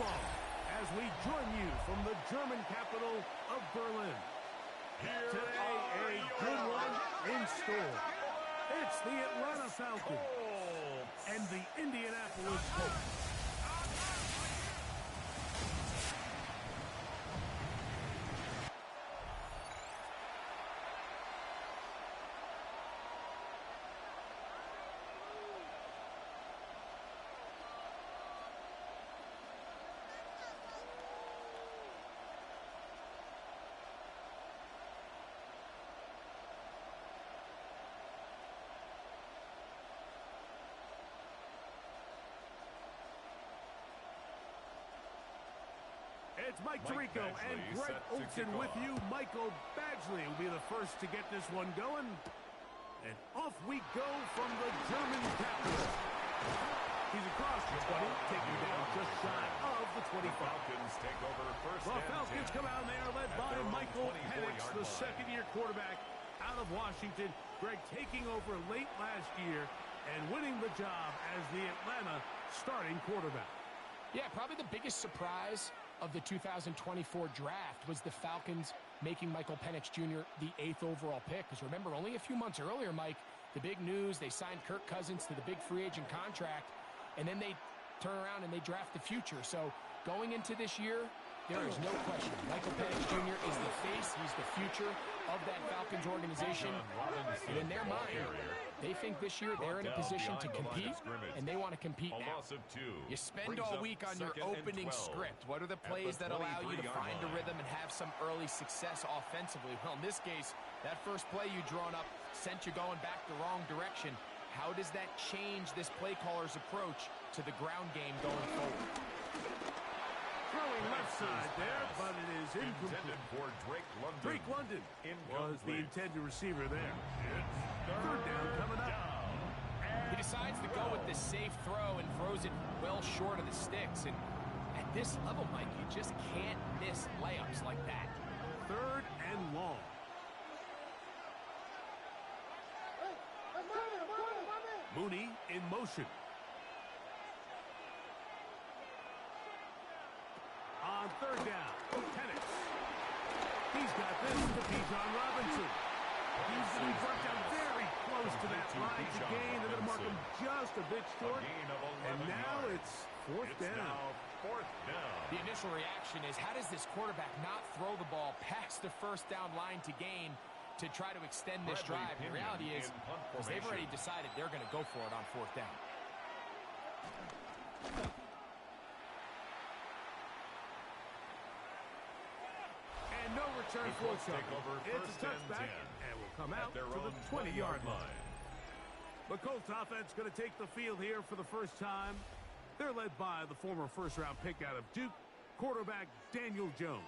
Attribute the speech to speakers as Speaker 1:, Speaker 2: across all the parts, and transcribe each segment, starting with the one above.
Speaker 1: long as we join you from the German capital of Berlin. Today, a good one in store. It's the Atlanta Falcons and the Indianapolis Colts. It's Mike Tirico and Greg Olsen with you. Michael Badgley will be the first to get this one going. And off we go from the German capital. He's across the 20, taking down just shy of the 25.
Speaker 2: Falcons take over first.
Speaker 1: The Falcons come out and they are led by Michael Penix, the second-year quarterback out of Washington. Greg taking over late last year and winning the job as the Atlanta starting quarterback.
Speaker 3: Yeah, probably the biggest surprise of the 2024 draft was the Falcons making Michael Penix Jr. the 8th overall pick. Because remember, only a few months earlier, Mike, the big news, they signed Kirk Cousins to the big free agent contract, and then they turn around and they draft the future. So going into this year, there is no question. Michael Penix Jr. is the face. He's the future of that Falcons organization. And in their mind, they think this year they're in a position to compete, and they want to compete now.
Speaker 4: You spend all week on your opening script. What are the plays that allow you to find a rhythm and have some early success offensively? Well, in this case, that first play you drawn up sent you going back the wrong direction. How does that change this play caller's approach to the ground game going forward?
Speaker 1: Throwing left side there, but it is incomplete.
Speaker 2: For
Speaker 1: Drake London was the intended receiver there. Third down coming up.
Speaker 3: He decides to go with the safe throw and throws it well short of the sticks. And at this level, Mike, you just can't miss layups like that.
Speaker 1: Third and long. Mooney in motion. On third down, Penix. He's got this to Bijan Robinson. He's being brought down very close to that line to gain. They're going to mark him just a bit short. And now it's fourth down.
Speaker 3: The initial reaction is, how does this quarterback not throw the ball past the first down line to gain to try to extend this drive? The reality is they've already decided they're going to go for it on fourth down.
Speaker 1: And no return for trouble. It's a touchback, and will come out to the 20-yard line. The Colts offense going to take the field here for the first time. They're led by the former first-round pick out of Duke, quarterback Daniel Jones.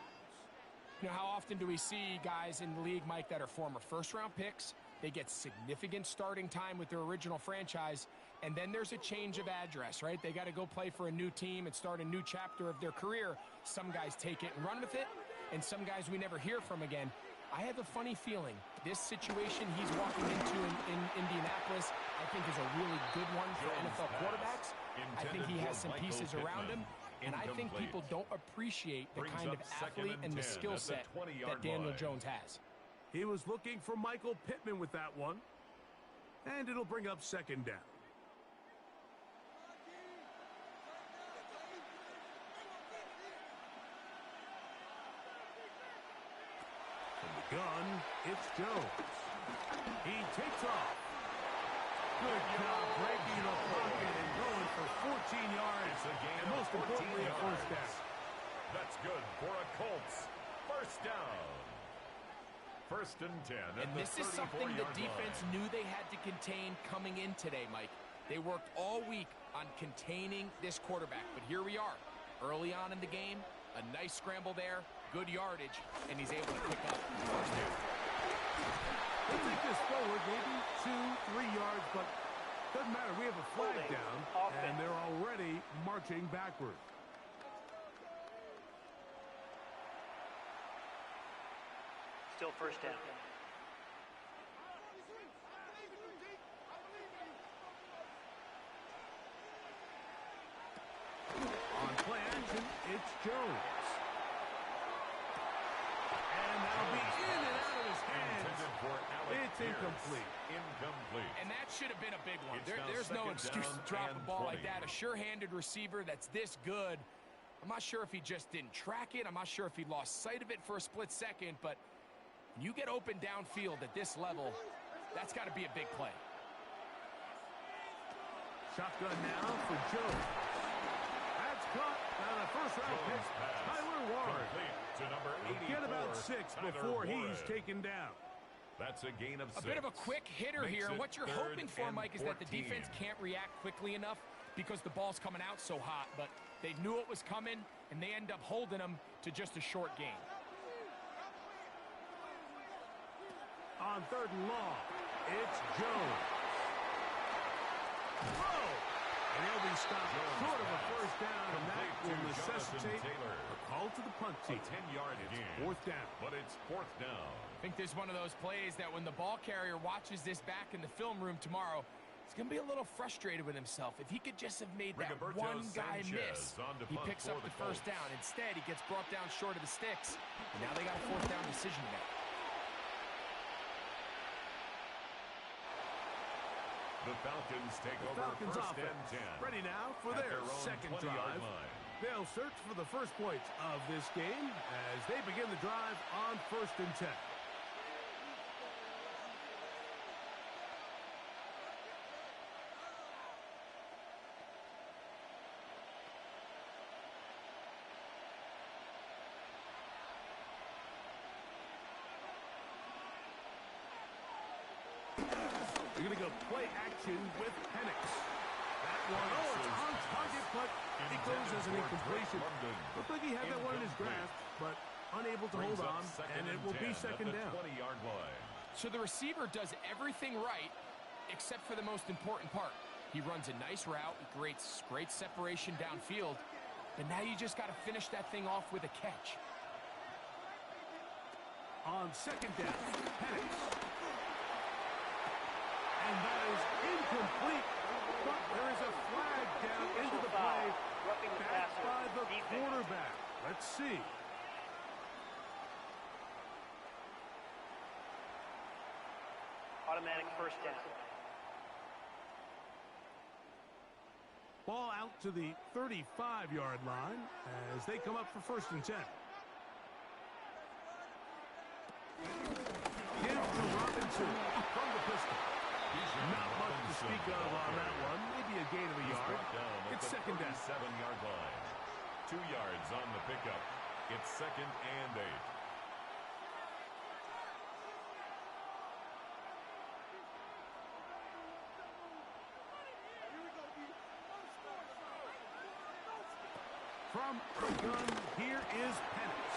Speaker 3: You know, how often do we see guys in the league, Mike, that are former first-round picks? They get significant starting time with their original franchise, and then there's a change of address, right? They got to go play for a new team and start a new chapter of their career. Some guys take it and run with it, and some guys we never hear from again. I have a funny feeling this situation he's walking into in Indianapolis, I think, is a really good one for NFL quarterbacks. I think he has some pieces around him, and I think people don't appreciate the kind of athlete and the skill set that Daniel Jones has.
Speaker 1: He was looking for Michael Pittman with that one, and it'll bring up second down. From the gun, it's Jones. He takes off. Good job breaking the pocket and going for 14 yards. And most importantly, a first down.
Speaker 2: That's good for a Colts. First down. First and 10.
Speaker 4: And this is something the defense knew they had to contain coming in today, Mike. They worked all week on containing this quarterback. But here we are, early on in the game, a nice scramble there, good yardage, and he's able to pick up the first down.
Speaker 1: They'll take this forward, maybe 2-3 yards, but doesn't matter. We have a flag down, and they're already marching backward.
Speaker 5: Still first down.
Speaker 1: On plan, motion. It's Jones. And that'll be in and out of his hands. It's incomplete.
Speaker 4: And that should have been a big one. There's no excuse to drop a ball like that. A sure-handed receiver that's this good. I'm not sure if he just didn't track it. I'm not sure if he lost sight of it for a split second. But when you get open downfield at this level, that's got to be a big play.
Speaker 1: Shotgun now for Jones. That's caught. Now the first-round pick, Tyler Warren. Get about 6 before he's taken down.
Speaker 2: That's a gain of 6.
Speaker 4: A bit of a quick hitter here. And what you're hoping for, Mike, is that the defense can't react quickly enough because the ball's coming out so hot. But they knew it was coming, and they end up holding them to just a short gain.
Speaker 1: On 3rd and long, it's Jones. Whoa! And he'll be stopped short of a first down, and that will necessitate a call to the punt team.
Speaker 2: 10-yard gain.
Speaker 1: 4th down.
Speaker 2: But it's 4th down.
Speaker 4: I think there's one of those plays that when the ball carrier watches this back in the film room tomorrow, he's going to be a little frustrated with himself. If he could just have made that one guy miss, he picks up the first down. Instead, he gets brought down short of the sticks, and now they got a 4th down decision to make.
Speaker 2: The Falcons take over first and 10.
Speaker 1: Ready now for their second drive. They'll search for the first points of this game as they begin the drive on 1st and 10. They're going to go play action with Penix. That one, it's on target, but it goes as an incompletion. Looked like he had that one in his grasp, but unable to hold on, and it will be 2nd down.
Speaker 4: So the receiver does everything right, except for the most important part. He runs a nice route, creates great separation downfield, but now you just got to finish that thing off with a catch.
Speaker 1: On 2nd down, Penix. And that is incomplete, but there is a flag down into the play, backed by the quarterback. Let's see.
Speaker 5: Automatic first down.
Speaker 1: Ball out to the 35-yard line as they come up for 1st and 10. Give to Robinson from the pistol. Not much to speak of on that one. Maybe a gain of a yard. It's 2nd down.
Speaker 2: 7-yard line. 2 yards on the pickup. It's 2nd and 8.
Speaker 1: From the gun, here is Penix.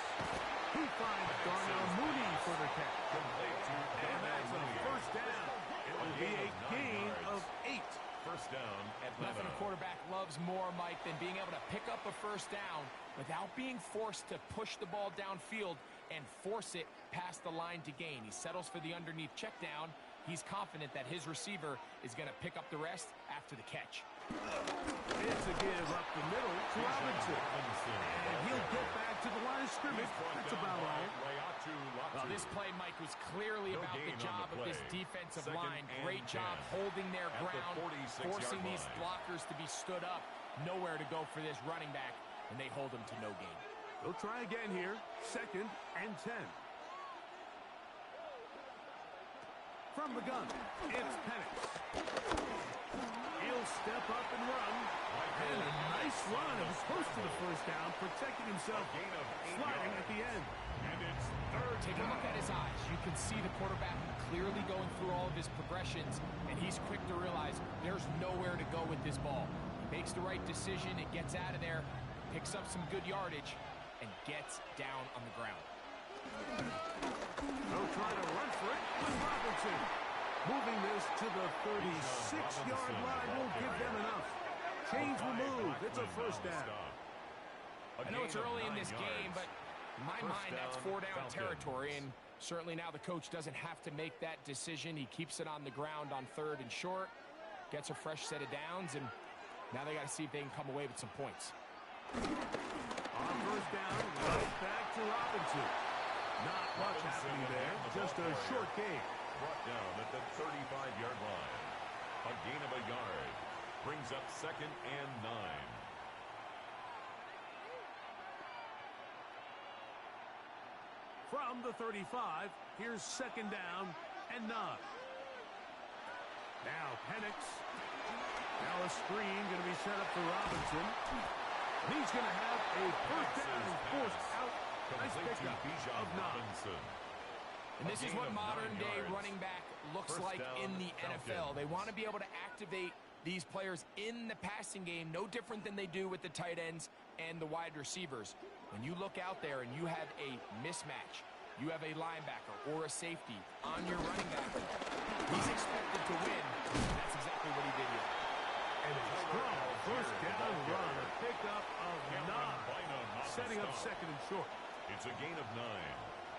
Speaker 1: He finds Darnell Mooney for the catch. And that's a first down. It will be a gain of 8.
Speaker 2: First down at
Speaker 4: Nothing a quarterback loves more, Mike, than being able to pick up a first down without being forced to push the ball downfield and force it past the line to gain. He settles for the underneath check down. He's confident that his receiver is going to pick up the rest after the catch.
Speaker 1: It's a give up the middle to Robinson. And he'll get back to the line of scrimmage. That's about all.
Speaker 4: Well, this play, Mike, was clearly about the job of this defensive line. Great job holding their ground, forcing these blockers to be stood up. Nowhere to go for this running back, and they hold him to no gain.
Speaker 1: They'll try again here. 2nd and 10. From the gun, it's Penix. He'll step up and run. And a nice run. It was close to the first down, protecting himself, sliding at the end.
Speaker 2: And it's 3rd
Speaker 4: Take a look at his eyes. You can see the quarterback clearly going through all of his progressions, and he's quick to realize there's nowhere to go with this ball. He makes the right decision, it gets out of there, picks up some good yardage, and gets down on the ground.
Speaker 1: They'll try to run for it with Robinson. Moving this to the 36-yard line will give them enough. Chains will move. It's a first down.
Speaker 4: I know it's early in this game, but in my mind, that's 4-down territory, and certainly now the coach doesn't have to make that decision. He keeps it on the ground on 3rd and short, gets a fresh set of downs, and now they got to see if they can come away with some points.
Speaker 1: On first down, right back to Robinson. Not much happening there, just a short gain.
Speaker 2: Brought down at the 35-yard line. A gain of a yard. Brings up 2nd and 9.
Speaker 1: From the 35, here's 2nd down and 9. Now Penix. Now a screen going to be set up for Robinson. He's going to have a first down and forced out. Nice pickup of 9.
Speaker 3: And this is what modern-day running back looks like in the NFL. They want to be able to activate these players in the passing game, no different than they do with the tight ends and the wide receivers. When you look out there and you have a mismatch, you have a linebacker or a safety on your running back, he's expected to win. That's exactly what he did here.
Speaker 1: And a strong first down run, a pickup of 9, setting up 2nd and short.
Speaker 2: It's a gain of 9.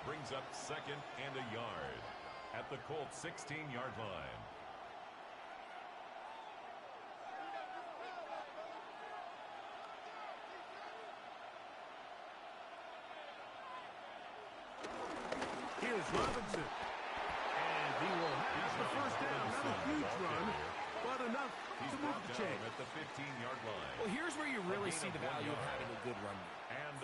Speaker 2: Brings up 2nd and a yard at the Colts 16-yard line.
Speaker 1: Here's Robinson. And he will have the first down. Not a huge run, but enough to move the chain.
Speaker 2: At the 15-yard line.
Speaker 3: Well, here's where you really see the value of having a good run.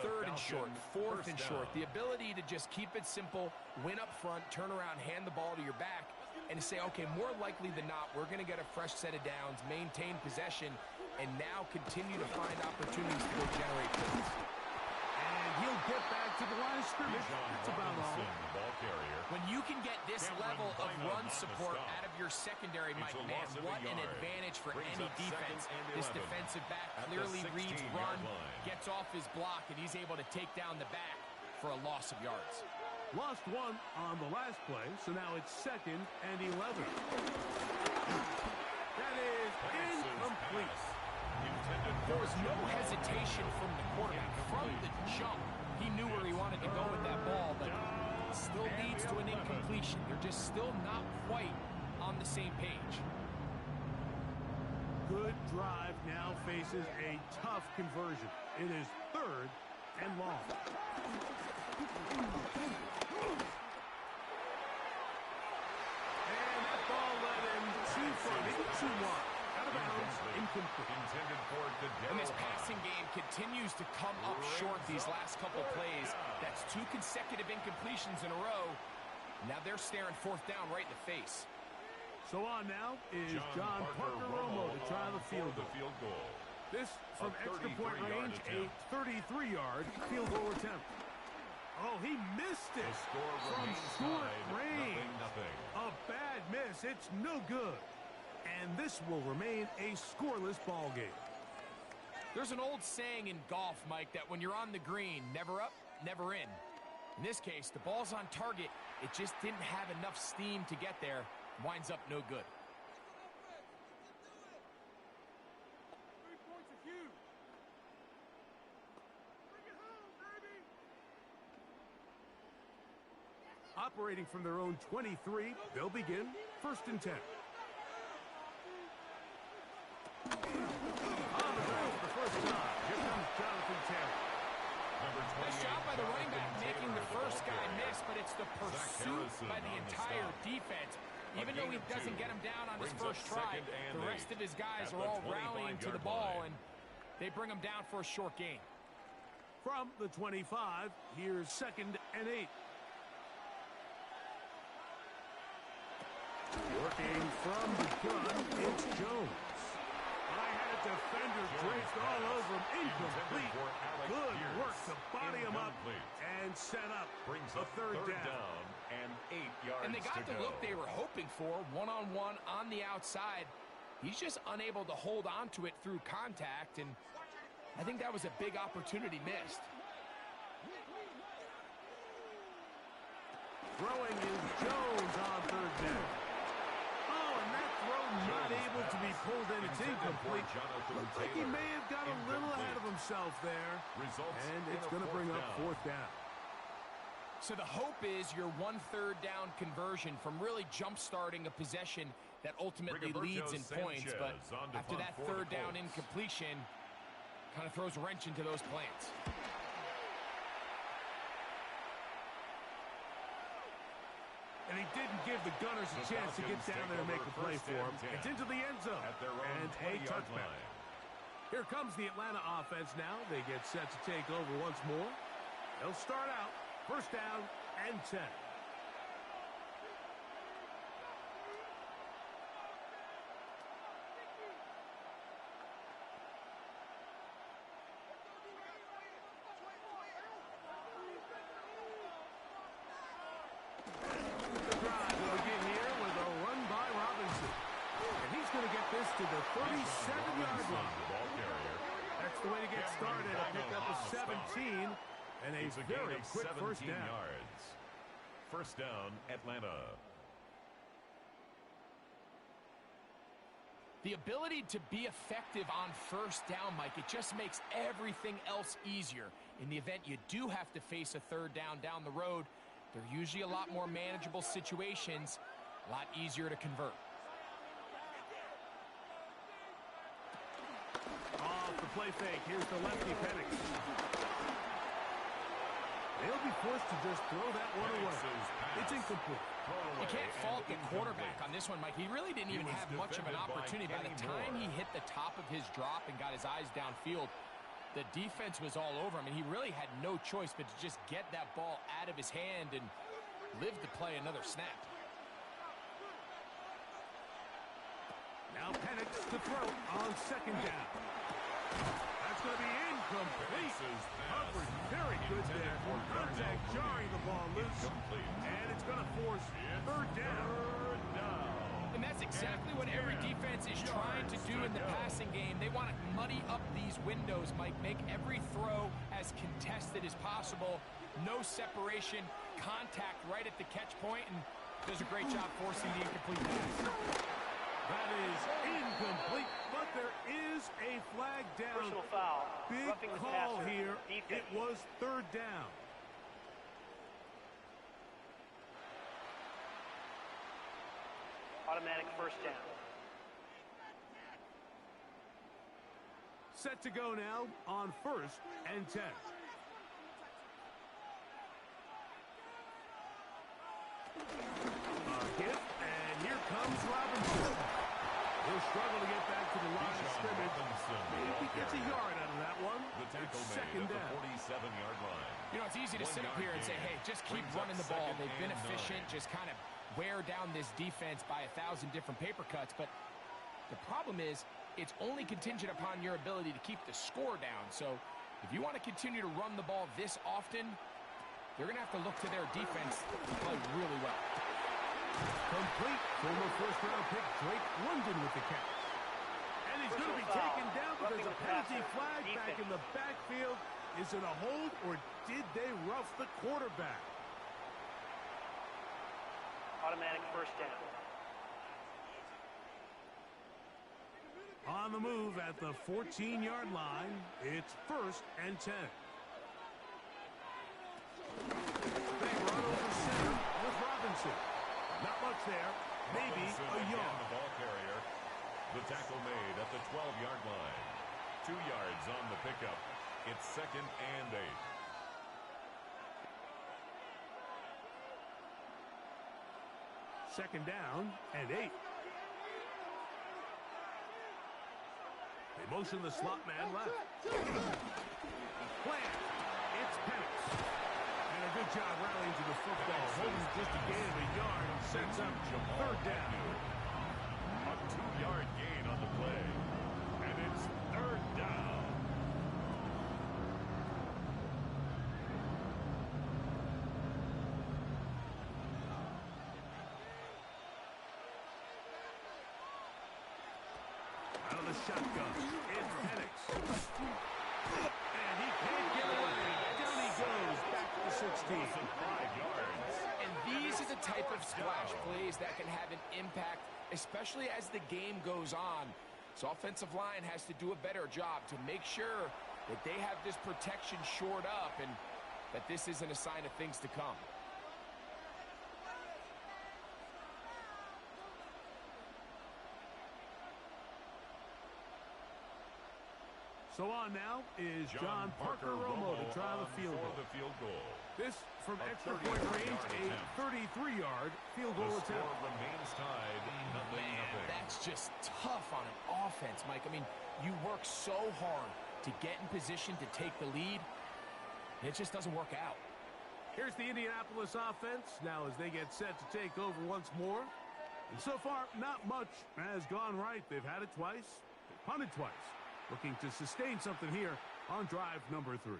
Speaker 3: 3rd and short, 4th and short. The ability to just keep it simple, win up front, turn around, hand the ball to your back, and to say, okay, more likely than not, we're going to get a fresh set of downs, maintain possession, and now continue to find opportunities to go generate points.
Speaker 1: And he'll get back to the line of scrimmage. That's about all.
Speaker 3: When you can get this level of run support out of your secondary, Mike, man, what an advantage for any defense. This defensive back clearly reads run, gets off his block, and he's able to take down the back for a loss of yards.
Speaker 1: Lost 1 on the last play, so now it's 2nd and 11. That is incomplete.
Speaker 3: There was no hesitation from the quarterback. From the jump, he knew where he wanted to go with that ball, but it still leads to an incompletion. They're just still not quite on the same page.
Speaker 1: Good drive now faces a tough conversion. It is 3rd and long. And that ball led him too far, maybe too wide. Out of bounds, incomplete.
Speaker 3: And this passing game continues to come up short these last couple plays. That's 2 consecutive incompletions in a row. Now they're staring 4th down right in the face.
Speaker 1: So on now is John Parker Romo to try the field goal. This from extra point range, a 33-yard field goal attempt. Oh, he missed it from short range. A bad miss. It's no good. And this will remain a scoreless ball game.
Speaker 3: There's an old saying in golf, Mike, that when you're on the green, never up, never in. In this case, the ball's on target. It just didn't have enough steam to get there. Winds up no good.
Speaker 1: 3 points are huge. Bring it home, baby. Operating from their own 23, they'll begin 1st and 10. On the ground for the first time. Here comes Jonathan Taylor.
Speaker 3: Nice job by the running back making the first guy miss, but it's the pursuit by the entire defense. Even though he doesn't get him down on his first try, the rest of his guys are all rallying to the ball, and they bring him down for a short gain.
Speaker 1: From the 25, here's 2nd and 8. Working from the gun, it's Jones. I had a defender draped all over him. Incomplete. Good work to body him up and set up a 3rd down.
Speaker 2: And 8 yards.
Speaker 3: And they got the look they were hoping for, one-on-one on the outside. He's just unable to hold on to it through contact, and I think that was a big opportunity missed.
Speaker 1: Throwing is Jones on 3rd down. Oh, and that throw not able to be pulled in. It's incomplete. Looks like he may have got a little ahead of himself there. And it's going to bring up 4th down.
Speaker 3: So the hope is your 1/3 down conversion from really jump-starting a possession that ultimately leads in points. But after that 3rd down incompletion, Kind of throws a wrench into those plans.
Speaker 1: And he didn't give the Gunners a chance to get down there and make a play for him. It's into the end zone. And a touchback. Here comes the Atlanta offense now. They get set to take over once more. They'll start out first down and 10. To the 37-yard line. That's the way to get started. A pickup of 17 and a very quick first down.
Speaker 2: Yards. First down, Atlanta.
Speaker 3: The ability to be effective on first down, Mike, it just makes everything else easier. In the event you do have to face a third down the road, they're usually a lot more manageable situations, a lot easier to convert.
Speaker 1: Play fake. Here's the lefty Penix. They'll be forced to just throw that one away. It's incomplete.
Speaker 3: You can't fault the quarterback on this one, Mike. He really didn't even have much of an opportunity. By the time he hit the top of his drop and got his eyes downfield, the defense was all over him, and he really had no choice but to just get that ball out of his hand and live to play another snap.
Speaker 1: Now Penix to throw on second down. That's going to be incomplete. Coverage very good there. Contact jarring the ball loose. And it's going to force third down.
Speaker 3: And that's exactly what every defense is trying to do in the passing game. They want to muddy up these windows, Mike. Make every throw as contested as possible. No separation, contact right at the catch point, and does a great job forcing the incomplete pass.
Speaker 1: That is incomplete, but there is a flag down.
Speaker 5: Personal foul.
Speaker 1: Big call here. It was third down.
Speaker 5: Automatic first down.
Speaker 1: Set to go now on first and 10. A hit, and here comes Robinson. He'll struggle to get back to the line of scrimmage. Maybe he gets a yard out of that one. It's second down.
Speaker 2: 47-yard line.
Speaker 3: You know, it's easy to sit up here and say, hey, just keep running the ball. They've been efficient, just kind of wear down this defense by 1,000 different paper cuts. But the problem is, it's only contingent upon your ability to keep the score down. So if you want to continue to run the ball this often, they're going to have to look to their defense to play really well.
Speaker 1: Complete. Former first-round pick Drake London with the catch. And he's going to be taken down, but there's a penalty flag back in the backfield. Is it a hold, or did they rough the quarterback?
Speaker 5: Automatic first down.
Speaker 1: On the move at the 14-yard line, it's first and 10. They run over center with Robinson. Not much there. Maybe a yard.
Speaker 2: The ball carrier. The tackle made at the 12-yard line. 2 yards on the pickup. It's second and 8.
Speaker 1: Second down and 8. They motion the slot man left. Plant. It's Penix. And a good job rallying to the football. Holding just a gain of a yard. Sets up third down.
Speaker 2: A 2-yard gain on the play. And it's third down.
Speaker 1: Out of the shotgun. It's Penix. And he can't get away. Down he goes. Back to the 16.
Speaker 2: 5 yards.
Speaker 3: And these are the type of splash plays that can have an impact, especially as the game goes on. So offensive line has to do a better job to make sure that they have this protection shored up and that this isn't a sign of things to come.
Speaker 1: So on now is John Parker Romo to try the field goal. This from extra point range, a 33-yard field goal attempt.
Speaker 2: Remains tied.
Speaker 4: Man, that's just tough on an offense, Mike. I mean, you work so hard to get in position to take the lead. It just doesn't work out.
Speaker 1: Here's the Indianapolis offense now as they get set to take over once more. And so far, not much has gone right. They've had it twice, they punted twice. Looking to sustain something here on drive number 3.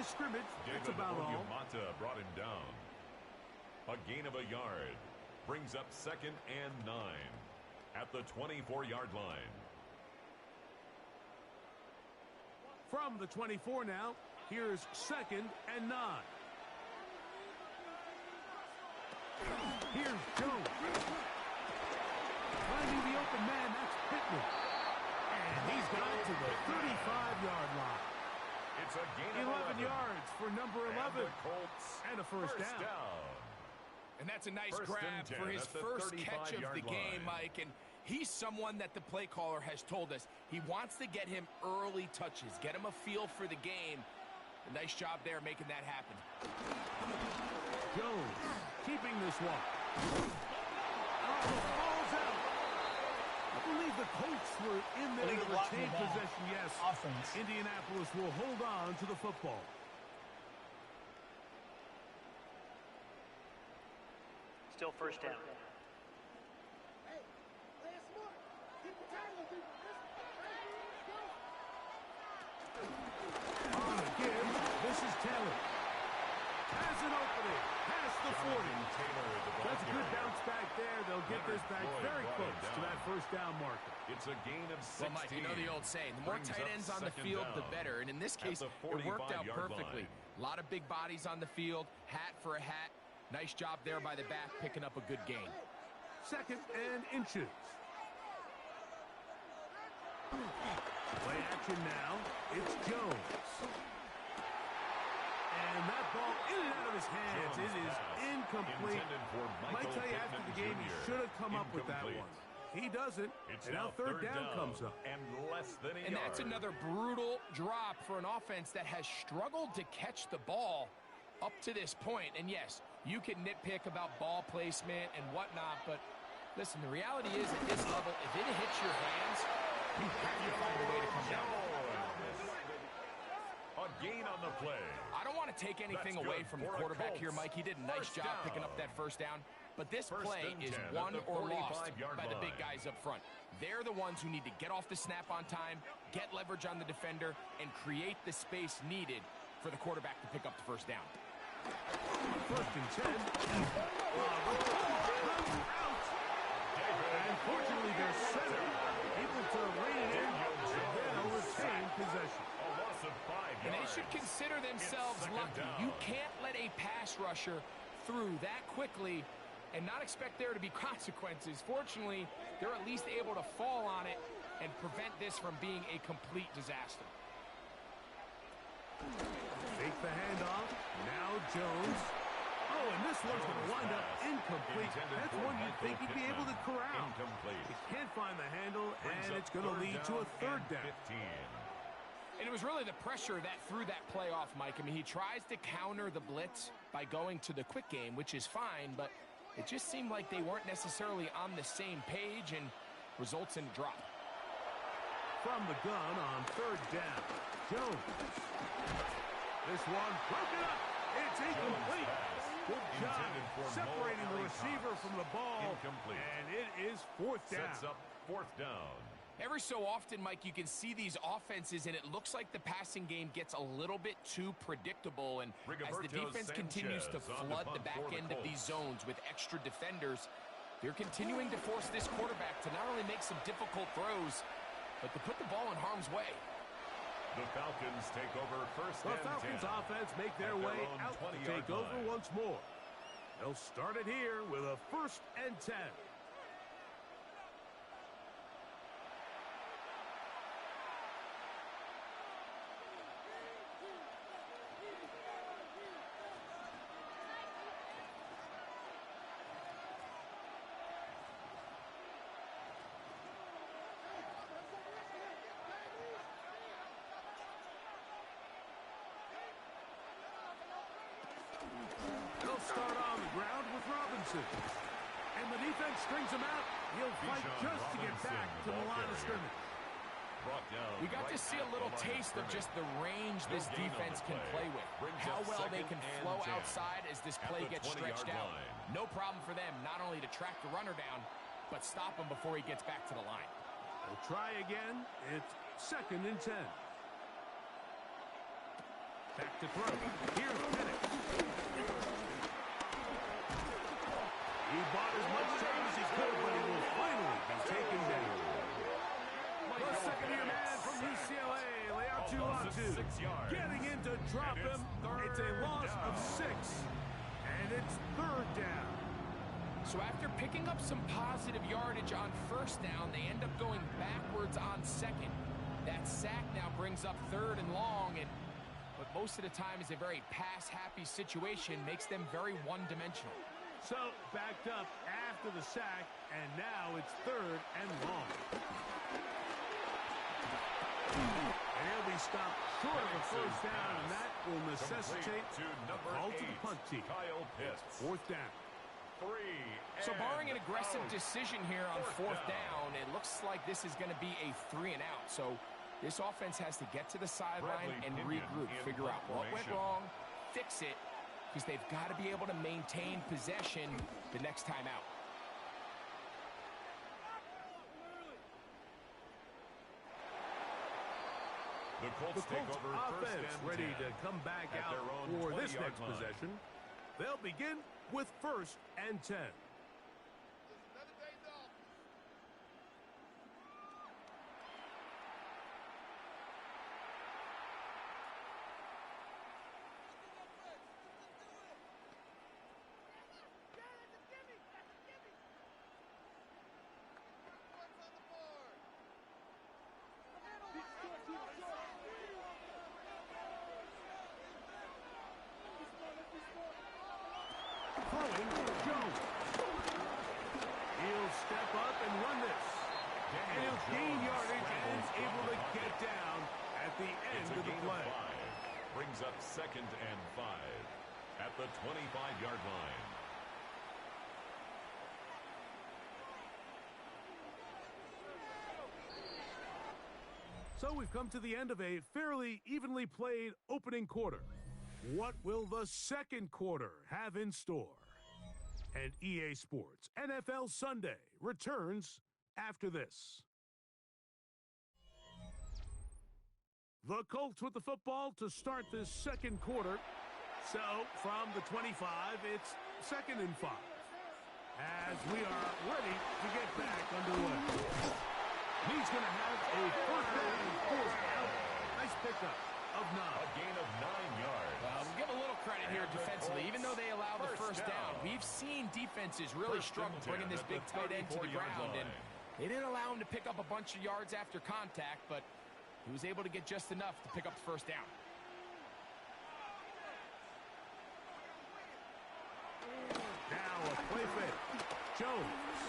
Speaker 1: Scrimmage. That's about all.
Speaker 2: Brought him down. A gain of a yard. Brings up 2nd and 9 at the 24-yard line.
Speaker 1: From the 24 now, here's 2nd and 9. Here's Jones. Finding the open man, that's Pittman. And he's got it to the 35-yard line.
Speaker 2: It's a gain of
Speaker 1: 11 yards for number 11. And a first down.
Speaker 4: And that's a nice grab for his first catch of the game, Mike. And he's someone that the play caller has told us he wants to get him early touches, get him a feel for the game. A nice job there making that happen.
Speaker 1: Jones keeping this one. Falls out. I believe the Colts were in there to retain possession, yes.
Speaker 6: Offense.
Speaker 1: Indianapolis will hold on to the football.
Speaker 5: Still first down.
Speaker 1: On the give, this is Taylor. Has an opening. Past the 40. That's a good bounce back there. They'll get this back very close to that first down marker.
Speaker 2: It's a gain of 16.
Speaker 4: Well, Mike, you know the old saying, the more tight ends on the field, the better. And in this case, it worked out perfectly. A lot of big bodies on the field, hat for a hat. Nice job there by the back, picking up a good gain.
Speaker 1: 2nd and inches. Play action now. It's Jones. And that ball in and out of his hands. It is incomplete. Might tell you after the game he should have come up with that one. He doesn't. And now third down comes up.
Speaker 2: And less than a
Speaker 4: And
Speaker 2: yard.
Speaker 4: that's another brutal drop for an offense that has struggled to catch the ball up to this point. And yes, you can nitpick about ball placement and whatnot, but listen, the reality is at this level, if it hits your hands, you have to find a way to come down.
Speaker 2: A gain on the play.
Speaker 4: I don't want to take anything away from the quarterback here, Mike. He did a nice job picking up that first down. But this play is won or lost by the big guys up front. They're the ones who need to get off the snap on time, get leverage on the defender, and create the space needed for the quarterback to pick up the first down.
Speaker 1: 1st and 10. And fortunately, their center able to rein it in, and they'll retain possession.
Speaker 2: A loss of 5 yards.
Speaker 4: And they should consider themselves lucky. You can't let a pass rusher through that quickly and not expect there to be consequences. Fortunately, they're at least able to fall on it and prevent this from being a complete disaster.
Speaker 1: Take the handoff. Now Jones. Oh, and this one's going to wind up incomplete. That's one you'd think he'd be able to corral. He can't find the handle, and it's going to lead to a third down.
Speaker 4: And it was really the pressure that threw that play off, Mike. I mean, he tries to counter the blitz by going to the quick game, which is fine, but it just seemed like they weren't necessarily on the same page and results in a drop.
Speaker 1: From the gun on third down, Jones. This one broken up. It's incomplete. Good job separating the receiver from the ball. And it is fourth down.
Speaker 2: Sets up fourth down.
Speaker 4: Every so often, Mike, you can see these offenses, and it looks like the passing game gets a little bit too predictable. And as the defense continues to flood the back end of these zones with extra defenders, they're continuing to force this quarterback to not only make some difficult throws, but to put the ball in harm's way.
Speaker 2: The Falcons take over first and 10.
Speaker 1: The Falcons offense make their way out to take over once more. They'll start it here with a 1st and 10. Start on the ground with Robinson. And the defense strings him out. He'll fight just to get back to the line of scrimmage.
Speaker 3: We got to see a little taste of just the range this defense can play with. How well they can flow outside as this play gets stretched out. No problem for them not only to track the runner down, but stop him before he gets back to the line.
Speaker 1: They'll try again. It's 2nd and 10. Back to throw. Here's Penix. He bought as much time as he could, but he will finally be taken down. The second-year man from UCLA, Leatu, getting in to drop him. It's a loss of 6, and it's 3rd down.
Speaker 3: So after picking up some positive yardage on 1st down, they end up going backwards on 2nd. That sack now brings up 3rd and long, but most of the time is a very pass-happy situation, makes them very one-dimensional.
Speaker 1: So, backed up after the sack, and now it's 3rd and long. And he'll be stopped short of a 1st down, and that will necessitate a call to the punt team. 4th down.
Speaker 3: So barring an aggressive decision here on 4th down, it looks like this is going to be a 3 and out. So this offense has to get to the sideline and regroup, figure out what went wrong, fix it, because they've got to be able to maintain possession the next time out.
Speaker 2: The Colts
Speaker 1: offense ready to come back out for this next possession. They'll begin with 1st and 10. He'll step up and run this. And he'll gain yardage and is able to get down at the end of the play.
Speaker 2: Brings up 2nd and 5 at the 25-yard line.
Speaker 1: So we've come to the end of a fairly evenly played opening quarter. What will the 2nd quarter have in store? And EA Sports NFL Sunday returns after this. The Colts with the football to start this 2nd quarter. So from the 25, it's 2nd and 5. As we are ready to get back underway. He's going to have a 1st down and 4th out. Nice pickup of 9.
Speaker 2: A gain of 9 yards.
Speaker 3: We'll give a little credit here defensively. Even though they allow the 1st down, we've seen defenses really struggle bringing this big tight end to the ground. And they didn't allow him to pick up a bunch of yards after contact, but he was able to get just enough to pick up the 1st down.
Speaker 1: Now a play fake. Jones.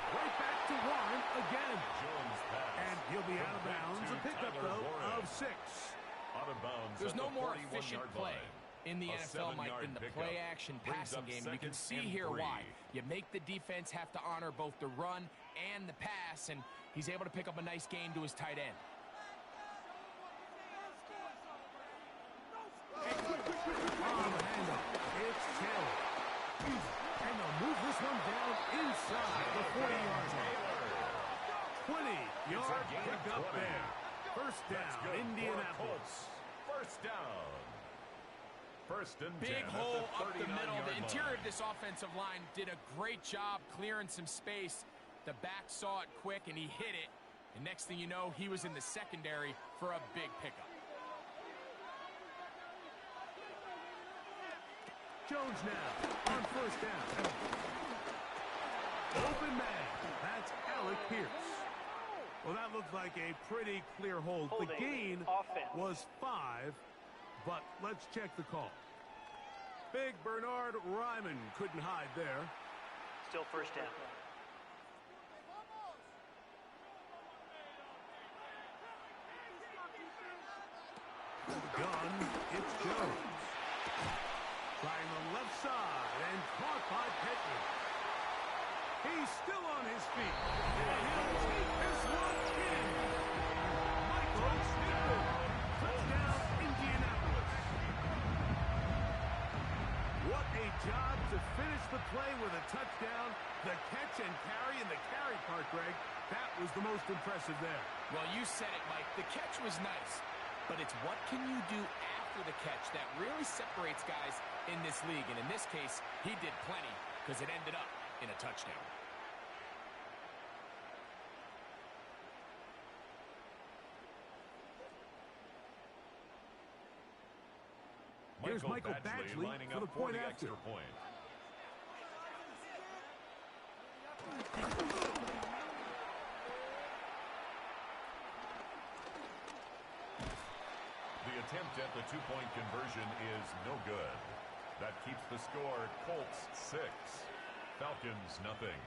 Speaker 1: Right back to Warren again. And he'll be out of bounds. A pickup, though, of 6.
Speaker 2: Out of bounds.
Speaker 3: There's no more efficient play in the NFL, Mike, than the play-action passing game. And you can see here why. You make the defense have to honor both the run and the pass, and he's able to pick up a nice gain to his tight end.
Speaker 1: On the handoff, it's Taylor. And they'll move this one down inside the 40-yard line. 20-yard pickup there. 1st down, Indianapolis.
Speaker 2: 1st down. 1st and 10.
Speaker 3: Big hole up the middle. The interior of this offensive line did a great job clearing some space. The back saw it quick, and he hit it. And next thing you know, he was in the secondary for a big pickup.
Speaker 1: Jones now on first down. Open man. That's Alec Pierce. Well, that looked like a pretty clear hold. The gain was 5, but let's check the call. Big Bernard Ryman couldn't hide there.
Speaker 5: Still first down.
Speaker 1: Gun, it's Jones. Trying the left side and caught by Pittman. He's still on his feet. And he'll take this one in. Michael Snicker. Touchdown, Indianapolis. What a job to finish the play with a touchdown. The catch and carry, and the carry part, Greg, that was the most impressive there.
Speaker 3: Well, you said it, Mike. The catch was nice. But it's what can you do after the catch that really separates guys in this league. And in this case, he did plenty because it ended up in a touchdown.
Speaker 1: Here's Michael Badgley
Speaker 2: lining
Speaker 1: for the
Speaker 2: up for
Speaker 1: point
Speaker 2: the
Speaker 1: after.
Speaker 2: extra point. The attempt at the two-point conversion is no good. That keeps the score Colts 6, Falcons nothing.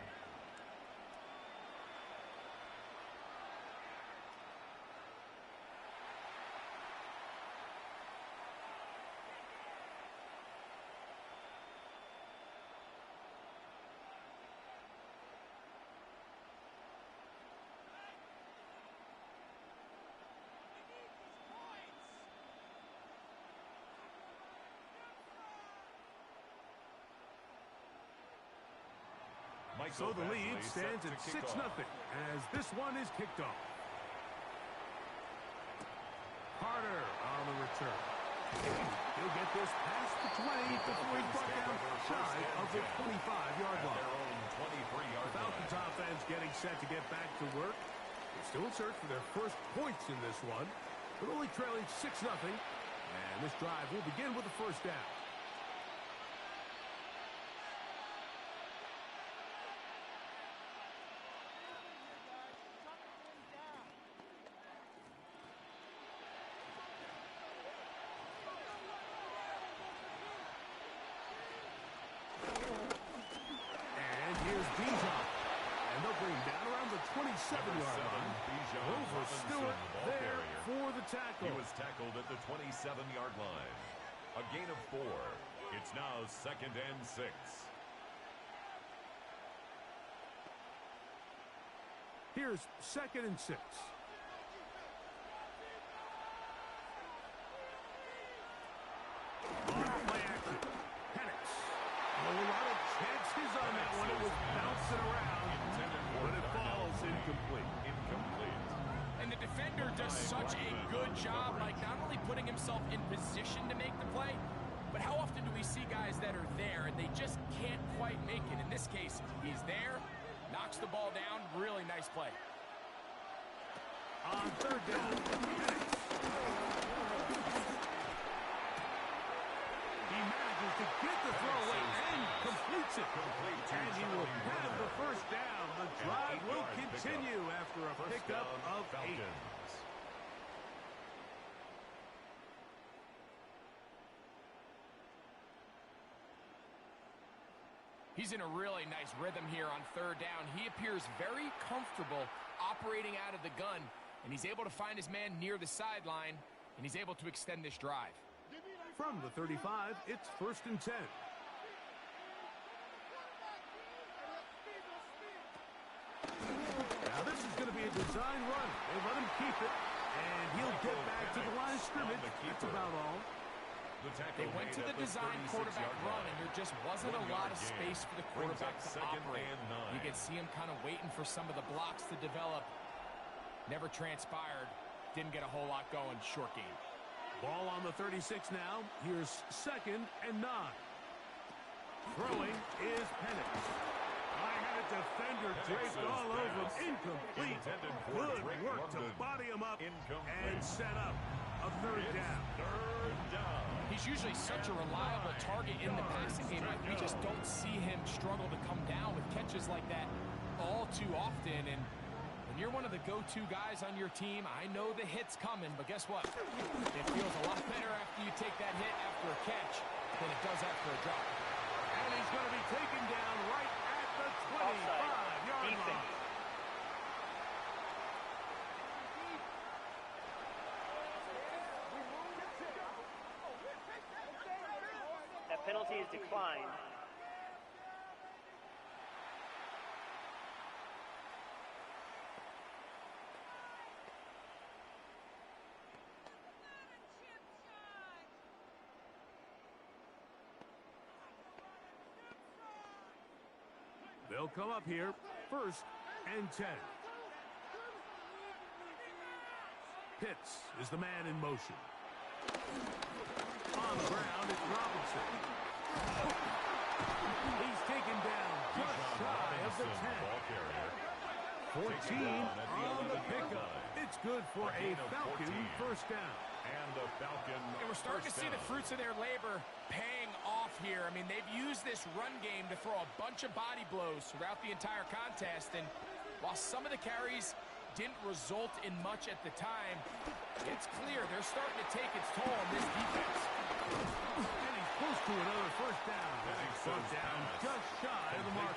Speaker 1: So the lead stands at 6-0 as this one is kicked off. Carter on the return. He'll get this past the 20 before he's brought down shy of the 25-yard line. Falcons offense getting set to get back to work. They're still in search for their first points in this one, but only trailing 6-0. And this drive will begin with the first down.
Speaker 2: He was tackled at the 27-yard line. A gain of 4. It's now 2nd and 6.
Speaker 1: Here's 2nd and 6. Play action. Penix. A lot of chances on that one. It was bouncing around, but it falls incomplete.
Speaker 3: And the defender does such a good job, like not only putting himself in position to make the play, but how often do we see guys that are there and they just can't quite make it? In this case, he's there, knocks the ball down, really nice play.
Speaker 1: On 3rd down, he manages to get the throw away and completes it. And he will have the first down. The drive will continue after a pickup of 8.
Speaker 3: He's in a really nice rhythm here on 3rd down. He appears very comfortable operating out of the gun, and he's able to find his man near the sideline, and he's able to extend this drive.
Speaker 1: From the 35, it's 1st and 10. Now this is going to be a design run. They let him keep it, and he'll get back to the line of scrimmage. That's about all.
Speaker 3: They went to the design quarterback run, and there just wasn't a lot of space for the quarterback to operate. You could see him kind of waiting for some of the blocks to develop. Never transpired. Didn't get a whole lot going. Short game.
Speaker 1: Ball on the 36 now. Here's 2nd and 9. Throwing is Penix. I had a defender draped all over him. Incomplete. Good work to body him up and set up. a third down.
Speaker 2: Third down.
Speaker 3: He's usually such a reliable target in the passing game. Like, we just don't see him struggle to come down with catches like that all too often. And when you're one of the go-to guys on your team, I know the hit's coming, but guess what? It feels a lot better after you take that hit after a catch than it does after a drop.
Speaker 1: And he's going to be taken down right at the 25-yard line.
Speaker 5: That penalty is declined.
Speaker 1: They'll come up here, 1st and 10. Pitts is the man in motion. On the ground, it's Robinson. He's taken down just shy of the 10. 14 on the pickup. It's good for a Falcon first down.
Speaker 2: And the Falcon.
Speaker 3: And we're starting to see the fruits of their labor paying off here. I mean, they've used this run game to throw a bunch of body blows throughout the entire contest. And while some of the carries didn't result in much at the time, it's clear they're starting to take its toll on this defense.
Speaker 1: And he's close to another first down. First down just shy of the mark.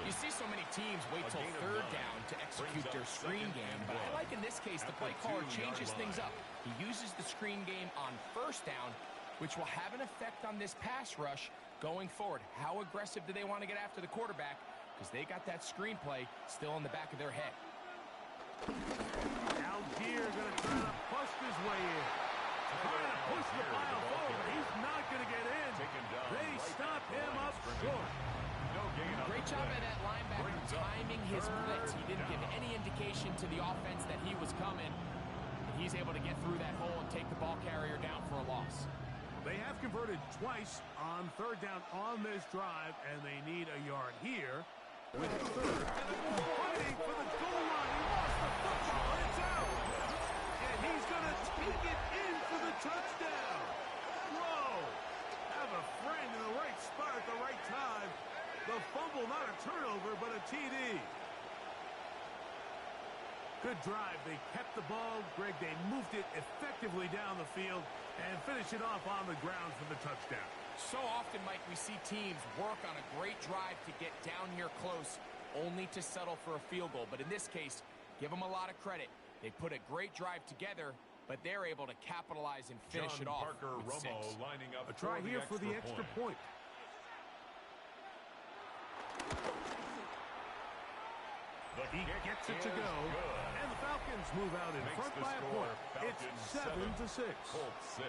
Speaker 3: You see so many teams wait till third down to execute their screen game, but I like in this case the play caller changes things up. He uses the screen game on first down, which will have an effect on this pass rush going forward. How aggressive do they want to get after the quarterback? Because they got that screenplay still in the back of their head.
Speaker 1: Out here, going to try to bust his way in. Trying to push the pile forward. He's not going to get in. They stop him up short.
Speaker 3: Great job by that linebacker timing his blitz. He didn't give any indication to the offense that he was coming. And he's able to get through that hole and take the ball carrier down for a loss.
Speaker 1: They have converted twice on third down on this drive, and they need a yard here with third. Fighting for the goal line. He lost the football. It's out. And he's going to take it in for the touchdown. Whoa. Have a friend in the right spot at the right time. The fumble, not a turnover, but a TD. Good drive. They kept the ball. Greg, they moved it effectively down the field and finished it off on the ground for the touchdown.
Speaker 3: So often, Mike, we see teams work on a great drive to get down here close, only to settle for a field goal. But in this case, give them a lot of credit. They put a great drive together, but they're able to capitalize and finish it off with 6.
Speaker 2: Lining up
Speaker 1: a try here for the extra point. He gets it to go, and the Falcons move out in front by a point. It's 7-6.
Speaker 2: Colts 6.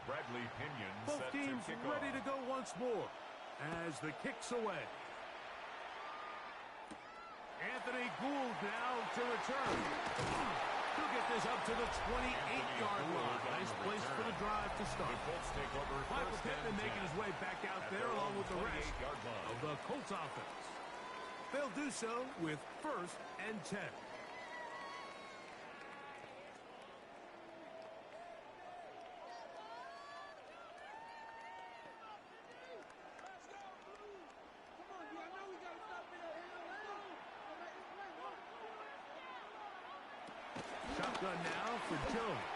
Speaker 2: Bradley Pinion
Speaker 1: Both
Speaker 2: set
Speaker 1: teams
Speaker 2: to kick
Speaker 1: ready
Speaker 2: off.
Speaker 1: to go once more as the kick's away. Anthony Gould now to return. He'll get this up to the 28-yard line. Nice place for the drive to start.
Speaker 2: The Colts take over.
Speaker 1: Michael Pittman making his way back out there along with the rest of the Colts offense. They'll do so with 1st and 10. Shotgun now for Jones.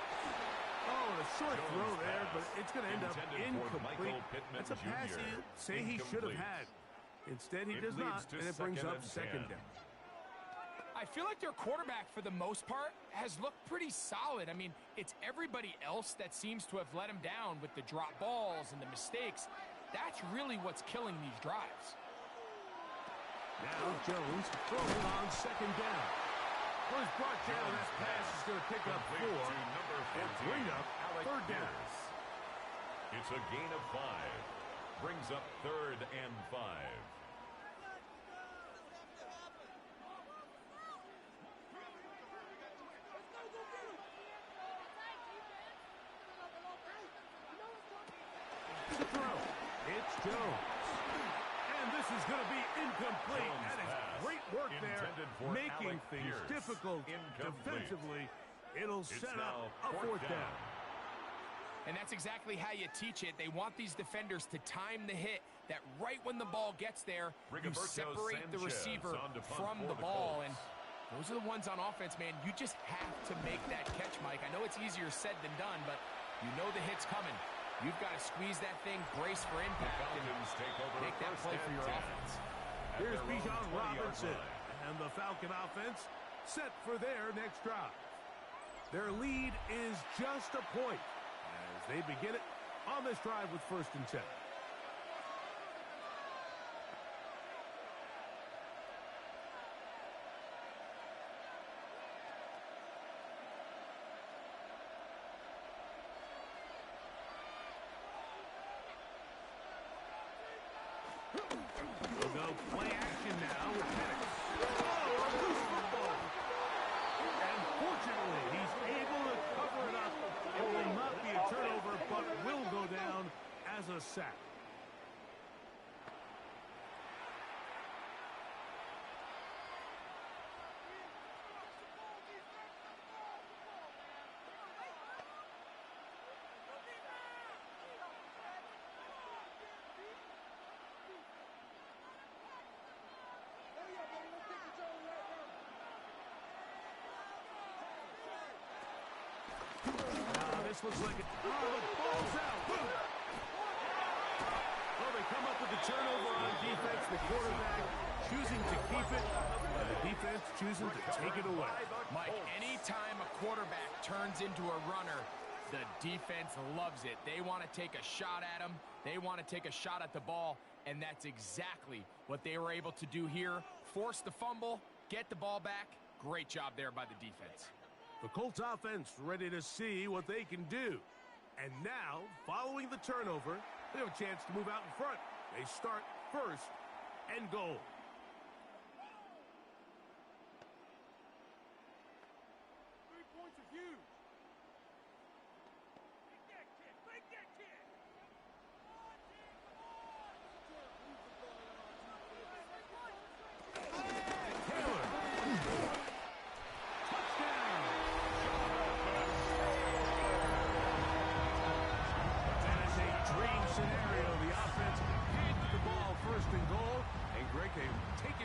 Speaker 1: Oh, a short throw there, but it's going to end up incomplete. That's a pass he'd say he should have had. Instead, he does not, and it brings up 2nd down.
Speaker 3: I feel like their quarterback, for the most part, has looked pretty solid. I mean, it's everybody else that seems to have let him down with the drop balls and the mistakes. That's really what's killing these drives.
Speaker 1: Now Jones throwing on 2nd down. First brought down, that pass is going to pick up 4 and bring up 3rd down.
Speaker 2: It's a gain of 5. Brings up 3rd and 5.
Speaker 1: To throw. It's Jones. And this is going to be incomplete. That is great work there, making things difficult defensively. It'll set up a 4th down.
Speaker 3: And that's exactly how you teach it. They want these defenders to time the hit, that right when the ball gets there, you separate the receiver from the ball. And those are the ones on offense, man. You just have to make that catch, Mike. I know it's easier said than done, but you know the hit's coming. You've got to squeeze that thing, brace for impact, and make that play for your offense.
Speaker 1: Here's Bijan Robinson, and the Falcon offense set for their next drive. Their lead is just a point as they begin it on this drive with 1st and 10. We'll go play action now with Penix. Oh, a loose football. And fortunately, he's able to cover it up. It will not be a turnover, but will go down as a sack. This looks like it. Oh, the ball's out. Well, they come up with the turnover on defense. The quarterback choosing to keep it, and the defense choosing to take it away.
Speaker 3: Mike, anytime a quarterback turns into a runner, the defense loves it. They want to take a shot at him. They want to take a shot at the ball, and that's exactly what they were able to do here. Force the fumble, get the ball back. Great job there by the defense.
Speaker 1: The Colts offense ready to see what they can do. And now, following the turnover, they have a chance to move out in front. They start 1st and goal.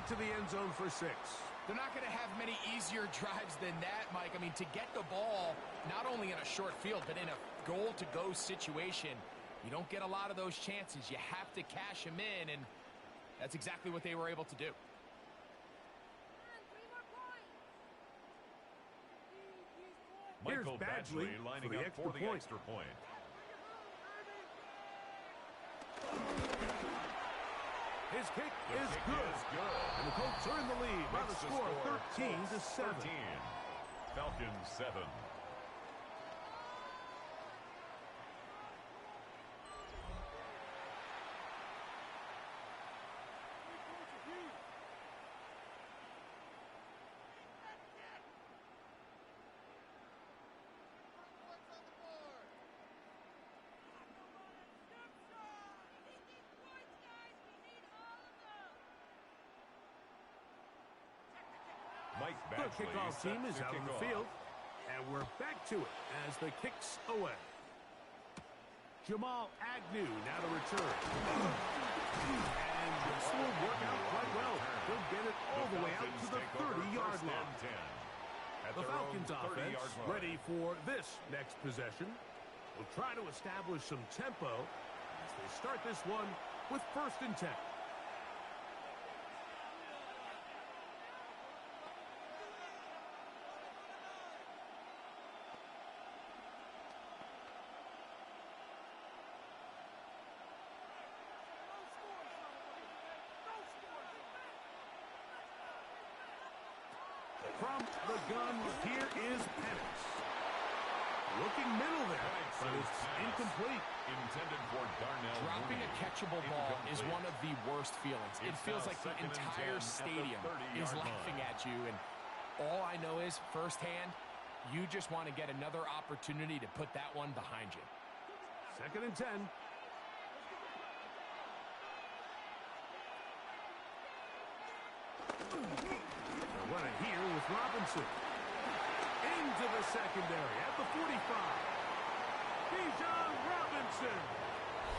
Speaker 1: To the end zone for 6.
Speaker 3: They're not going to have many easier drives than that, Mike. I mean, to get the ball, not only in a short field, but in a goal-to-go situation, you don't get a lot of those chances. You have to cash them in, and that's exactly what they were able to do.
Speaker 2: Michael Badgley lining up for the extra point.
Speaker 1: His kick is good. And the Colts are in the lead by the score 13-7.
Speaker 2: Falcons 7.
Speaker 1: The kickoff team is out on the field, and we're back to it as the kick's away. Jamal Agnew now to return. And this will work out quite well. They'll get it all the way out to the 30-yard line. The Falcons offense ready for this next possession. Will try to establish some tempo as they start this one with 1st and 10. From the gun, here is Penix. Looking middle there, but it's incomplete.
Speaker 2: Intended for Darnell.
Speaker 3: Dropping a catchable ball is one of the worst feelings. It feels like the entire stadium is laughing at you, and all I know is, firsthand, you just want to get another opportunity to put that one behind you.
Speaker 1: 2nd and 10. They're running here with Robinson. Into the secondary at the 45. Bijan Robinson.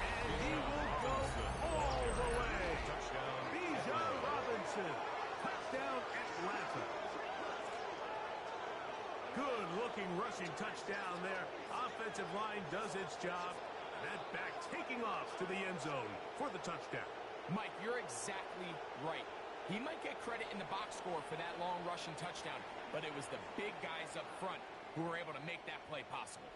Speaker 1: And he will go all the way. Bijan Robinson. Touchdown Atlanta. Good-looking rushing touchdown there. Offensive line does its job. That back taking off to the end zone for the touchdown.
Speaker 3: Mike, you're exactly right. He might get credit in the box score for that long rushing touchdown, but it was the big guys up front who were able to make that play possible.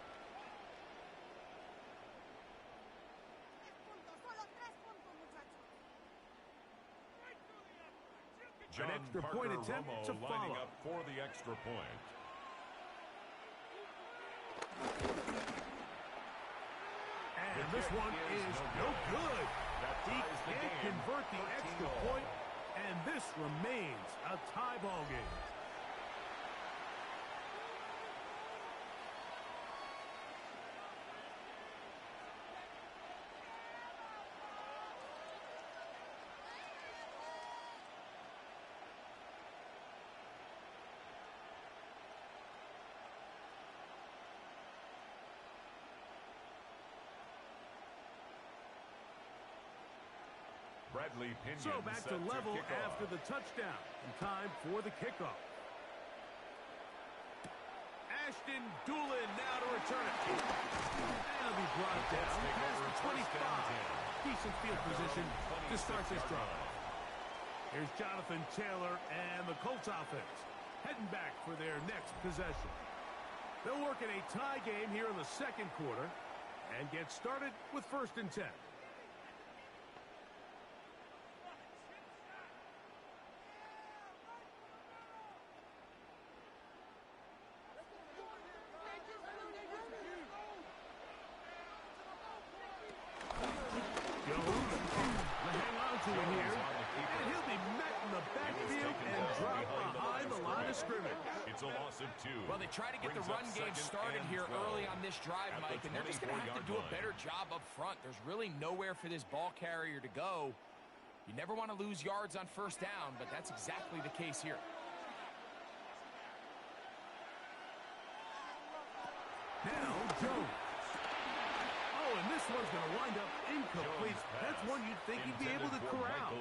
Speaker 2: John
Speaker 1: An extra
Speaker 2: Parker
Speaker 1: point attempt
Speaker 2: Romo
Speaker 1: to
Speaker 2: lining
Speaker 1: follow.
Speaker 2: up for the extra point.
Speaker 1: And this one is no good. He can't convert the extra point, and this remains a tie ball game.
Speaker 2: Bradley Pinion
Speaker 1: So back to level after the touchdown. And time for the kickoff. Ashton Doolin now to return it. That'll be brought down past the 25. Decent field position to start this drive. Here's Jonathan Taylor and the Colts offense heading back for their next possession. They'll work in a tie game here in the 2nd quarter and get started with 1st and 10.
Speaker 3: Well, they try to get the run game started here early on this drive, Mike, and they're just going to have to do a better job up front. There's really nowhere for this ball carrier to go. You never want to lose yards on 1st down, but that's exactly the case here.
Speaker 1: Now Jones. Oh, and this one's going to wind up incomplete. That's one you'd think he'd be able to corral.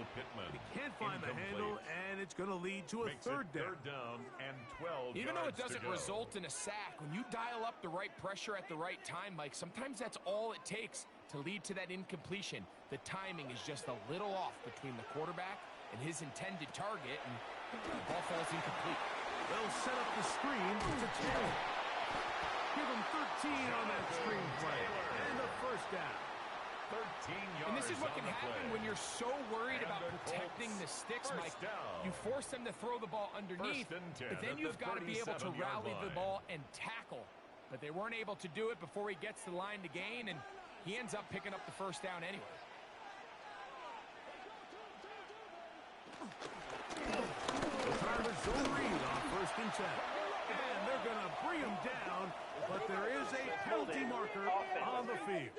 Speaker 1: He can't find the handle, and it's going to lead to a third down.
Speaker 2: And 12
Speaker 3: Even though it doesn't result in a sack, when you dial up the right pressure at the right time, Mike, sometimes that's all it takes to lead to that incompletion. The timing is just a little off between the quarterback and his intended target, and the ball falls incomplete.
Speaker 1: They'll set up the screen to Taylor. Give him 13 on that screen play. And the 1st down.
Speaker 2: 13 yards.
Speaker 3: And this is what can happen when you're so worried about protecting the sticks, Mike. You force them to throw the ball underneath, but then you've got to be able to rally the ball and tackle. But they weren't able to do it before he gets the line to gain, and he ends up picking up the 1st down anyway.
Speaker 1: The time is zone read on 1st and 10. And they're going to bring him down, but there is a penalty marker on the field.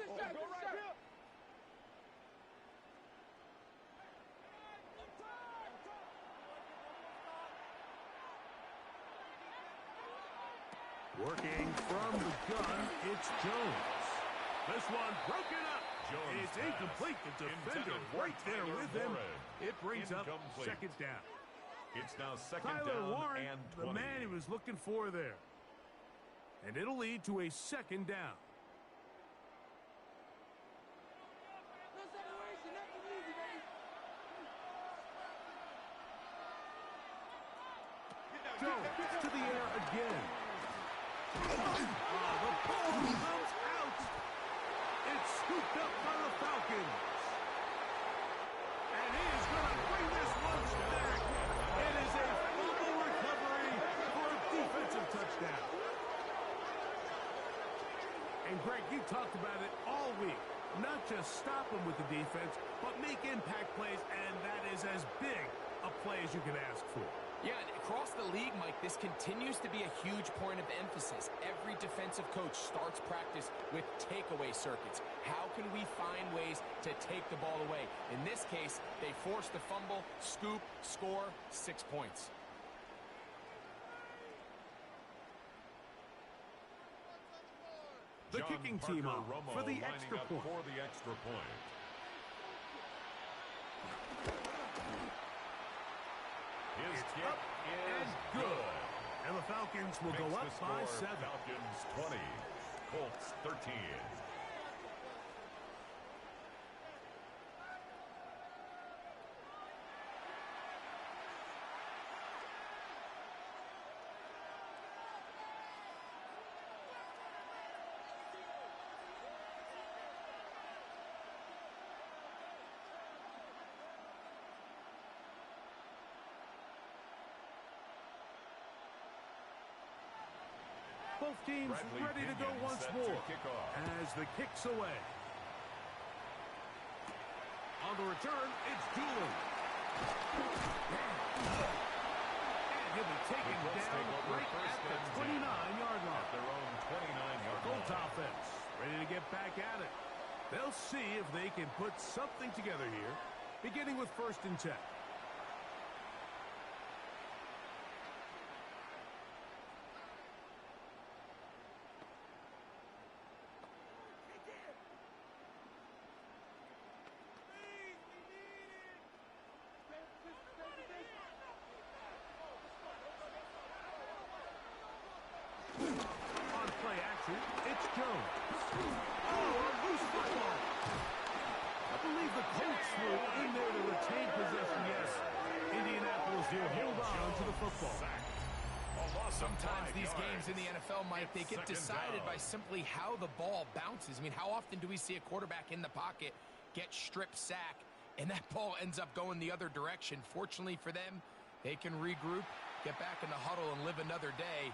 Speaker 1: Working from the gun, it's Jones. This one broken up. It's incomplete. The defender right there with him. It brings up 2nd down.
Speaker 2: It's now 2nd
Speaker 1: Tyler
Speaker 2: down
Speaker 1: Warren,
Speaker 2: and 20.
Speaker 1: the man he was looking for there. And it'll lead to a 2nd down. Jones to the air again. The ball comes out. It's scooped up by the Falcons. And he is going to bring this one back. It is a fumble recovery for a defensive touchdown. And, Greg, you talked about it all week. Not just stop them with the defense, but make impact plays, and that is as big a play as you can ask for.
Speaker 3: Yeah, and across the league, Mike, this continues to be a huge point of emphasis. Every defensive coach starts practice with takeaway circuits. How can we find ways to take the ball away? In this case, they forced the fumble, scoop, score, 6 points.
Speaker 1: The kicking team up for the extra point.
Speaker 2: His
Speaker 1: It's
Speaker 2: kick
Speaker 1: up
Speaker 2: is
Speaker 1: and good. And the Falcons will go up by 7.
Speaker 2: Falcons 20, Colts 13.
Speaker 1: Both teams ready to go once more as the kick's away. On the return, it's Julian. And he'll be taken down right at the 29-yard line.
Speaker 2: Their own 29-yard line.
Speaker 1: Colts offense ready to get back at it. They'll see if they can put something together here, beginning with 1st and 10. On play action, it's Jones. Oh, a loose football. I believe the Colts were in there to retain possession, yes. Indianapolis will hold on to the football.
Speaker 3: Sometimes these games in the NFL, Mike, they get decided by simply how the ball bounces. I mean, how often do we see a quarterback in the pocket get strip sack, and that ball ends up going the other direction? Fortunately for them, they can regroup, get back in the huddle, and live another day.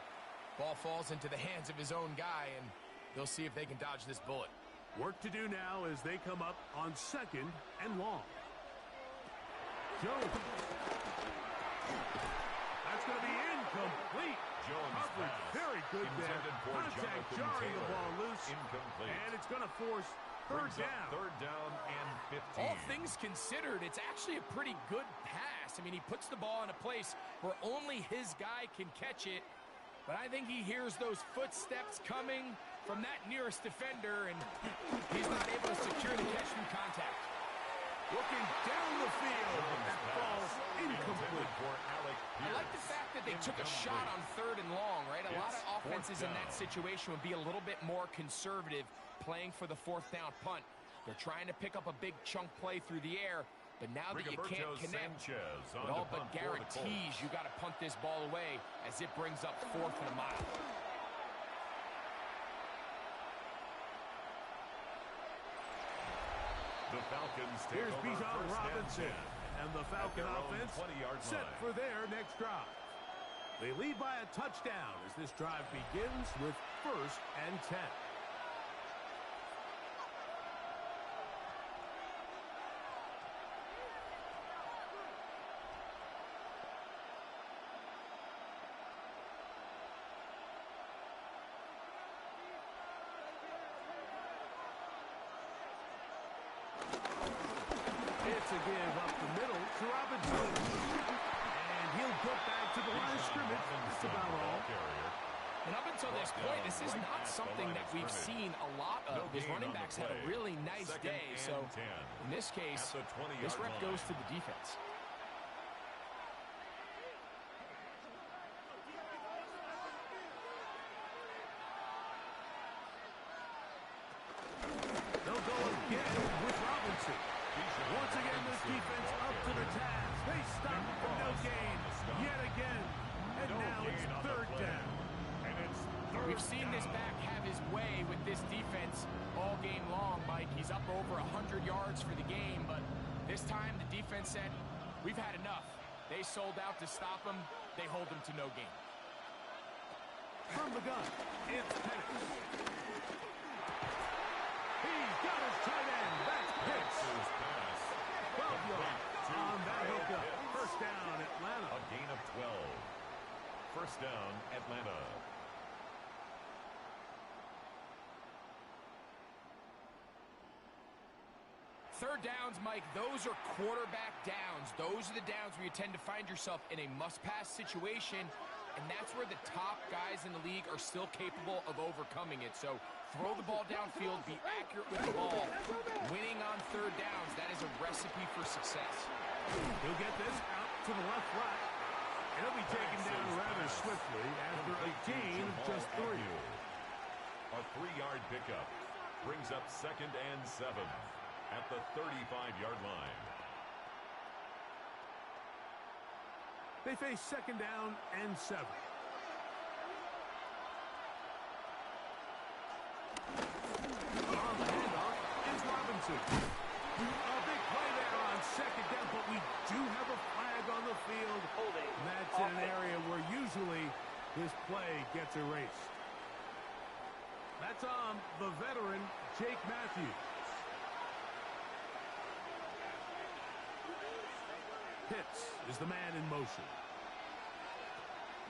Speaker 3: Ball falls into the hands of his own guy, and they'll see if they can dodge this bullet.
Speaker 1: Work to do now as they come up on 2nd and long. Jones. That's going to be incomplete.
Speaker 2: Jones
Speaker 1: coverage very good there. Contact jarring the ball loose.
Speaker 2: Incomplete.
Speaker 1: And it's going to force third down.
Speaker 2: Third down and 15.
Speaker 3: All things considered, it's actually a pretty good pass. I mean, he puts the ball in a place where only his guy can catch it. But I think he hears those footsteps coming from that nearest defender, and he's not able to secure the catch from contact.
Speaker 1: Looking down the field, that ball's incomplete.
Speaker 3: I like the fact that they took a shot on 3rd and long, right? A lot of offenses in that situation would be a little bit more conservative, playing for the 4th down punt. They're trying to pick up a big chunk play through the air, but now that you can't connect, it all but guarantees you got to punt this ball away as it brings up 4th and a mile.
Speaker 2: The Falcons take
Speaker 1: Here's
Speaker 2: over
Speaker 1: Bijan
Speaker 2: 1st
Speaker 1: Robinson, and the Falcon offense set for their next drive. They lead by a touchdown as this drive begins with 1st and 10. It's a give up the middle to Robinson. And he'll go back to the line of scrimmage. That's about all.
Speaker 3: And up until this point, this is not something that we've seen a lot of. His running backs had a really nice day. So in this case, this rep goes to the defense.
Speaker 1: They'll go again with Robinson. Once again, this defense up to the task. They stop for no gain yet again. And now it's 3rd down.
Speaker 3: We've seen this back have his way with this defense all game long, Mike. He's up over 100 yards for the game, but this time the defense said, we've had enough. They sold out to stop him. They hold him to no gain.
Speaker 1: From the gun, it's Pettis. He's got his tight end. That's Pitts. 12 yards on that hookup. First down, Atlanta.
Speaker 2: A gain of 12. First down, Atlanta.
Speaker 3: Third downs, Mike, those are quarterback downs. Those are the downs where you tend to find yourself in a must-pass situation, and that's where the top guys in the league are still capable of overcoming it. So throw the ball downfield, be accurate with the ball. Winning on third downs, that is a recipe for success.
Speaker 1: He'll get this out to the left flat. And he'll be taken down rather swiftly after a gain of just 3.
Speaker 2: A 3-yard pickup brings up 2nd and 7 at the 35-yard line.
Speaker 1: They face 2nd down and 7. On the handoff is Robinson. A big play there on 2nd down, but we do have a flag on the field.
Speaker 5: Holding.
Speaker 1: And that's in an area where usually this play gets erased. That's on the veteran, Jake Matthews. Pitts is the man in motion.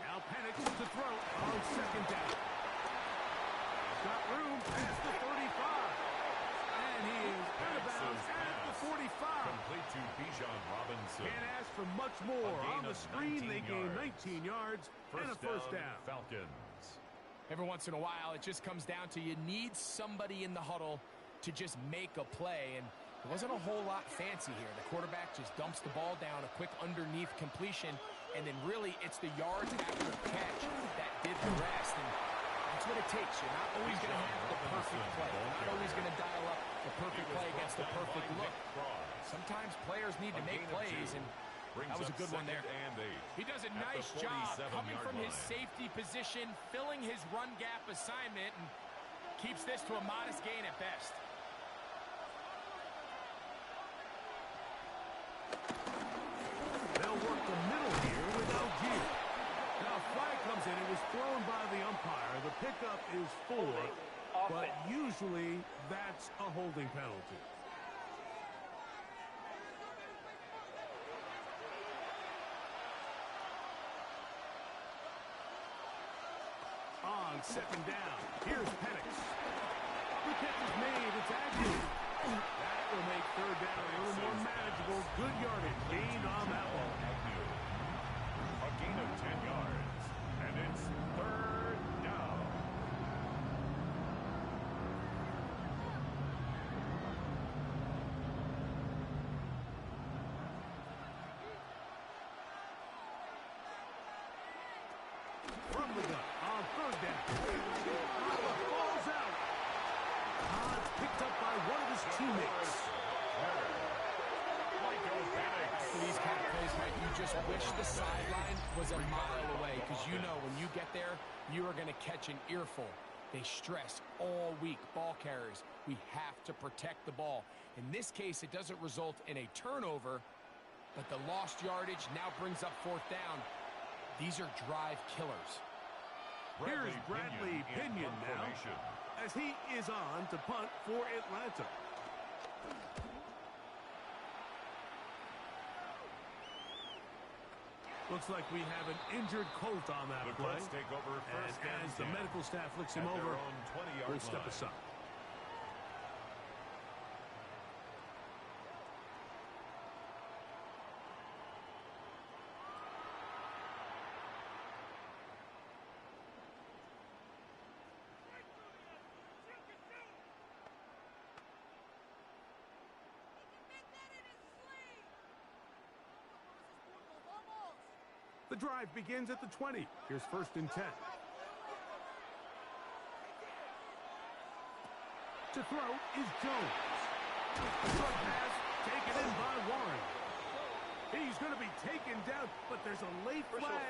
Speaker 1: Now Penix to throw on 2nd down. He's got room past the 35. And he is out of bounds at the 45.
Speaker 2: Complete to Bijan Robinson.
Speaker 1: Can't ask for much more. On the screen, they gain 19 yards and a first down.
Speaker 2: Falcons.
Speaker 3: Every once in a while, it just comes down to you need somebody in the huddle to just make a play, and it wasn't a whole lot fancy here. The quarterback just dumps the ball down, a quick underneath completion, and then really it's the yards after the catch that did the rest. And that's what it takes. You're not always going to have the perfect play. You're not always going to dial up the perfect play against the perfect look. Sometimes players need to make plays, and that was a good one there. He does a nice job coming from his safety position, filling his run gap assignment, and keeps this to a modest gain at best.
Speaker 1: They'll work the middle here with Algier. Now, flag comes in. It was thrown by the umpire. The pickup is 4, but usually that's a holding penalty. On 2nd down, here's Penix. The catch is made. It's Agnew. That will make 3rd down a little more manageable. Good yardage gained on that one.
Speaker 2: A gain of 10 yards, and it's 3rd down.
Speaker 1: From the gun on 3rd down. Falls out. Picked up by one of his teammates.
Speaker 3: For these kind of plays, Mike, you just wish the sideline was a mile away, because you know when you get there, you are going to catch an earful. They stress all week, ball carriers. We have to protect the ball. In this case, it doesn't result in a turnover, but the lost yardage now brings up 4th down. These are drive killers.
Speaker 1: Here's Bradley Pinion now, as he is on to punt for Atlanta. Looks like we have an injured Colt on that play.
Speaker 2: Colts take over first
Speaker 1: and as the medical staff looks him over, we'll step aside. The drive begins at the 20. Here's 1st and 10. To throw is Jones. The short pass taken in by Warren. He's going to be taken down, but there's a late flag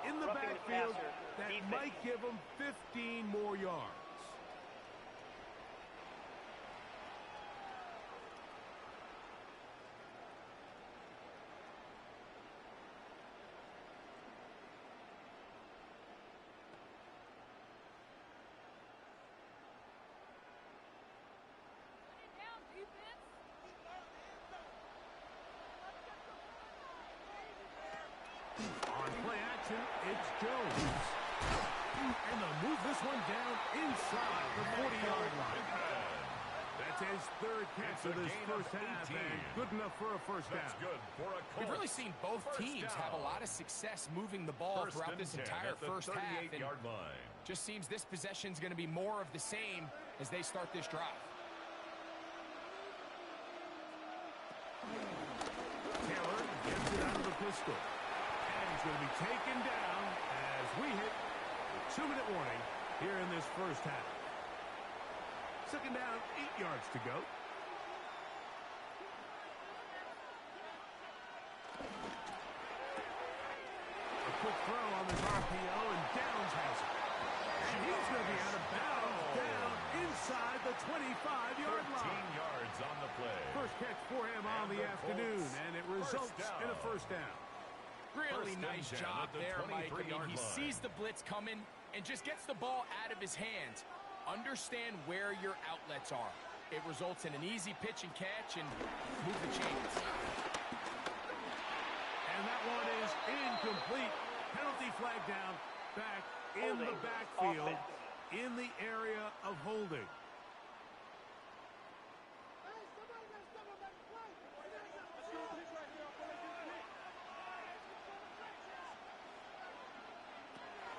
Speaker 1: in the backfield that might give him 15 more yards. Good enough for a first down.
Speaker 2: That's good for a Colts.
Speaker 3: We've really seen both teams have a lot of success moving the ball throughout this entire first half. And just seems this possession is going to be more of the same as they start this drive.
Speaker 1: Taylor gets it out of the pistol. And he's going to be taken down as we hit the 2-minute warning here in this first half. Second down, 8 yards to go. A quick throw on this RPO, and Downs has it. And he's going to be out of bounds down inside the 25-yard line.
Speaker 2: 13 yards on the play.
Speaker 1: First catch for him on the afternoon, and it results in a first down.
Speaker 3: Really nice job there, Mike. I mean, he sees the blitz coming and just gets the ball out of his hands. Understand where your outlets are. It results in an easy pitch and catch and move the chains.
Speaker 1: And that one is incomplete. Penalty flag down, back in the backfield, in the area of holding.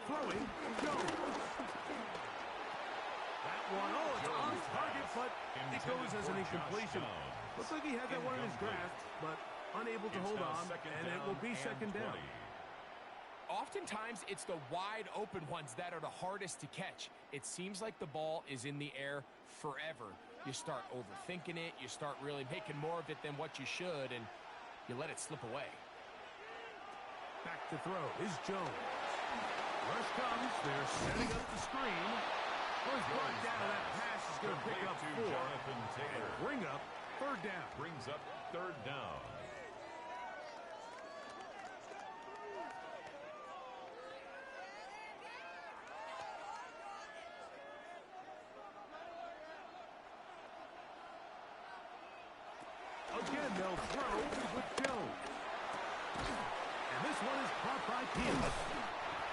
Speaker 1: Throwing, Jones. That one, it's on target, but it goes as an incompletion. Looks like he had that one in his grasp, but unable to hold on, and it will be second down.
Speaker 3: Oftentimes, it's the wide open ones that are the hardest to catch. It seems like the ball is in the air forever. You start overthinking it, you start really making more of it than what you should, and you let it slip away.
Speaker 1: Back to throw is Jones. Rush comes, they're setting up the screen. Well, he's brought down, and that pass is going to pick up 4 and bring up third down.
Speaker 2: Brings up third down.
Speaker 1: Again, they'll throw with Jones. And this one is caught by Peterson.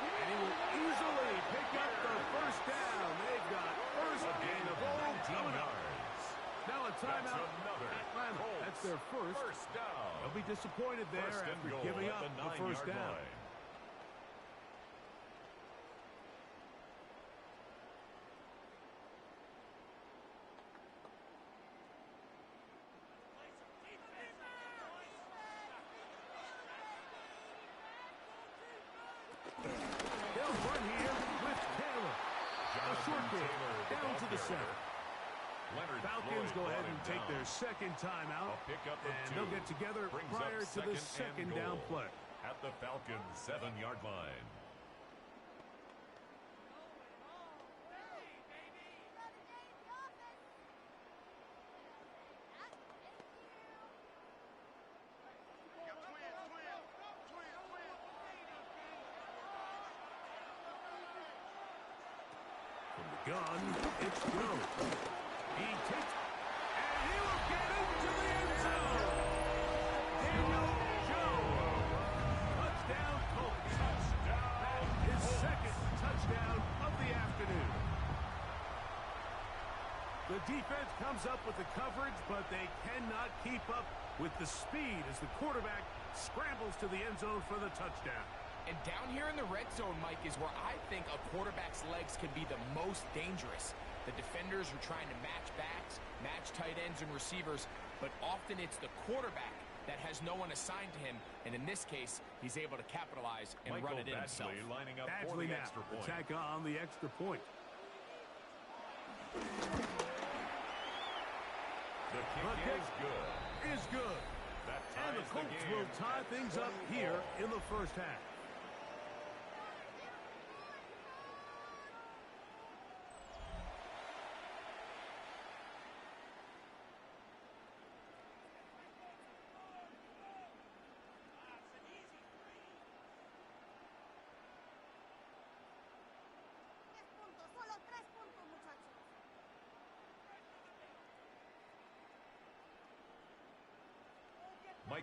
Speaker 1: And he will easily pick up the first down. They've got first and goal coming up. Now a timeout. Atlanta. That's their first
Speaker 2: down.
Speaker 1: They'll be disappointed there after giving up the first down. They'll run here with Taylor. A short game down to the center. Falcons go ahead and take their second timeout, and they'll get together prior to the second down play.
Speaker 2: At the Falcons 7-yard line.
Speaker 1: From the gun, it's Jones. He takes, and he will get into the end zone. Daniel Jones. Touchdown, Colts. That is second touchdown of the afternoon. The defense comes up with the coverage, but they cannot keep up with the speed as the quarterback scrambles to the end zone for the touchdown.
Speaker 3: And down here in the red zone, Mike, is where I think a quarterback's legs can be the most dangerous. The defenders are trying to match backs, match tight ends and receivers, but often it's the quarterback that has no one assigned to him, and in this case, he's able to capitalize and run it in himself.
Speaker 2: Lining up for
Speaker 1: Badgley
Speaker 2: the
Speaker 1: now,
Speaker 2: extra point.
Speaker 1: attack on the extra point.
Speaker 2: The kick is good.
Speaker 1: Is good. And the Colts will tie things up here in the first half.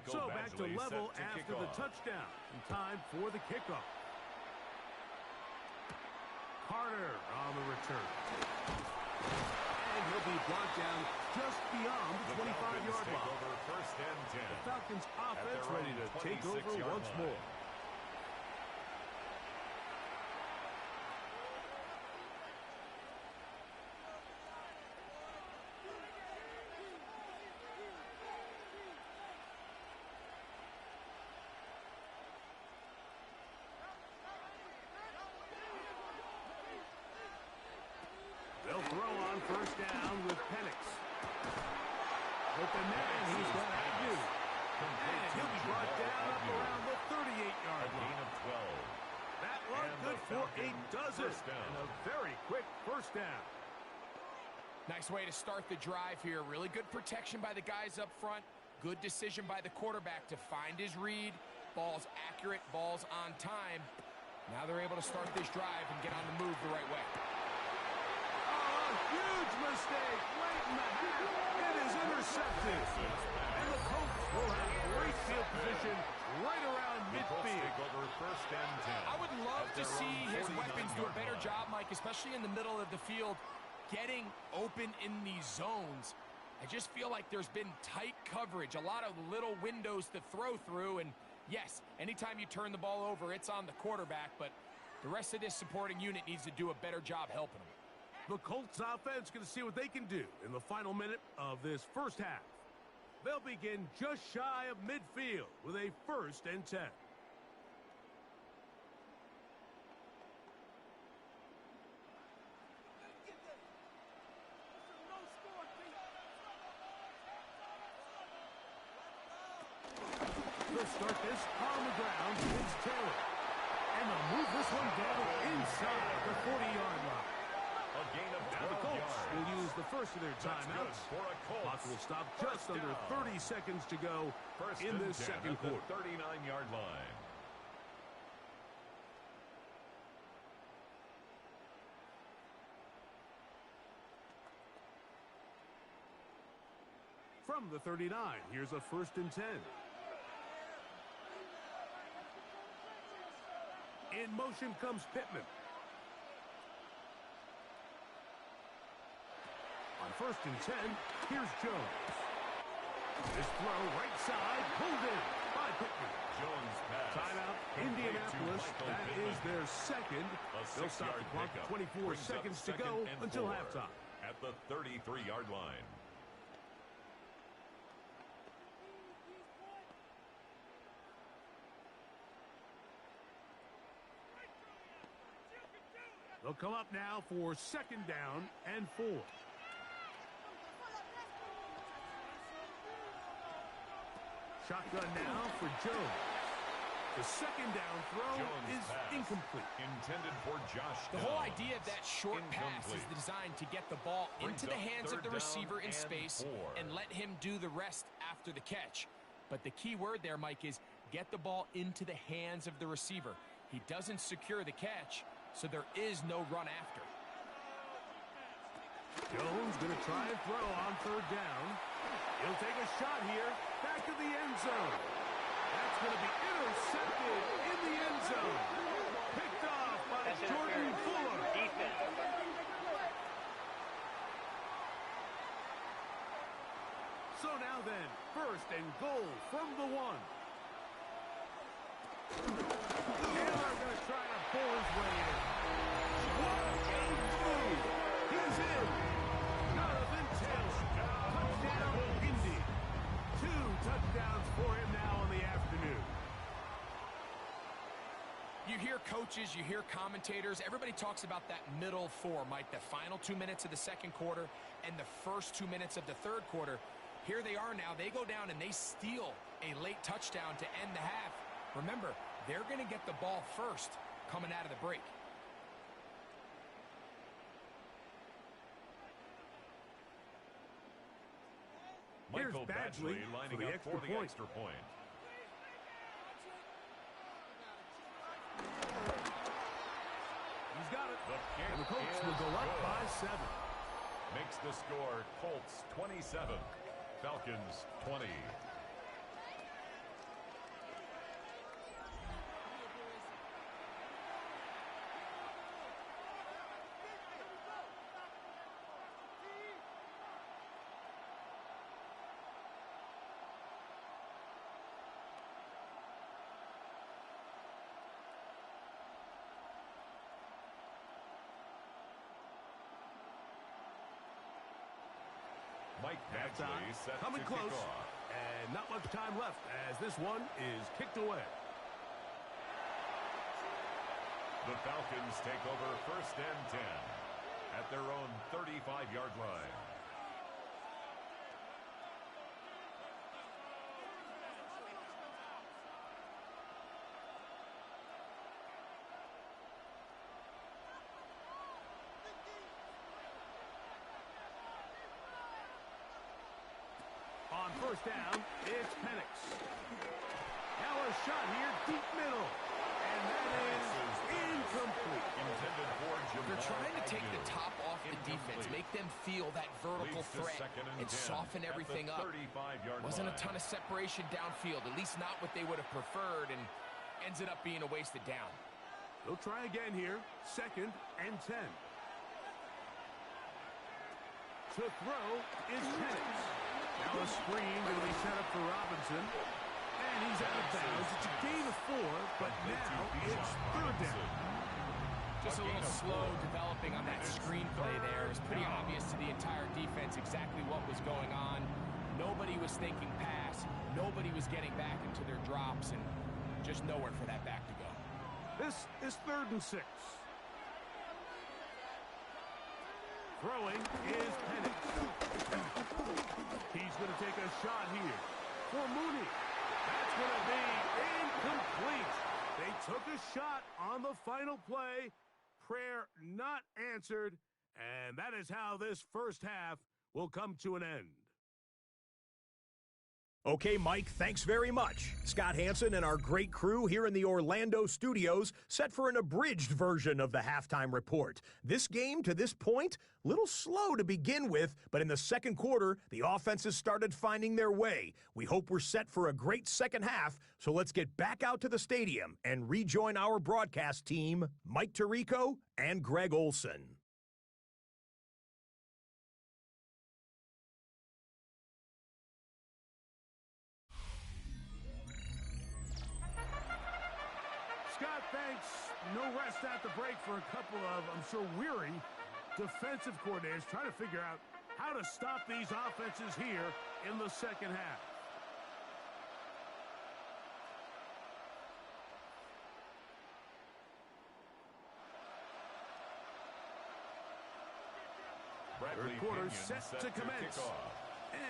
Speaker 1: So back to level after the touchdown. In time for the kickoff. Carter on the return. And and he'll be brought down just beyond the 25-yard line.
Speaker 2: Over first and 10.
Speaker 1: The Falcons offense ready to take over once more. They'll throw on first down with Penix. With the man, he's going to have you. And he'll be brought down up around the 38-yard line.
Speaker 2: Gain of 12.
Speaker 1: That run good for a dozen. And a very quick first down.
Speaker 3: Nice way to start the drive here. Really good protection by the guys up front. Good decision by the quarterback to find his read. Ball's accurate, ball's on time. Now they're able to start this drive and get on the move the right way.
Speaker 1: Huge mistake late in the half. It is intercepted. And the Colts will have great field position right around midfield.
Speaker 2: Over first and 10.
Speaker 3: I would love to see his weapons do a better job, Mike, especially in the middle of the field, getting open in these zones. I just feel like there's been tight coverage, a lot of little windows to throw through. And yes, anytime you turn the ball over, it's on the quarterback, but the rest of this supporting unit needs to do a better job helping him.
Speaker 1: The Colts offense going to see what they can do in the final minute of this first half. They'll begin just shy of midfield with a first and 10. They'll start this on the ground. It's Taylor. And they'll move this one down inside the 40-yard line.
Speaker 2: A gain of 12
Speaker 1: Now the Colts
Speaker 2: yards.
Speaker 1: will use the first of their timeouts.
Speaker 2: For a Colts.
Speaker 1: Clock will stop just
Speaker 2: First
Speaker 1: under
Speaker 2: down.
Speaker 1: 30 seconds to go
Speaker 2: First
Speaker 1: in
Speaker 2: and
Speaker 1: this
Speaker 2: 10
Speaker 1: second
Speaker 2: at the
Speaker 1: quarter.
Speaker 2: 39-yard line.
Speaker 1: From the 39, here's a first and 10. In motion comes Pittman. On first and 10, here's Jones. This throw right side, pulled in by Pittman.
Speaker 2: Jones pass.
Speaker 1: Timeout, Indianapolis. That is their second. They'll stop the clock at 24 seconds to go until halftime.
Speaker 2: At the 33-yard line.
Speaker 1: They'll come up now for second down and 4. Shotgun now for Jones. The second down throw
Speaker 2: Jones
Speaker 1: is
Speaker 2: pass.
Speaker 1: incomplete.
Speaker 2: Intended for Josh
Speaker 3: The
Speaker 2: Jones.
Speaker 3: whole idea of that short pass is
Speaker 2: Incomplete.
Speaker 3: designed to get the ball
Speaker 2: Brings
Speaker 3: into the
Speaker 2: up
Speaker 3: hands of
Speaker 2: third
Speaker 3: the
Speaker 2: down
Speaker 3: receiver in
Speaker 2: and
Speaker 3: space
Speaker 2: 4.
Speaker 3: and let him do the rest after the catch. But the key word there, Mike, is get the ball into the hands of the receiver. He doesn't secure the catch, so there is no run after.
Speaker 1: Jones going to try and throw on third down. He'll take a shot here. Back of the end zone. That's going to be intercepted in the end zone. Picked off by Jordan Fuller.
Speaker 5: Defense.
Speaker 1: So now then, first and goal from the 1. Taylor going to try to pull his way in. What a move! He's in. Jonathan Taylor. Touchdown, Indy. 2 touchdowns for him now in the afternoon.
Speaker 3: You hear coaches, you hear commentators, everybody talks about that middle 4, Mike, the final 2 minutes of the second quarter and the first 2 minutes of the third quarter. Here they are now. They go down and they steal a late touchdown to end the half. Remember, they're going to get the ball first coming out of the break.
Speaker 2: Michael
Speaker 1: Here's Badgley
Speaker 2: Badgley lining
Speaker 1: for the
Speaker 2: up
Speaker 1: extra
Speaker 2: for the
Speaker 1: point.
Speaker 2: extra point.
Speaker 1: He's got it.
Speaker 2: The kick
Speaker 1: And the Colts
Speaker 2: is
Speaker 1: will go up
Speaker 2: good.
Speaker 1: by 7.
Speaker 2: Makes the score Colts 27, Falcons 20. Mike Badgley set
Speaker 1: coming
Speaker 2: to
Speaker 1: close,
Speaker 2: kick off.
Speaker 1: and not much time left as this one is kicked away.
Speaker 2: The Falcons take over 1st and 10 at their own 35-yard line.
Speaker 1: On 1st down, it's Penix. Now a shot here, deep middle. And that is incomplete.
Speaker 4: They're trying to take the top off the defense, make them feel that vertical threat, and soften everything up. Wasn't a ton of separation downfield, at least not what they would have preferred, and ended up being a wasted down.
Speaker 1: They'll try again here, 2nd and 10. To throw is Penix. Now a screen going to be set up for Robinson. And he's out of bounds. It's a gain of 4, but now it's 3rd down.
Speaker 3: Just a little slow developing on that screenplay there. It was pretty obvious to the entire defense exactly what was going on. Nobody was thinking pass. Nobody was getting back into their drops, and just nowhere for that back to go.
Speaker 1: This is 3rd and 6. Throwing is Penix. He's going to take a shot here for Mooney. That's going to be incomplete. They took a shot on the final play. Prayer not answered. And that is how this 1st half will come to an end.
Speaker 6: Okay, Mike, thanks very much. Scott Hansen and our great crew here in the Orlando studios set for an abridged version of the halftime report. This game, to this point, a little slow to begin with, but in the 2nd quarter, the offenses started finding their way. We hope we're set for a great 2nd half, so let's get back out to the stadium and rejoin our broadcast team, Mike Tirico and Greg Olson.
Speaker 1: Scott, thanks. No rest at the break for a couple of, I'm sure, weary defensive coordinators trying to figure out how to stop these offenses here in the 2nd half. Third quarter set to commence.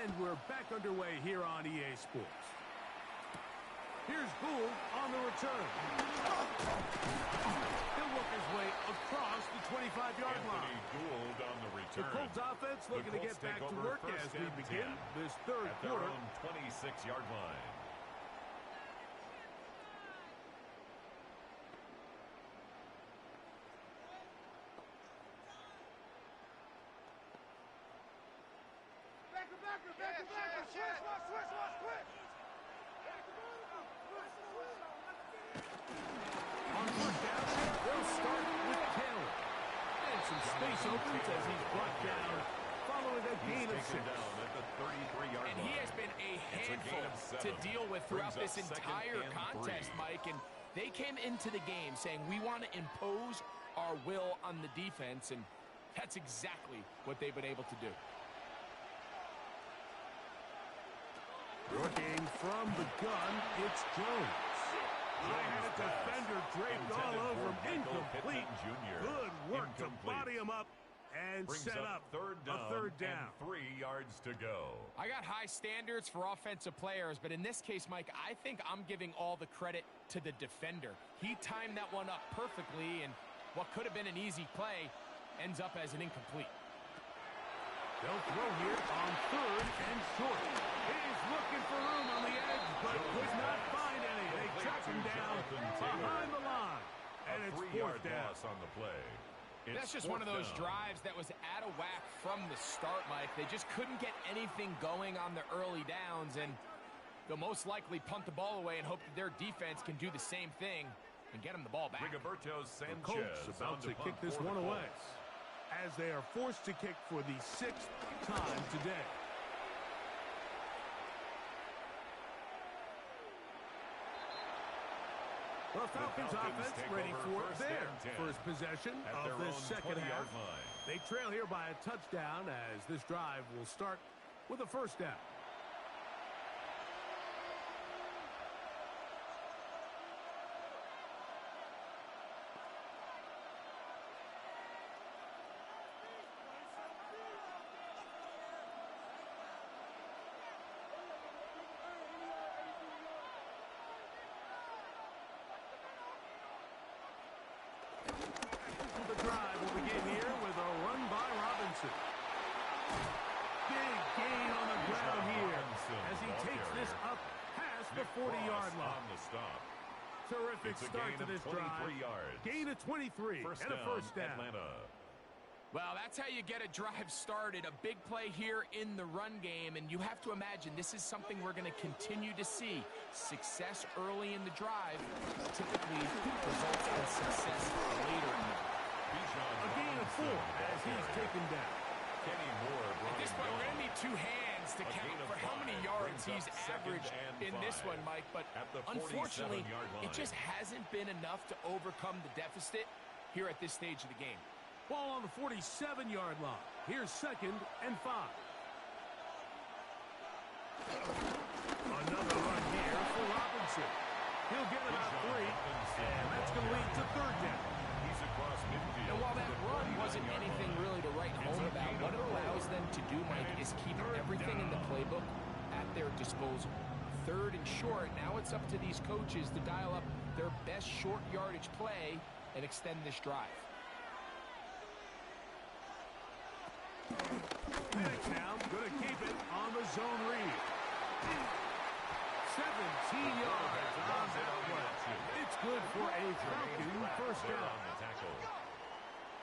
Speaker 1: And we're back underway here on EA Sports. Here's Gould on the return. He'll work his way across the 25-yard line.
Speaker 2: Gould on the return.
Speaker 1: The Colts offense looking to get back to work as we begin this 3rd quarter.
Speaker 2: At their own 26-yard line.
Speaker 1: On 1st down, they'll start with Taylor. And some space opens as he's brought down following a gain of 6.
Speaker 4: And he has been a handful to deal with throughout this entire contest, Mike. And they came into the game saying, we want to impose our will on the defense, and that's exactly what they've been able to do.
Speaker 1: Working from the gun, it's Jones. High-headed defender draped all over him. Incomplete. Good work to body him up and set up a 3rd down.
Speaker 2: And 3 yards to go.
Speaker 3: I got high standards for offensive players, but in this case, Mike, I think I'm giving all the credit to the defender. He timed that one up perfectly, and what could have been an easy play ends up as an incomplete.
Speaker 1: They'll throw here on 3rd and short. He's looking for room on the edge, but could not find any. They track him down behind the line. And it's 4th down.
Speaker 2: On the play.
Speaker 3: That's just one of those drives that was out of whack from the start, Mike. They just couldn't get anything going on the early downs, and they'll most likely punt the ball away and hope that their defense can do the same thing and get them the ball back.
Speaker 2: Rigoberto Sanchez
Speaker 1: The Colts about to kick this one away as they are forced to kick for the 6th time today. The Falcons offense ready for their first possession of this 2nd half. They trail here by a touchdown as this drive will start with a first down. The drive will begin here with a run by Robinson. Big gain on the ground here as he takes this up past the 40-yard line. Terrific start to this drive. Gain of 23 and a first down.
Speaker 3: Well, that's how you get a drive started. A big play here in the run game, and you have to imagine this is something we're going to continue to see. Success early in the drive typically results in success later in the drive.
Speaker 1: A gain of 4 as he's taken down.
Speaker 3: At this point, we're going to need 2 hands to count for how many yards he's averaged in this one, Mike. But unfortunately, it just hasn't been enough to overcome the deficit here at this stage of the game.
Speaker 1: Ball on the 47-yard line. Here's 2nd and 5. Another run here for Robinson. He'll get about 3, and that's going to lead to 3rd down.
Speaker 2: He's across midfield.
Speaker 3: And while that run wasn't anything really to write home about, what it allows them to do, Mike, is keep everything in the playbook at their disposal. 3rd and short, now it's up to these coaches to dial up their best short yardage play and extend this drive.
Speaker 1: Penix now going to keep it on the zone read. 17 yards on that one. It's good for a Falcon first down.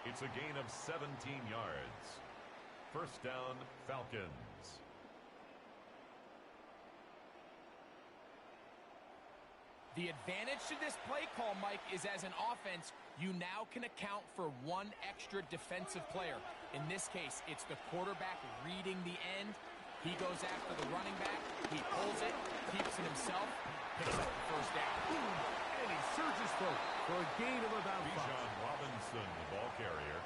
Speaker 2: It's a gain of 17 yards. First down, Falcons.
Speaker 3: The advantage to this play call, Mike, is as an offense, you now can account for 1 extra defensive player. In this case, it's the quarterback reading the end. He goes after the running back. He pulls it, keeps it himself, picks up the first down.
Speaker 1: And he surges forward for a gain of about 5.
Speaker 2: Robinson, the ball carrier.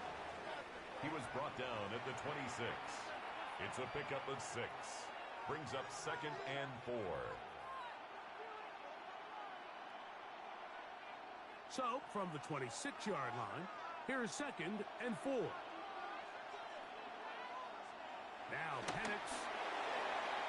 Speaker 2: He was brought down at the 26. It's a pickup of 6. Brings up 2nd and 4.
Speaker 1: So, from the 26-yard line, here's 2nd and 4. Now, Penix.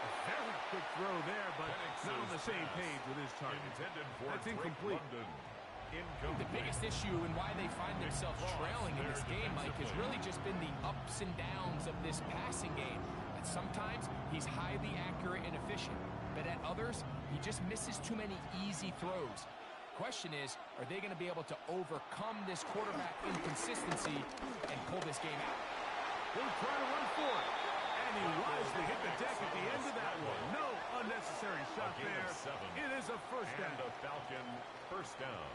Speaker 1: A very quick throw there, but not on the same page with his target. That's incomplete.
Speaker 3: The biggest issue and why they find themselves trailing in this game, Mike, has really just been the ups and downs of this passing game. At sometimes, he's highly accurate and efficient, but at others, he just misses too many easy throws. Question is, are they going to be able to overcome this quarterback inconsistency and pull this game out?
Speaker 1: He'll try to run for it. And he wisely hit the deck at the end of that one. No unnecessary shot there. It is a first down.
Speaker 2: And a Falcon first down.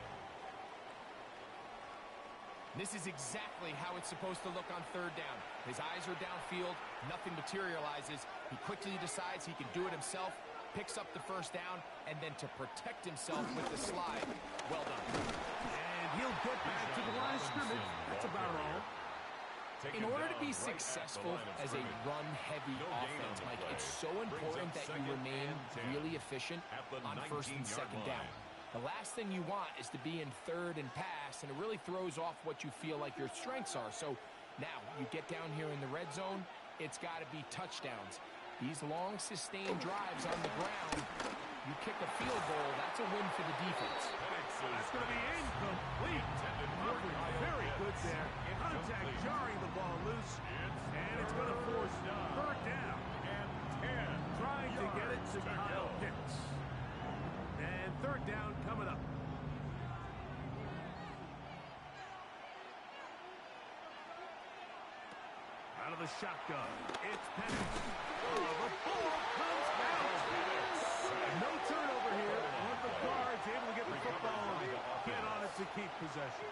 Speaker 3: This is exactly how it's supposed to look on 3rd down. His eyes are downfield. Nothing materializes. He quickly decides he can do it himself. Picks up the first down, and then to protect himself with the slide. Well done.
Speaker 1: And he'll get back to the line of scrimmage. That's about all.
Speaker 3: In order to be successful as a run-heavy offense, Mike, it's so important that you remain really efficient on 1st and 2nd down. The last thing you want is to be in 3rd and pass, and it really throws off what you feel like your strengths are. So now you get down here in the red zone, it's got to be touchdowns. These long, sustained drives on the ground, you kick a field goal, that's a win for the defense.
Speaker 1: That's going to be incomplete. Very good there. Contact jarring the ball loose. And it's going to force 3rd down. And 10. Trying to get it to Kyle Pitts. And 3rd down coming up. Out of the shotgun, it's Penix. Oh, the ball comes out. No turnover here. One of the guards able to get the football and get on it to keep possession.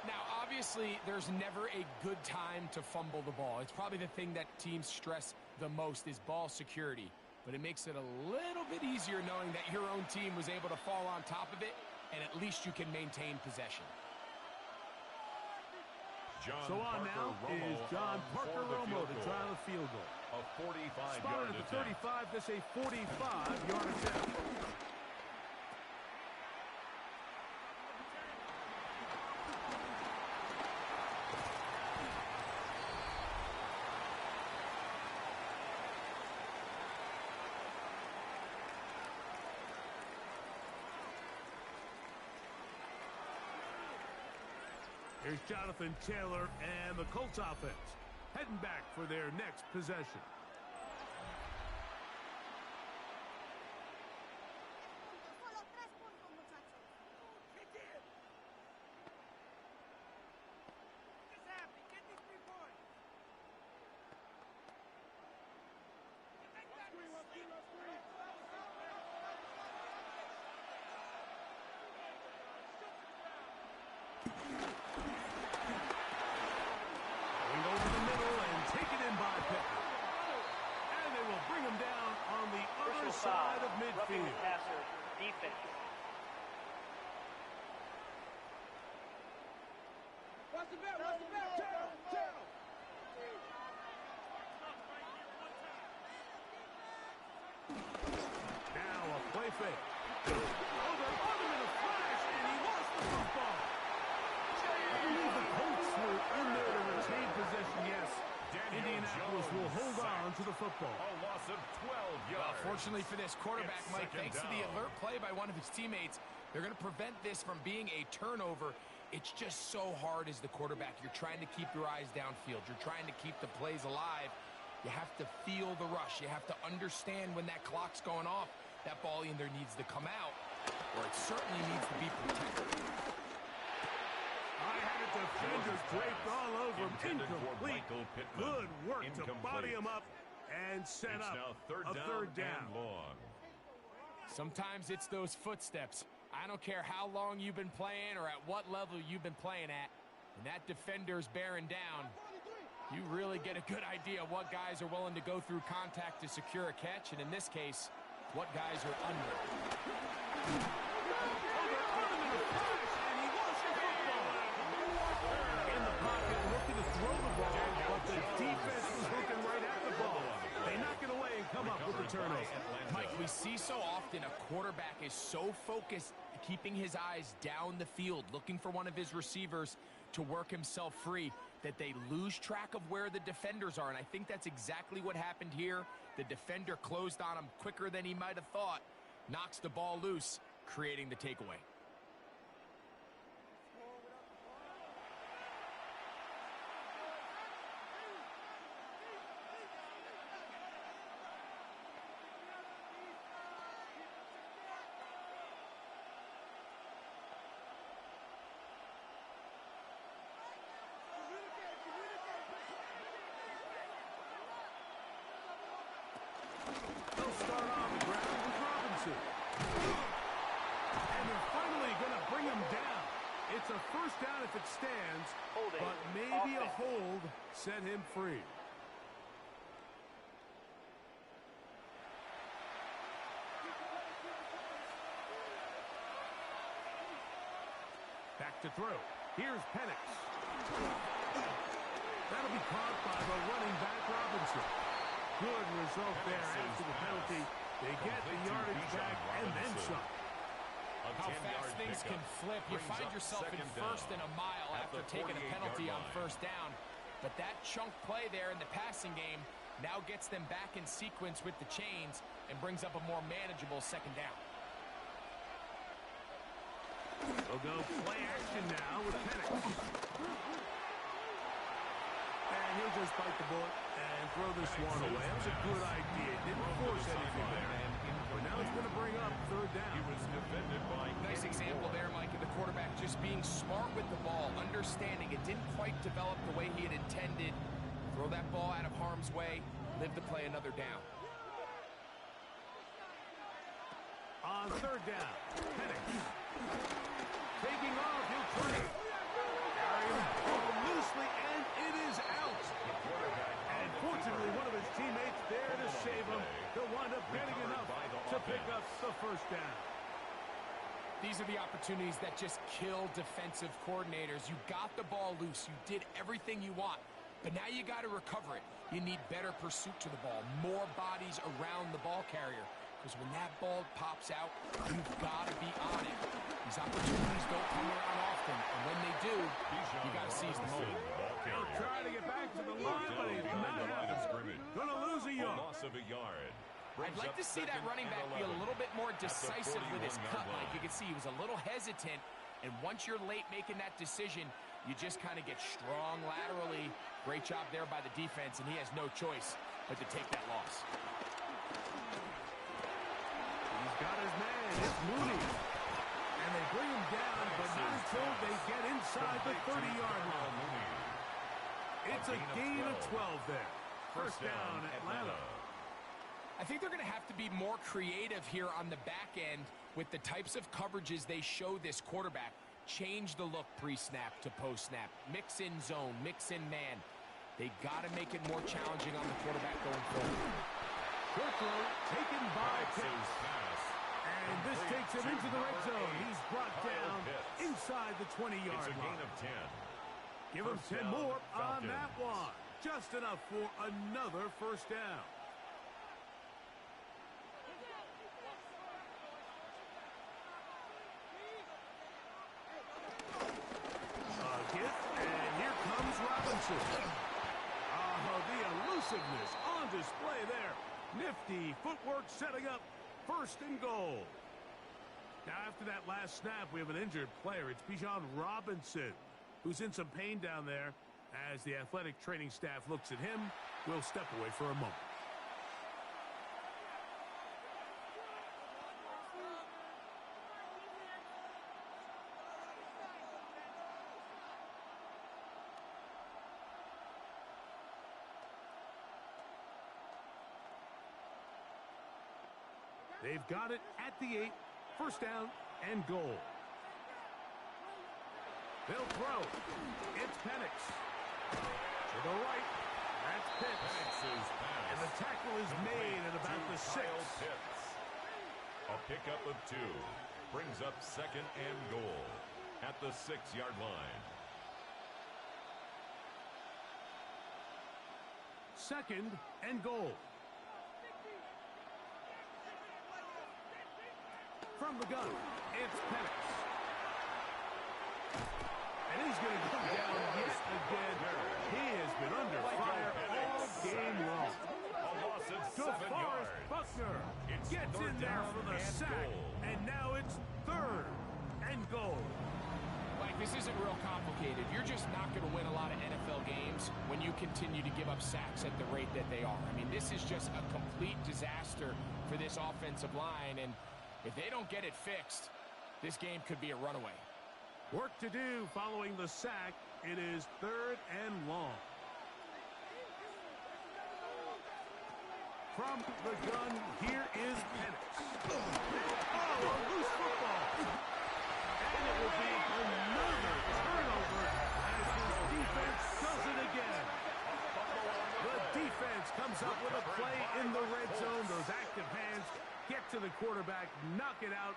Speaker 3: Now, obviously, there's never a good time to fumble the ball. It's probably the thing that teams stress the most is ball security. But it makes it a little bit easier knowing that your own team was able to fall on top of it, and at least you can maintain possession.
Speaker 1: So on now is John Parker Romo to try the field goal.
Speaker 2: A 45-yard
Speaker 1: spotted at the 35, this a 45-yard attempt. Here's Jonathan Taylor and the Colts offense heading back for their next possession.
Speaker 5: Side of midfield. Passer, defense.
Speaker 1: Watch the bell, watch the bell. Turtle. Now a play fake. Oh, they're on him in a flash, and he lost the football. I believe the Colts were in there to retain possession, yes. Indianapolis will hold on to the football.
Speaker 2: A loss of 12 yards.
Speaker 4: Fortunately for this quarterback, Mike, thanks to the alert play by one of his teammates, they're going to prevent this from being a turnover. It's just so hard as the quarterback. You're trying to keep your eyes downfield. You're trying to keep the plays alive. You have to feel the rush. You have to understand when that clock's going off. That ball either needs to come out or it certainly needs to be protected.
Speaker 1: I had a defender draped all over him. Incomplete. Good work to body him up and set up a third down.
Speaker 4: Sometimes it's those footsteps. I don't care how long you've been playing or at what level you've been playing at. When that defender's bearing down, you really get a good idea of what guys are willing to go through contact to secure a catch, and in this case, what guys are under.
Speaker 1: In the pocket, looking to throw the ball, but the defense was looking right at the ball. They knock it away and come up with the turnover.
Speaker 4: Mike, we see so often a quarterback is so focused, keeping his eyes down the field, looking for one of his receivers to work himself free, that they lose track of where the defenders are. And I think that's exactly what happened here. The defender closed on him quicker than he might have thought, knocks the ball loose, creating the takeaway.
Speaker 1: They'll start on the ground with Robinson. And they're finally going to bring him down. It's a first down if it stands, but maybe a hold set him free. Back to throw. Here's Penix. That'll be caught by the running back Robinson. Good result there after the penalty. They get the yardage back and then some.
Speaker 4: How fast things can flip. You find yourself in first and a mile after taking a penalty on first down. But that chunk play there in the passing game now gets them back in sequence with the chains and brings up a more manageable second down.
Speaker 1: They'll go play action now with Penix. And he'll just bite the bullet and throw this one away. That was a good idea. Didn't force anything there. But now it's going to bring up third down.
Speaker 2: He was defended by
Speaker 4: nice example there, Mike, of the quarterback just being smart with the ball, understanding it didn't quite develop the way he had intended. Throw that ball out of harm's way, live to play another down.
Speaker 1: On third down, Penix. Taking off, he'll turn it. Carrying the ball loosely, and it is out. And fortunately, one of his teammates there to save him. He'll wind up getting enough to pick up the first down.
Speaker 3: These are the opportunities that just kill defensive coordinators. You got the ball loose. You did everything you want. But now you got to recover it. You need better pursuit to the ball, more bodies around the ball carrier. Because when that ball pops out, you've got to be on it. These opportunities don't come around often. And when they do, you got to seize the moment.
Speaker 1: He'll try to get back to the line, but he's not having. Gonna lose a yard.
Speaker 2: Loss of a yard.
Speaker 3: I'd like to see that running back be a little bit more decisive with his cut. Like you can see, he was a little hesitant. And once you're late making that decision, you just kind of get strong laterally. Great job there by the defense, and he has no choice but to take that loss.
Speaker 1: He's got his man. It's Mooney. And they bring him down, but not until they get inside the 30-yard line. It's a gain of 12 there. First down, Atlanta.
Speaker 3: I think they're going to have to be more creative here on the back end with the types of coverages they show this quarterback. Change the look pre-snap to post-snap. Mix in zone, mix in man. They got to make it more challenging on the quarterback going forward.
Speaker 1: Short throw taken by Pitts. And this takes him into the red zone. He's brought down inside the 20-yard line.
Speaker 2: It's a gain of 10.
Speaker 1: Give him 10 more on that one. Just enough for another first down. And here comes Robinson. The elusiveness on display there. Nifty footwork setting up first and goal. Now after that last snap, we have an injured player. It's Bijan Robinson, who's in some pain down there. As the athletic training staff looks at him, we'll step away for a moment. They've got it at the 8. First down and goal. They'll throw. It's Penix. To the right. That's Pitts. And the tackle is made at about the 6.
Speaker 2: A pickup of 2. Brings up second and goal at the 6-yard line.
Speaker 1: Second and goal. From the gun, it's Penix. And he's going to go down yet again. He has been under fire all game long.
Speaker 2: A loss of 7 yards.
Speaker 1: Buckner gets in there for the sack. And now it's third and goal.
Speaker 3: Like, this isn't real complicated. You're just not going to win a lot of NFL games when you continue to give up sacks at the rate that they are. I mean, this is just a complete disaster for this offensive line. And if they don't get it fixed, this game could be a runaway.
Speaker 1: Work to do following the sack. It is third and long. From the gun, here is Penix. Oh, a loose football. And it will be another turnover as his defense does it again. The defense comes up with a play in the red zone. Those active hands get to the quarterback, knock it out,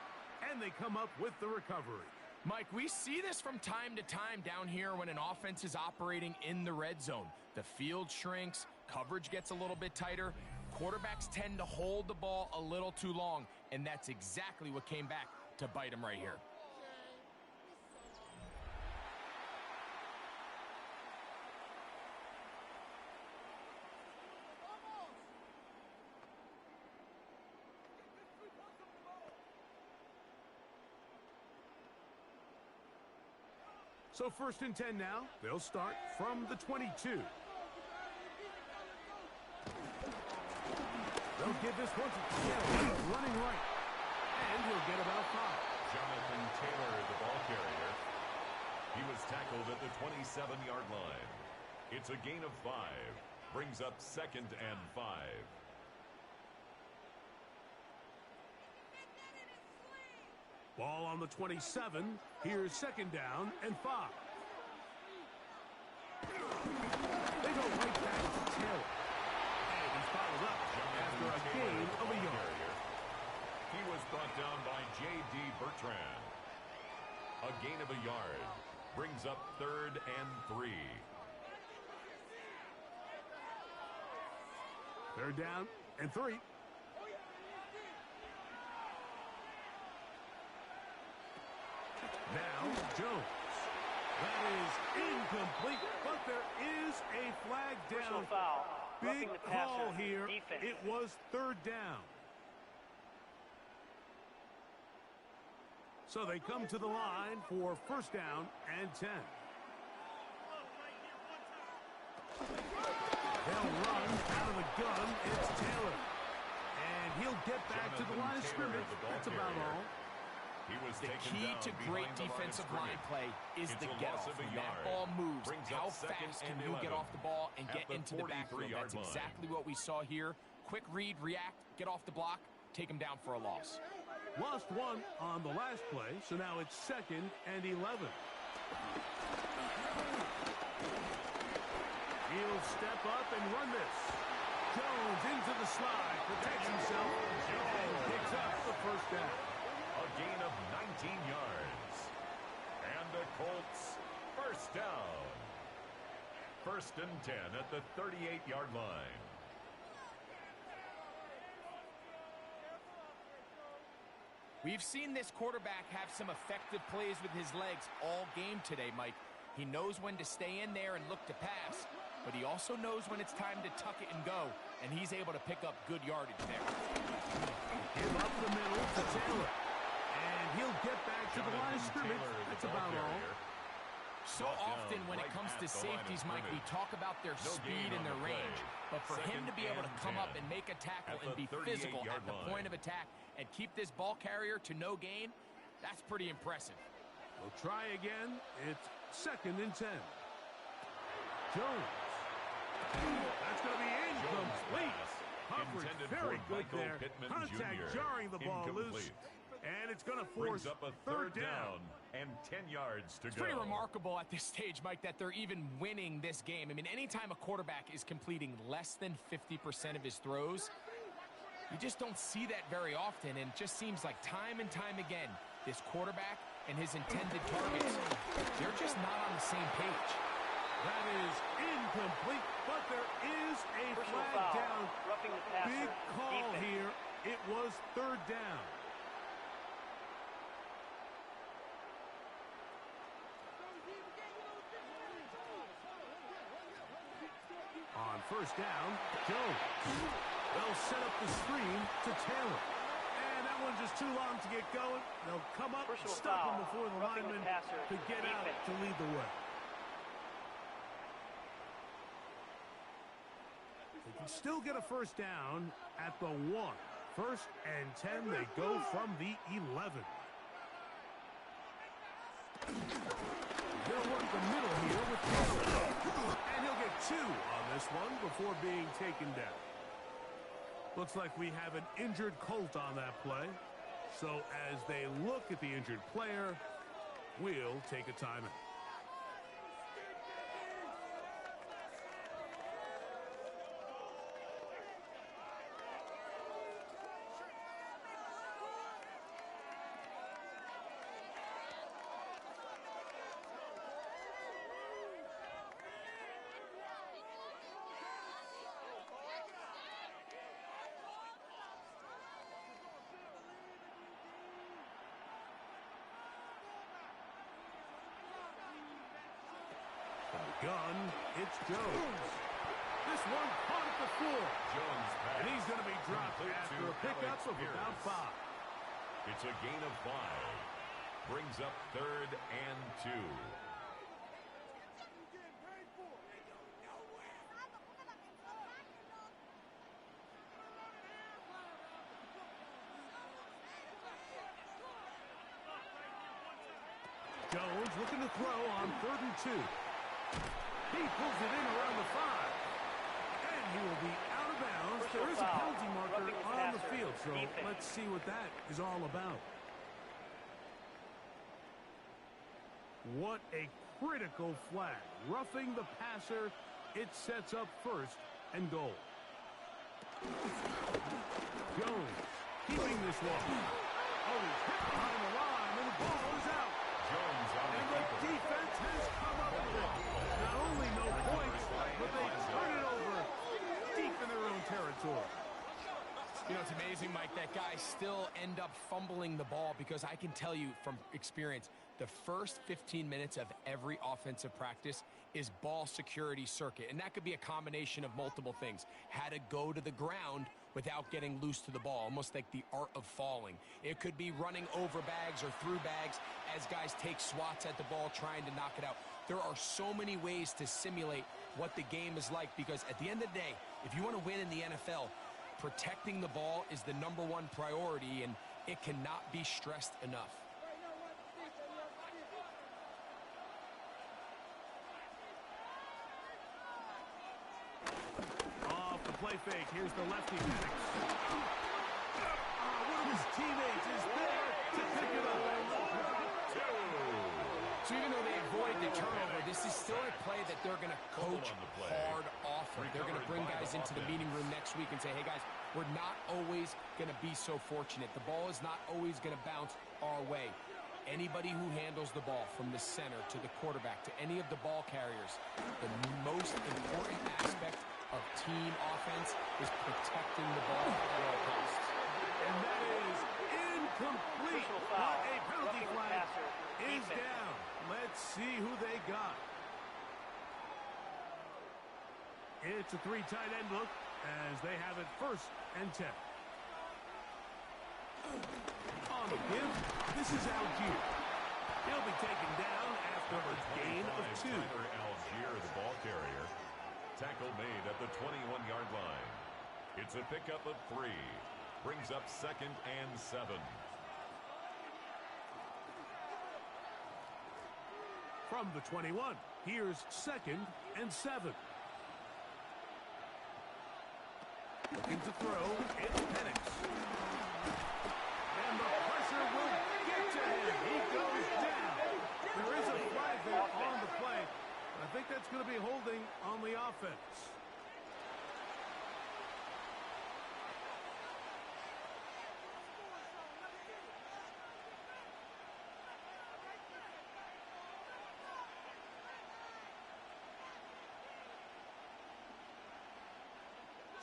Speaker 1: and they come up with the recovery.
Speaker 3: Mike, we see this from time to time down here when an offense is operating in the red zone. The field shrinks, coverage gets a little bit tighter, quarterbacks tend to hold the ball a little too long, and that's exactly what came back to bite him right here.
Speaker 1: So first and 10 now. They'll start from the 22. They'll give this one to Taylor, running right. And he'll get about 5.
Speaker 2: Jonathan Taylor, the ball carrier. He was tackled at the 27-yard line. It's a gain of 5. Brings up second and 5.
Speaker 1: Ball on the 27. Here's second down and 5. They go right back to Taylor. And he's followed up after a gain of a yard.
Speaker 2: He was brought down by J.D. Bertrand. A gain of a yard. Brings up 3rd and 3.
Speaker 1: 3rd down and 3. Now, Jones. That is incomplete, but there is a flag down.
Speaker 5: Foul.
Speaker 1: Big
Speaker 5: The
Speaker 1: call
Speaker 5: passer.
Speaker 1: here.
Speaker 5: Defense.
Speaker 1: It was 3rd down. So they come to the line for 1st down and 10. They'll run out of the gun. It's Taylor. And he'll get back to the line of scrimmage. That's about all.
Speaker 2: He was
Speaker 4: The
Speaker 2: taken
Speaker 4: key
Speaker 2: down
Speaker 4: to great
Speaker 2: behind the
Speaker 4: defensive
Speaker 2: line
Speaker 4: line
Speaker 2: of
Speaker 4: play is
Speaker 2: It's
Speaker 4: the
Speaker 2: a
Speaker 4: get
Speaker 2: loss
Speaker 4: off.
Speaker 2: of a
Speaker 4: When
Speaker 2: yard.
Speaker 4: that ball moves,
Speaker 2: Brings
Speaker 4: how
Speaker 2: up 2nd
Speaker 4: fast
Speaker 2: and
Speaker 4: can you get
Speaker 2: 11
Speaker 4: off the ball and
Speaker 2: at
Speaker 4: get
Speaker 2: the
Speaker 4: into the backfield?
Speaker 2: 43-yard
Speaker 4: That's
Speaker 2: line.
Speaker 4: exactly what we saw here. Quick read, react, get off the block, take him down for a loss.
Speaker 1: Lost 1 on the last play, so now it's 2nd and 11. He'll step up and run this. Jones into the slide, protects himself, and picks up the 1st down.
Speaker 2: A gain of 19 yards. And the Colts 1st down. 1st and 10 at the 38-yard line.
Speaker 4: We've seen this quarterback have some effective plays with his legs all game today, Mike. He knows when to stay in there and look to pass, but he also knows when it's time to tuck it and go, and he's able to pick up good yardage there.
Speaker 1: Give up the middle to Taylor. And he'll get back to the line of scrimmage. That's about all.
Speaker 4: So often when it comes to safeties, Mike, we talk about their speed and their range. But for him to be able to come up and make a tackle and be physical at the point of attack and keep this ball carrier to no gain, that's pretty impressive.
Speaker 1: We'll try again. It's 2nd and 10. Jones. That's going to be incomplete. Coverage very good there. Contact jarring the ball loose. And it's going to force
Speaker 2: up a 3rd down and 10 yards to go.
Speaker 4: It's pretty remarkable at this stage, Mike, that they're even winning this game. I mean, anytime a quarterback is completing less than 50% of his throws, you just don't see that very often. And it just seems like time and time again, this quarterback and his intended targets, they're just not on the same page.
Speaker 1: That is incomplete, but there is a flag down.
Speaker 5: Roughing the passer.
Speaker 1: Big call
Speaker 5: Defense.
Speaker 1: here. It was 3rd down. On 1st down, Jones. They'll set up the screen to Taylor. And that one's just too long to get going. They'll come up, stop him before the lineman to get out to lead the way. They can still get a 1st down at the 1. 1st and 10, they go from the 11. They'll work the middle here with Taylor. And he'll get 2 on this one before being taken down. Looks like we have an injured Colt on that play. So as they look at the injured player, we'll take a timeout. Gun, it's Jones. This one caught at the floor.
Speaker 2: Jones pass.
Speaker 1: And he's going to be dropped after a pickup of about 5.
Speaker 2: It's a gain of 5. Brings up 3rd and 2.
Speaker 1: Jones looking to throw on 3rd and 2. He pulls it in around the 5. And he will be out of bounds. There is a penalty marker on the field, so let's see what that is all about. What a critical flag. Roughing the passer, it sets up 1st and goal. Jones keeping this one. Oh, he's hit behind the line, and the ball is out.
Speaker 2: Jones
Speaker 1: has come up with it. Not only no points, but they turn it over deep in their own territory.
Speaker 3: You know, it's amazing, Mike, that guys still end up fumbling the ball because I can tell you from experience, the first 15 minutes of every offensive practice is ball security circuit. And that could be a combination of multiple things. How to go to the ground without getting loose to the ball, almost like the art of falling. It could be running over bags or through bags as guys take swats at the ball trying to knock it out. There are so many ways to simulate what the game is like because at the end of the day, if you want to win in the NFL, protecting the ball is the #1 priority, and it cannot be stressed enough.
Speaker 1: Off the play fake, here's the lefty. One of his teammates is there to pick it up.
Speaker 3: So even though they avoided the turnover, this is still a play that they're going to coach hard off of. They're going to bring guys into the meeting room next week and say, hey, guys, we're not always going to be so fortunate. The ball is not always going to bounce our way. Anybody who handles the ball from the center to the quarterback to any of the ball carriers, the most important aspect of team offense is protecting the ball at all costs.
Speaker 1: And that is incomplete. But a penalty flag is down. Let's see who they got. It's a 3 tight end look as they have it 1st and 10. On the give, this is Algier. He'll be taken down after a gain of 2.
Speaker 2: Algier, the ball carrier. Tackle made at the 21-yard line. It's a pickup of 3. Brings up 2nd and 7.
Speaker 1: From the 21, here's 2nd and 7. Looking to throw, it's Penix. And the pressure will get to him. He goes down. There is a flag there on the play. I think that's going to be holding on the offense.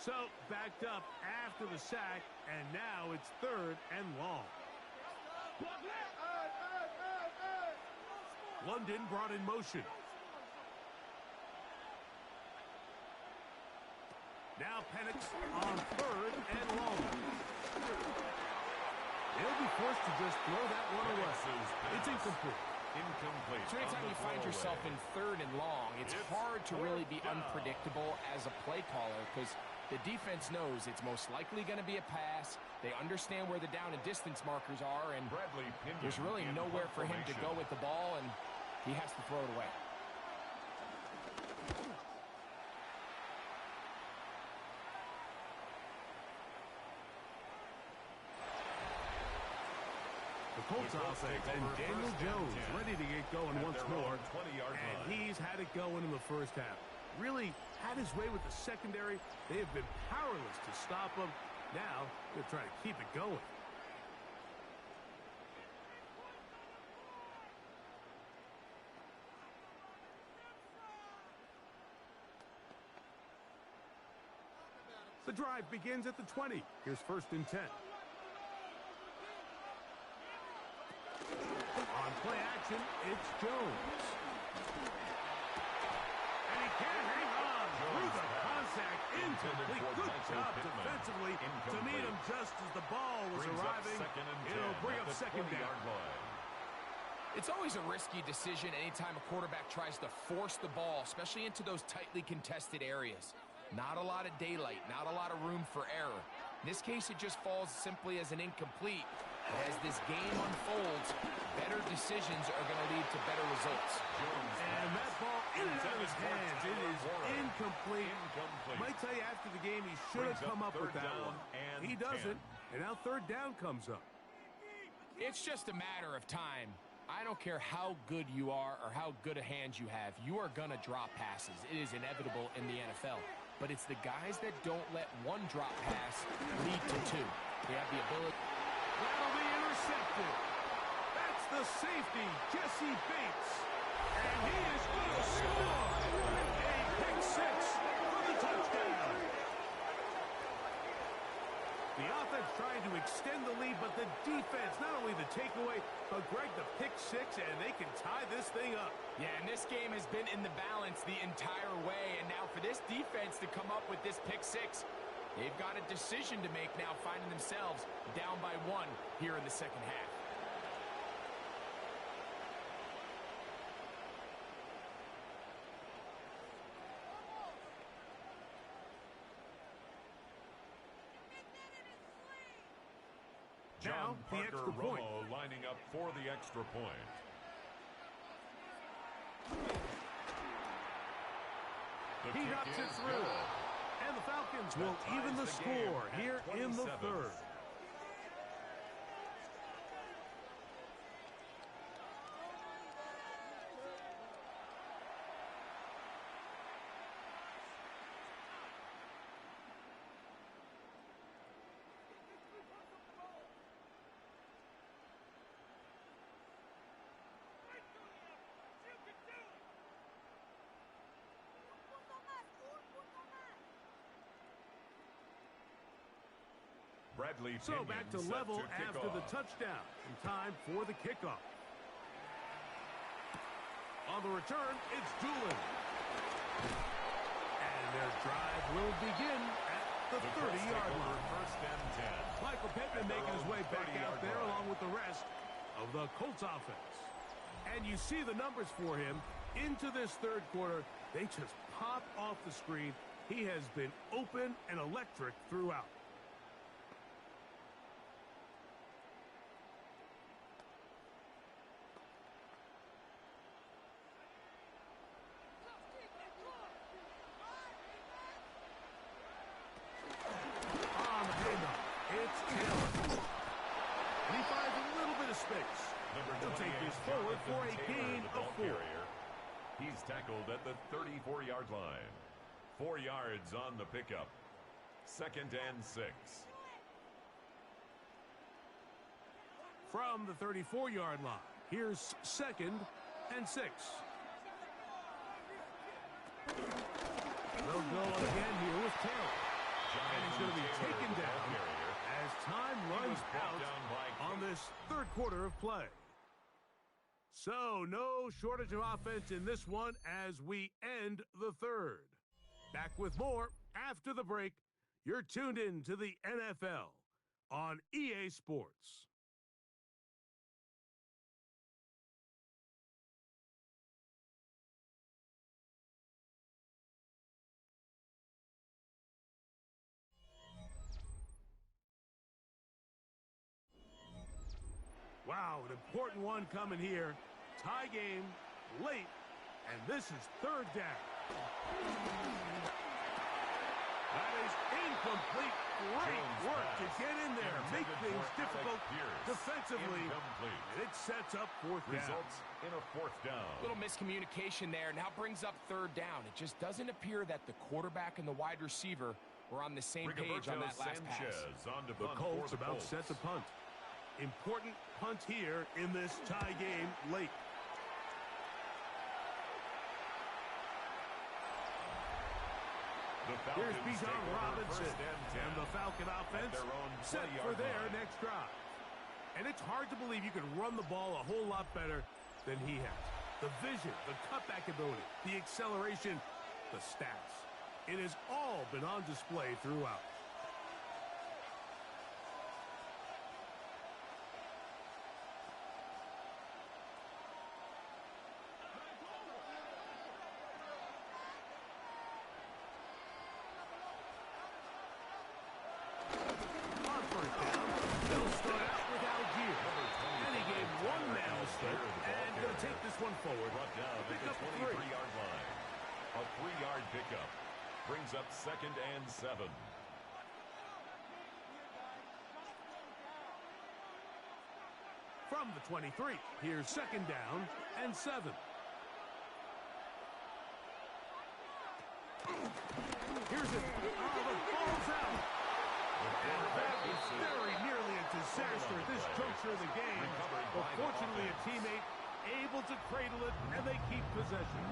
Speaker 1: So, backed up after the sack, and now it's 3rd and long. London brought in motion. Now Penix on 3rd and long. He'll be forced to just throw that one away. It's incomplete.
Speaker 2: Incomplete.
Speaker 3: So anytime you find yourself in 3rd and long, it's hard to really be unpredictable as a play caller because the defense knows it's most likely going to be a pass. They understand where the down and distance markers are, and there's really nowhere for him to go with the ball, and he has to throw it away.
Speaker 1: The Colts offense and Daniel Jones ready to get going once more, and he's had it going in the first half. Really had his way with the secondary. They have been powerless to stop him. Now they're trying to keep it going. The drive begins at the 20. Here's 1st and 10. On play action, it's Jones. And he can't hang on through the contact. Incomplete. Good job defensively to meet him just as the ball was arriving. It'll bring up 2nd down.
Speaker 3: It's always a risky decision anytime a quarterback tries to force the ball, especially into those tightly contested areas. Not a lot of daylight, not a lot of room for error. In this case, it just falls simply as an incomplete. But as this game unfolds, better decisions are going to lead to better results.
Speaker 1: And that ball in and out of his hands. It is incomplete. Might tell you after the game he should have come up with that one. He doesn't. And now 3rd down comes up.
Speaker 3: It's just a matter of time. I don't care how good you are or how good a hand you have. You are going to drop passes. It is inevitable in the NFL. But it's the guys that don't let one drop pass lead to 2. They have the ability.
Speaker 1: That'll be intercepted. That's the safety, Jesse Bates. And he is going to score. A pick six for the touchdown. The offense trying to extend the lead, but the defense, not only the takeaway, but Greg, the pick six, and they can tie this thing up.
Speaker 3: Yeah, and this game has been in the balance the entire way, and now for this defense to come up with this pick six, they've got a decision to make now, finding themselves down by one here in the second half.
Speaker 1: Now, the extra point.
Speaker 2: Romo lining up for the extra point.
Speaker 1: He knocks it through. And the Falcons will even the score here in the third. So back to level after the touchdown. And time for the kickoff. On the return, it's Doolin. And their drive will begin at the 30-yard line.
Speaker 2: First and 10.
Speaker 1: Michael Pittman making his way back out there along with the rest of the Colts offense. And you see the numbers for him into this third quarter. They just pop off the screen. He has been open and electric throughout.
Speaker 2: He's tackled at the 34-yard line. 4 yards on the pickup. Second and 6.
Speaker 1: From the 34-yard line, here's second and 6. They'll go again here with Taylor. And he's going to be taken down as time runs out on this third quarter of play. So, no shortage of offense in this one as we end the third. Back with more after the break. You're tuned in to the NFL on EA Sports. Wow, an important one coming here. Tie game, late, and this is third down. That is incomplete. Great work to get in there, make things difficult defensively, and it sets up fourth down.
Speaker 2: Results in a fourth down.
Speaker 3: Little miscommunication there. Now brings up third down. It just doesn't appear that the quarterback and the wide receiver were on the same page on that last pass.
Speaker 1: The Colts about set to punt. Important punt here in this tie game late. Here's Bijan Robinson and the Falcon offense set for their next drive. And it's hard to believe you can run the ball a whole lot better than he has. The vision, the cutback ability, the acceleration, the stats. It has all been on display throughout.
Speaker 2: Brings up second and 7.
Speaker 1: From the 23, here's second down and 7. Here's it. The ball's out. And that is very nearly a disaster at this juncture of the game. But fortunately, a teammate able to cradle it, and they keep possession.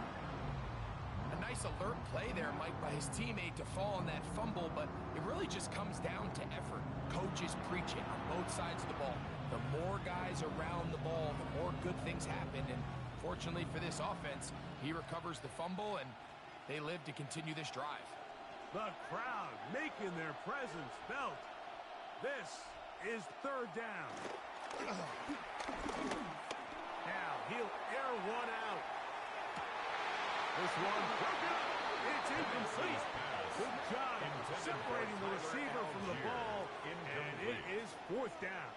Speaker 3: A nice alert play there, Mike, by his teammate to fall on that fumble, but it really just comes down to effort. Coaches preach it on both sides of the ball. The more guys around the ball, the more good things happen, and fortunately for this offense, he recovers the fumble, and they live to continue this drive.
Speaker 1: The crowd making their presence felt. This is third down. Now he'll air one out. This one broken up. It's incomplete. Good job separating the receiver from the ball, and it is fourth down.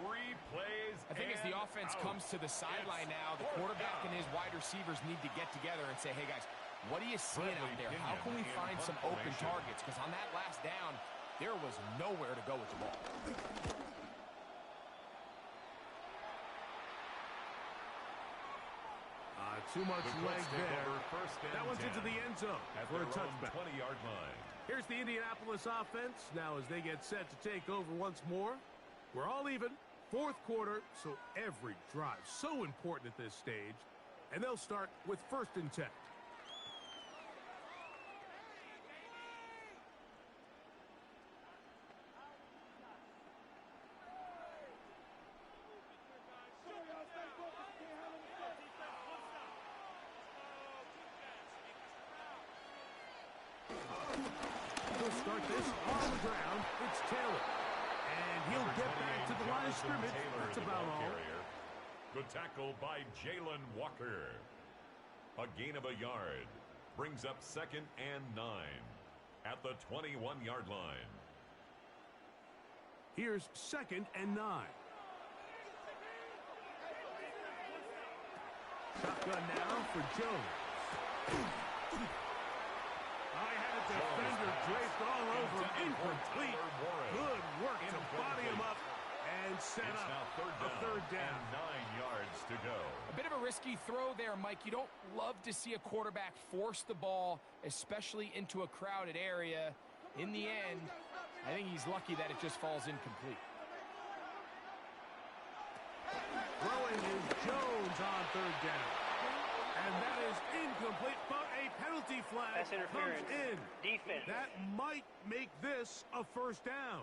Speaker 2: 3 plays.
Speaker 3: I think as the offense comes to the sideline now, the quarterback and his wide receivers need to get together and say, hey, guys, what are you seeing out there? How can we find some open targets? Because on that last down, there was nowhere to go with the ball.
Speaker 1: Too much leg there. That one's into the end zone for a touchback.
Speaker 2: 20-yard line.
Speaker 1: Here's the Indianapolis offense. Now as they get set to take over once more. We're all even. Fourth quarter, so every drive so important at this stage. And they'll start with 1st and 10. He'll start this on the ground. It's Taylor. And he'll get back to the line of scrimmage. That's about all.
Speaker 2: Good tackle by Jalen Walker. A gain of a yard. Brings up 2nd and 9 at the 21-yard line.
Speaker 1: Here's 2nd and 9. Shotgun now for Jones. I had a defender draped all over. Incomplete. Good work to body him up and set up a third down.
Speaker 2: And 9 yards to go.
Speaker 3: A bit of a risky throw there, Mike. You don't love to see a quarterback force the ball, especially into a crowded area. In the end, I think he's lucky that it just falls incomplete.
Speaker 1: Throwing is Jones on third down. And that is incomplete, but a penalty flag comes in.
Speaker 5: Defense.
Speaker 1: That might make this a first down.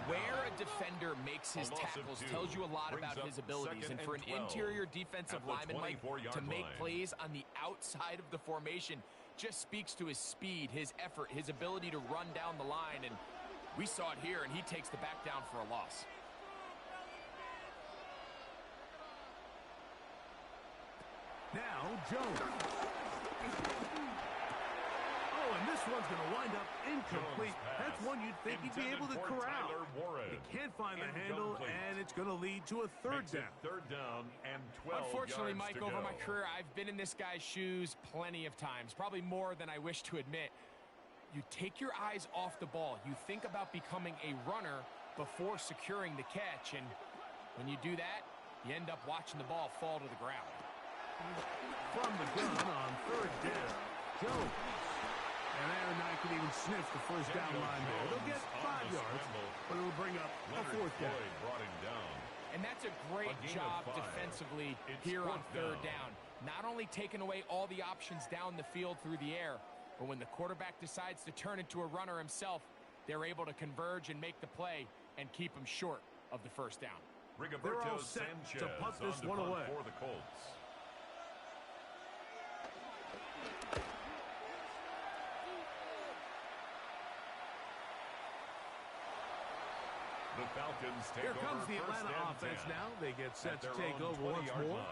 Speaker 3: Where a defender makes his tackles tells you a lot about his abilities. And for an interior defensive lineman, Mike, to make plays on the outside of the formation just speaks to his speed, his effort, his ability to run down the line. And we saw it here, and he takes the back down for a loss.
Speaker 1: Now, Jones. And this one's going to wind up incomplete. That's one you'd think he'd be able to corral. He can't find the handle, and it's going to lead to a third down.
Speaker 2: Third down and 12
Speaker 3: Unfortunately,
Speaker 2: yards
Speaker 3: Mike,
Speaker 2: to
Speaker 3: over
Speaker 2: go.
Speaker 3: my career, I've been in this guy's shoes plenty of times, probably more than I wish to admit. You take your eyes off the ball. You think about becoming a runner before securing the catch, and when you do that, you end up watching the ball fall to the ground.
Speaker 1: From the gun on third down, Jones. And Aaron Knight can even sniff the first down line there. They'll get 5 yards, but it'll bring up a fourth down.
Speaker 2: Brought him down.
Speaker 3: And that's a great job defensively here on third down. Not only taking away all the options down the field through the air, but when the quarterback decides to turn into a runner himself, they're able to converge and make the play and keep him short of the first down.
Speaker 1: They're all set to punt this one away.
Speaker 2: For the Colts. The Falcons take
Speaker 1: Here
Speaker 2: over
Speaker 1: comes the
Speaker 2: first
Speaker 1: Atlanta
Speaker 2: and
Speaker 1: offense
Speaker 2: 10
Speaker 1: now. They get set
Speaker 2: at
Speaker 1: to
Speaker 2: their
Speaker 1: take
Speaker 2: own
Speaker 1: over once
Speaker 2: 20-yard
Speaker 1: more.
Speaker 2: line.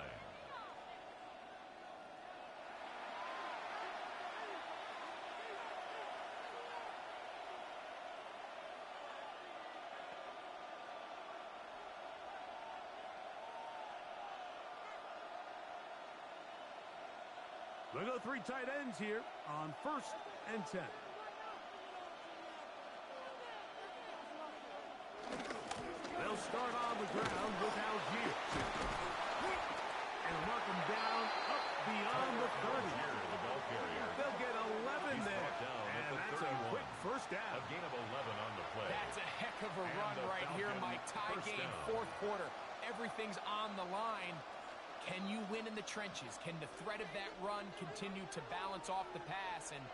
Speaker 1: They'll go 3 tight ends here on 1st and 10. They'll start on the ground with Algier. And mark him down up beyond the 30. They'll get 11 there. And that's a quick first down.
Speaker 2: A gain of 11 on the play.
Speaker 3: That's a heck of a run right here, Mike. Tie game, fourth quarter. Everything's on the line. Can you win in the trenches? Can the threat of that run continue to balance off the pass? And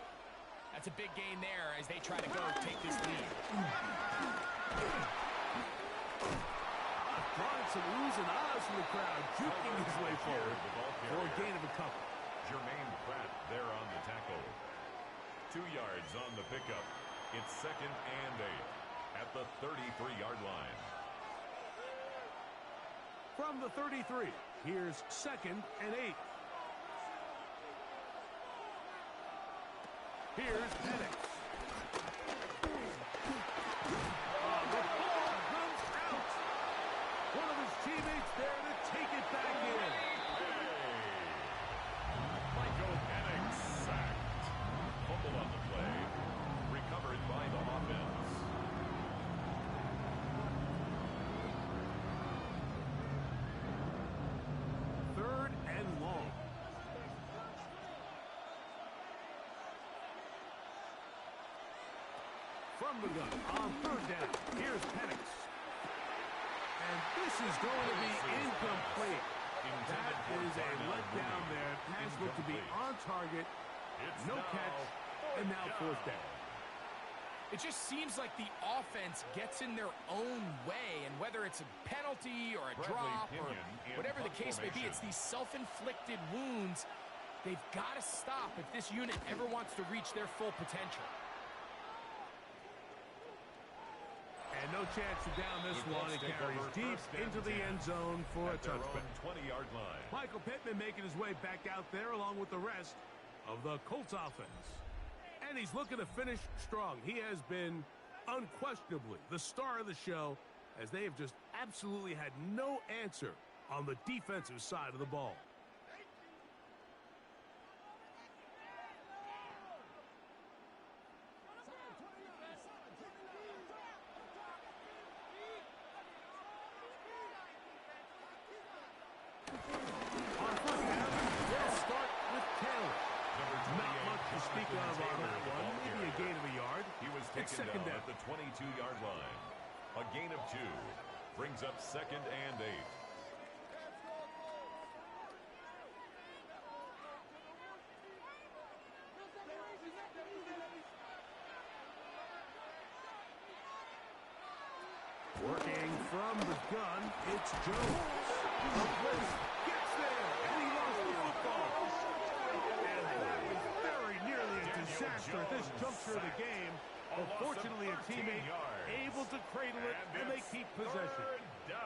Speaker 3: that's a big gain there as they try to go take this lead.
Speaker 1: Drawing some oohs and ahs from the crowd, juking his way forward for a gain of a couple.
Speaker 2: Jermaine Pratt there on the tackle. 2 yards on the pickup. It's 2nd and 8 at the 33-yard line.
Speaker 1: From the 33, here's 2nd and 8. Here's Penix. The ball comes out. One of his teammates there to take it back in.
Speaker 2: Michael Penix sacked. Fumble on the play. Recovered by the offense.
Speaker 1: Third and long. From the gun on third down. Here's Penix. And this is going to be incomplete. That is a letdown there. Pass looked to be on target. No catch. And now fourth down.
Speaker 3: It just seems like the offense gets in their own way, and whether it's a penalty or a drop or whatever the case may be, it's these self-inflicted wounds. They've got to stop if this unit ever wants to reach their full potential.
Speaker 1: And no chance to down this one. It carries deep into the end zone for a touchback.
Speaker 2: 20-yard line.
Speaker 1: Michael Pittman making his way back out there along with the rest of the Colts offense. And he's looking to finish strong. He has been unquestionably the star of the show as they have just absolutely had no answer on the defensive side of the ball. On first down, they'll start with Taylor. Not much to speak of on that one. Maybe a gain of a yard.
Speaker 2: He was taken down at the 22-yard line. A gain of 2 brings up 2nd and 8.
Speaker 1: Working from the gun, it's Jones. The blitz gets there, and he lost the football. And that was very nearly a disaster at this juncture of the game. But fortunately, a teammate able to cradle it, and they keep possession.
Speaker 2: Down.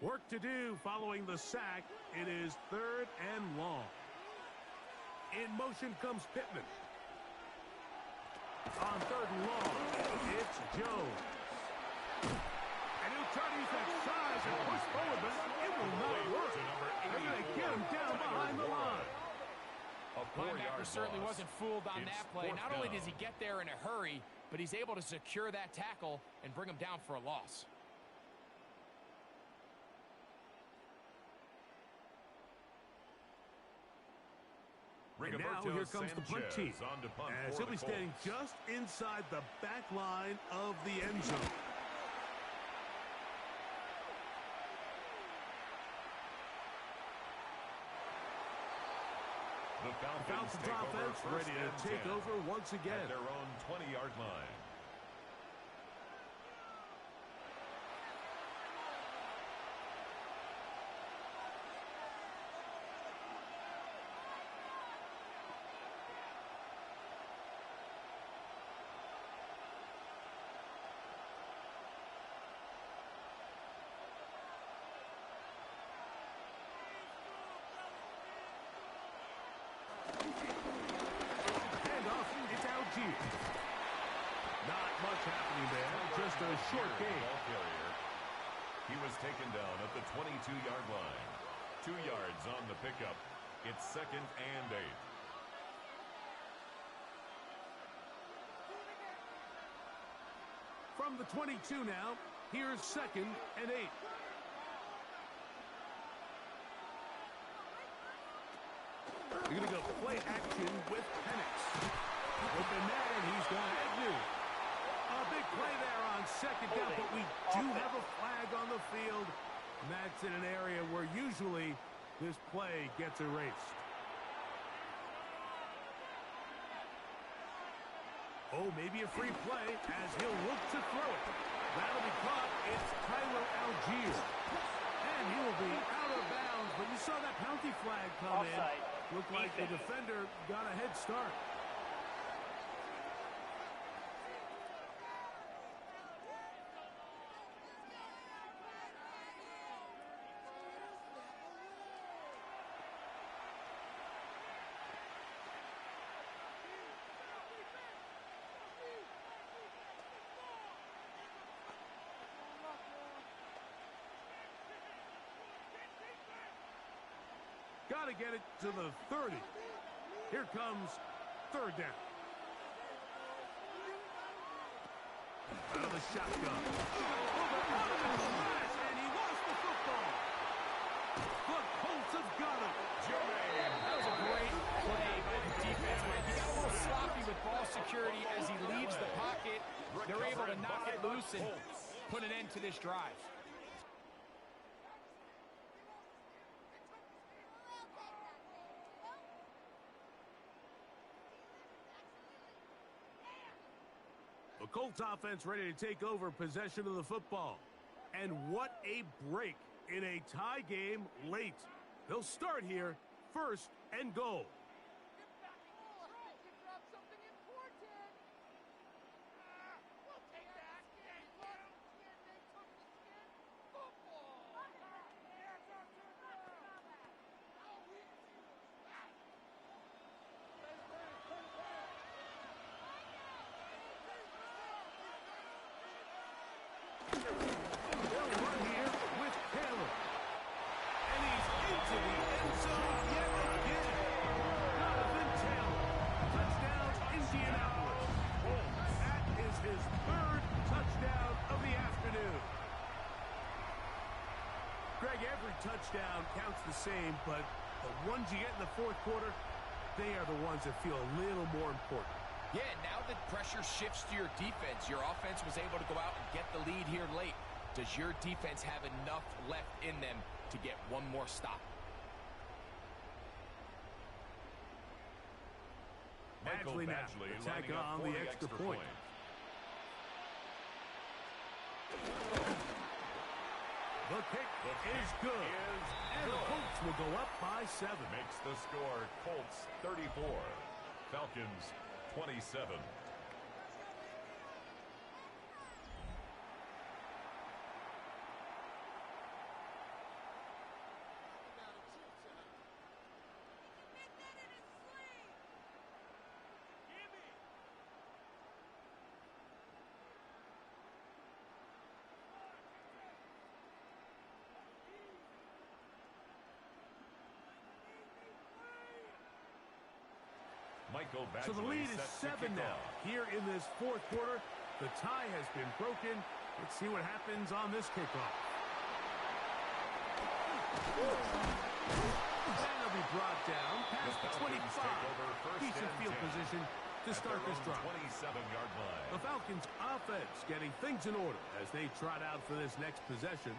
Speaker 1: Work to do following the sack. It is 3rd and long. In motion comes Pittman. On 3rd and long, it's Jones. And he'll try to use that size and push forward, but it will not work. They're going to get him down behind the line.
Speaker 3: Linebacker certainly wasn't fooled on that play. Not only does he get there in a hurry, but he's able to secure that tackle and bring him down for a loss.
Speaker 1: And now here comes the punt team, as he'll be standing just inside the back line of the end zone.
Speaker 2: The Falcons
Speaker 1: offense ready to take over once again.
Speaker 2: At their own 20-yard line.
Speaker 1: Handoff, it's Algier. Not much happening there, just a short gain.
Speaker 2: He was taken down at the 22-yard line. 2 yards on the pickup. It's 2nd and 8.
Speaker 1: From the 22 now, here's 2nd and 8. You're going to go play action with Penix. Open man, he's going to Agnew. A big play there on 2nd down, but we do have a flag on the field. And that's in an area where usually this play gets erased. Oh, maybe a free play as he'll look to throw it. That'll be caught. It's Tyler Algier. And he will be out of bounds, but you saw that penalty flag come
Speaker 5: Offside.
Speaker 1: in. Looked like the defender got a head start. Got to get it to the 30. Here comes 3rd down. Out of the shotgun. And he lost the football. The Colts have got it.
Speaker 3: That was a great play by the defense, Mike. He got a little sloppy with ball security as he leaves the pocket. They're able to knock it loose and put an end to this drive.
Speaker 1: The Colts offense ready to take over possession of the football. And what a break in a tie game late. They'll start here, 1st and goal. Touchdown counts the same, but the ones you get in the 4th quarter, they are the ones that feel a little more important.
Speaker 3: Yeah, now the pressure shifts to your defense. Your offense was able to go out and get the lead here late. Does your defense have enough left in them to get one more stop?
Speaker 1: Badgley now, attacking on the extra point. The kick is good. And the Colts will go up by 7.
Speaker 2: Makes the score Colts 34, Falcons 27.
Speaker 1: So the lead is 7 now. Here in this 4th quarter, the tie has been broken. Let's see what happens on this kickoff. And he'll be brought down past the 25. Decent field position to start this drive.
Speaker 2: 27-yard line.
Speaker 1: The Falcons offense getting things in order as they trot out for this next possession.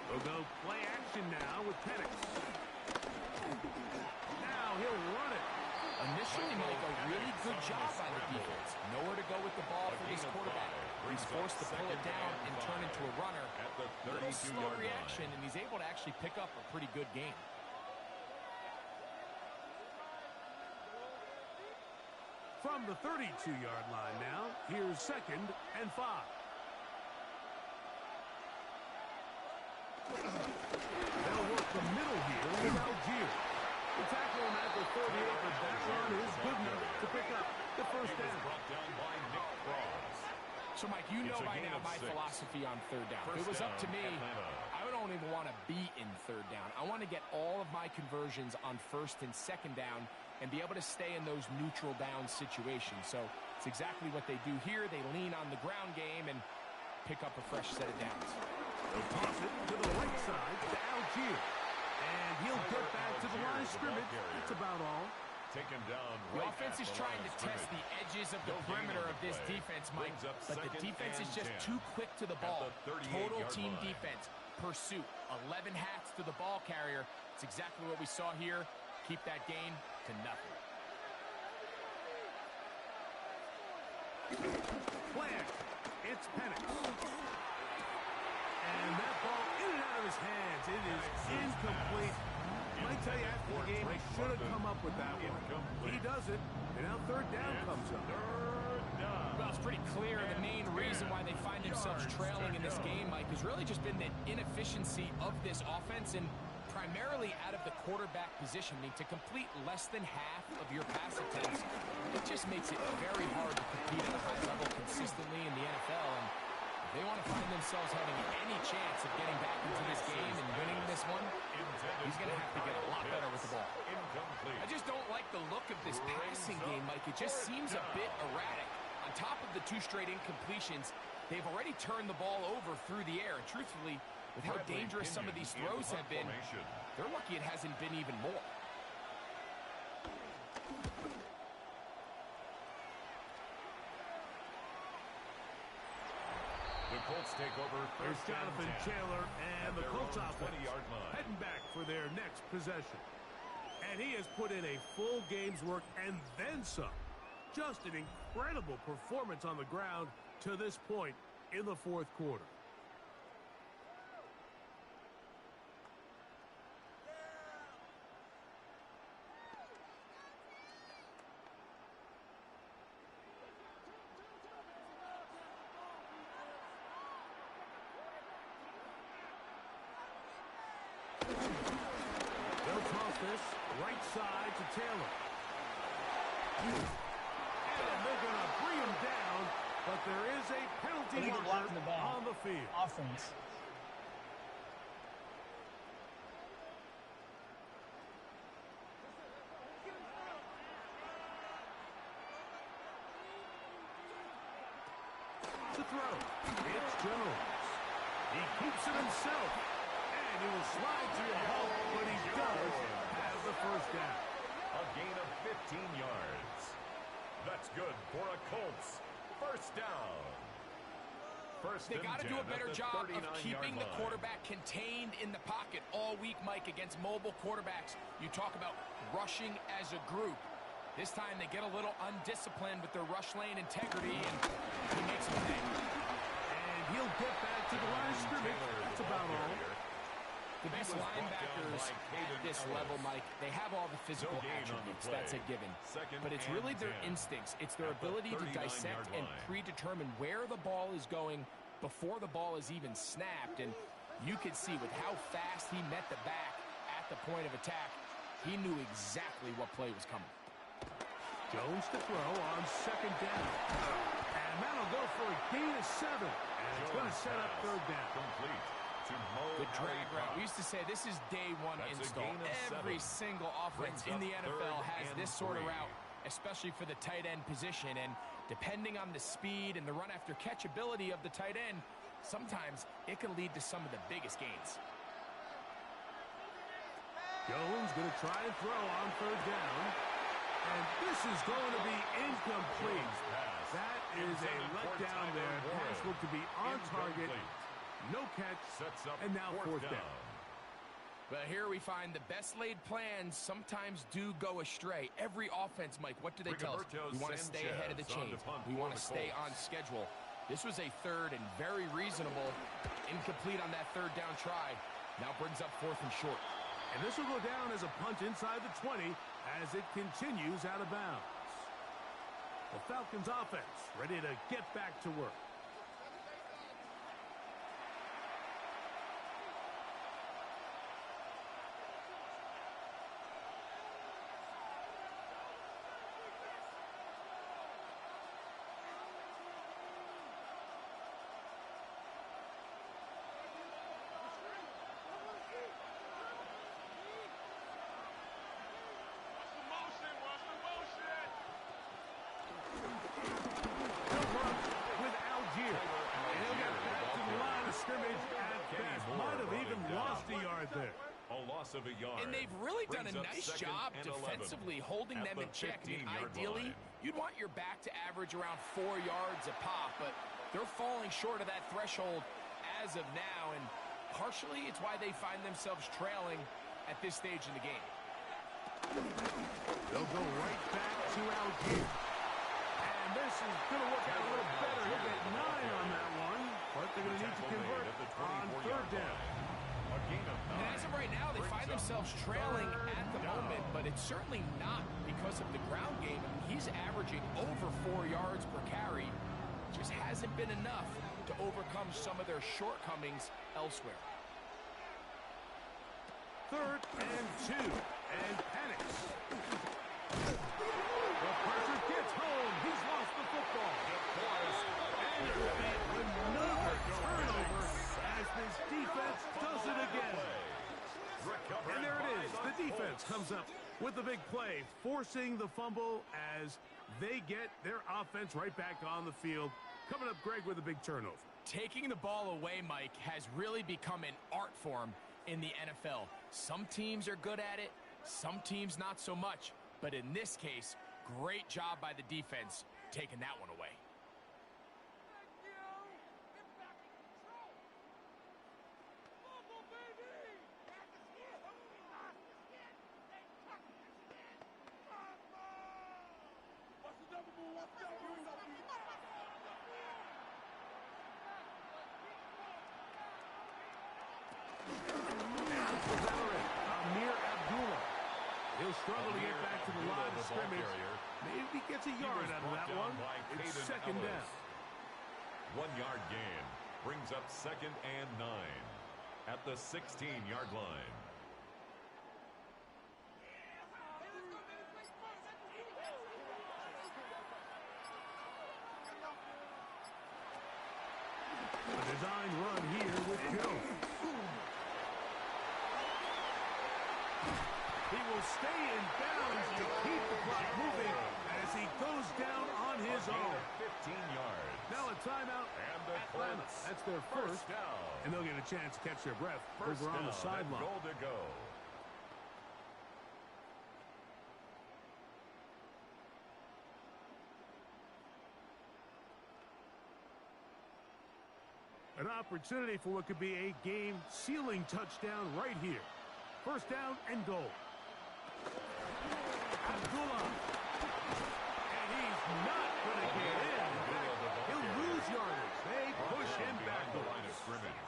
Speaker 1: We'll go play action now with Penix. Now he'll run it.
Speaker 3: Initially, Mike, a really good job by the defense. Nowhere to go with the ball for this quarterback. He's forced to pull it down and turn into a runner.
Speaker 2: At the
Speaker 3: A little slow
Speaker 2: 32-yard
Speaker 3: reaction,
Speaker 2: line.
Speaker 3: and he's able to actually pick up a pretty good game.
Speaker 1: From the 32-yard line now, here's 2nd and 5. They'll work the middle here with Algier. The tackle him at the 38, but that run is good enough to pick up the first down.
Speaker 3: So, Mike, you know by now my philosophy on third down. If it was up to me, I don't even want to be in third down. I want to get all of my conversions on 1st and 2nd down and be able to stay in those neutral down situations. So it's exactly what they do here. They lean on the ground game and pick up a fresh set of downs.
Speaker 1: They'll toss it to the right side to Algier. And he'll get back to the line of scrimmage. That's about all.
Speaker 2: Taken down.
Speaker 3: The offense is trying to test the edges of the perimeter of this defense, Mike, but the defense is just too quick to the ball. Total team defense. Pursuit. 11 hats to the ball carrier. It's exactly what we saw here. Keep that gain to nothing.
Speaker 1: Flag. It's Penix. And that ball in and out of his hands. It is incomplete. I tell you, after the game, he should have come up with that one. He does it, and now third down comes up.
Speaker 3: Well, it's pretty clear the main reason why they find themselves trailing in this game, Mike, has really just been the inefficiency of this offense and primarily out of the quarterback position. I mean, to complete less than half of your pass attempts, it just makes it very hard to compete at a high level consistently in the NFL. And if they want to find themselves having any chance of getting back into this game and winning this one, he's going to have to get a lot better with the ball. I just don't like the look of this passing game, Mike. It just seems a bit erratic. On top of the 2 straight incompletions, they've already turned the ball over through the air. And truthfully, with how dangerous some of these throws have been, they're lucky it hasn't been even more.
Speaker 2: The Colts take over.
Speaker 1: There's Jonathan Taylor and the Colts offense heading back for their next possession. And he has put in a full game's work and then some. Just an incredible performance on the ground to this point in the 4th quarter. They'll toss this right side to Taylor. And they're going to bring him down, but there is a penalty marker on the field.
Speaker 7: Offense.
Speaker 1: To throw. It's Jones. He keeps it himself. And he will slide to your help, but he does have the first down.
Speaker 2: A gain of 15 yards. That's good for a Colts. First down.
Speaker 3: They got to do a better job of keeping the quarterback contained in the pocket all week, Mike, against mobile quarterbacks. You talk about rushing as a group. This time they get a little undisciplined with their rush lane integrity, and he makes a play.
Speaker 1: And he'll get back to the line of scrimmage. That's about all.
Speaker 3: The best linebackers at this level, Mike, they have all the physical attributes. That's a given. But it's really their instincts. It's their ability to dissect and predetermine where the ball is going before the ball is even snapped. And you could see with how fast he met the back at the point of attack, he knew exactly what play was coming.
Speaker 1: Jones to throw on 2nd down. And that'll go for a gain of 7. And it's going to set up 3rd down.
Speaker 2: Complete.
Speaker 3: The drag route. We used to say this is day 1 install. Every single offense in the NFL has this sort of route, especially for the tight end position. And depending on the speed and the run after catch ability of the tight end, sometimes it can lead to some of the biggest gains.
Speaker 1: Jones going to try and throw on 3rd down. And this is going to be incomplete. That is a letdown there. Pass looked to be on target. No catch, and now 4th down.
Speaker 3: But here we find the best laid plans sometimes do go astray. Every offense, Mike, what do they tell us? We want to stay ahead of the chains. We want to stay on schedule. This was a 3rd and very reasonable. Incomplete on that 3rd down try. Now brings up 4th and short.
Speaker 1: And this will go down as a punt inside the 20 as it continues out of bounds. The Falcons offense ready to get back to work.
Speaker 2: Of a yard.
Speaker 4: And they've really done a nice job defensively holding them in check. I mean, ideally, you'd want your back to average around 4 yards a pop, but they're falling short of that threshold as of now, and partially it's why they find themselves trailing at this stage in the game.
Speaker 1: They'll go right back to Algier. And this is going to work out a little better. He'll get 9 on that one, but they're going to need to convert on 3rd down.
Speaker 4: And as of right now, they find themselves trailing at the moment, but it's certainly not because of the ground game. I mean, he's averaging over 4 yards per carry. Just hasn't been enough to overcome some of their shortcomings elsewhere.
Speaker 1: 3rd and 2, and panics. The pressure gets home. He's lost the football. And it will be another turnover as this defense does it again. And there it is. The defense comes up with the big play, forcing the fumble as they get their offense right back on the field. Coming up, Greg, with a big turnover.
Speaker 4: Taking the ball away, Mike, has really become an art form in the NFL. Some teams are good at it, some teams not so much. But in this case, great job by the defense taking that one away.
Speaker 1: Struggle to get back to the line of scrimmage. Maybe gets a yard out of that one. It's 2nd down.
Speaker 2: 1 yard gain brings up 2nd and 9 at the 16-yard line.
Speaker 1: A design run here with Joe. He will stay in bounds to keep the clock moving as he goes down on his own.
Speaker 2: 15 yards.
Speaker 1: Now a timeout.
Speaker 2: And the
Speaker 1: Atlanta. That's their first
Speaker 2: down.
Speaker 1: And they'll get a chance to catch their breath over on the sideline.
Speaker 2: Goal to go.
Speaker 1: An opportunity for what could be a game-sealing touchdown right here. 1st down and goal. Abdullah. And he's not going to get in. He'll lose yardage. They push him back the line of scrimmage.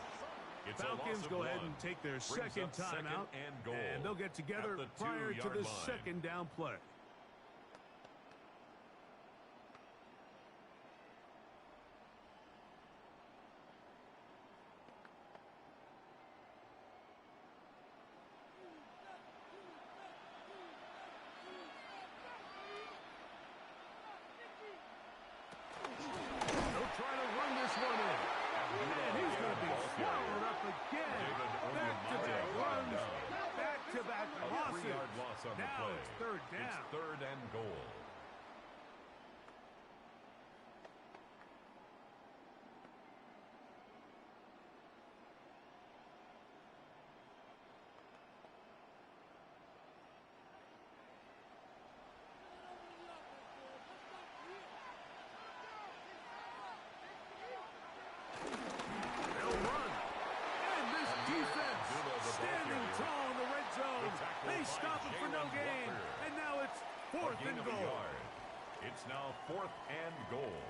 Speaker 1: Falcons go ahead and take their 2nd timeout, and they'll get together prior to the 2nd down play. Now it's 3rd down.
Speaker 2: It's 3rd and goal.
Speaker 1: They'll run. And this defense standing tall in the red zone. They stop it for no gain. And now it's 4th and goal.
Speaker 2: It's now 4th and goal.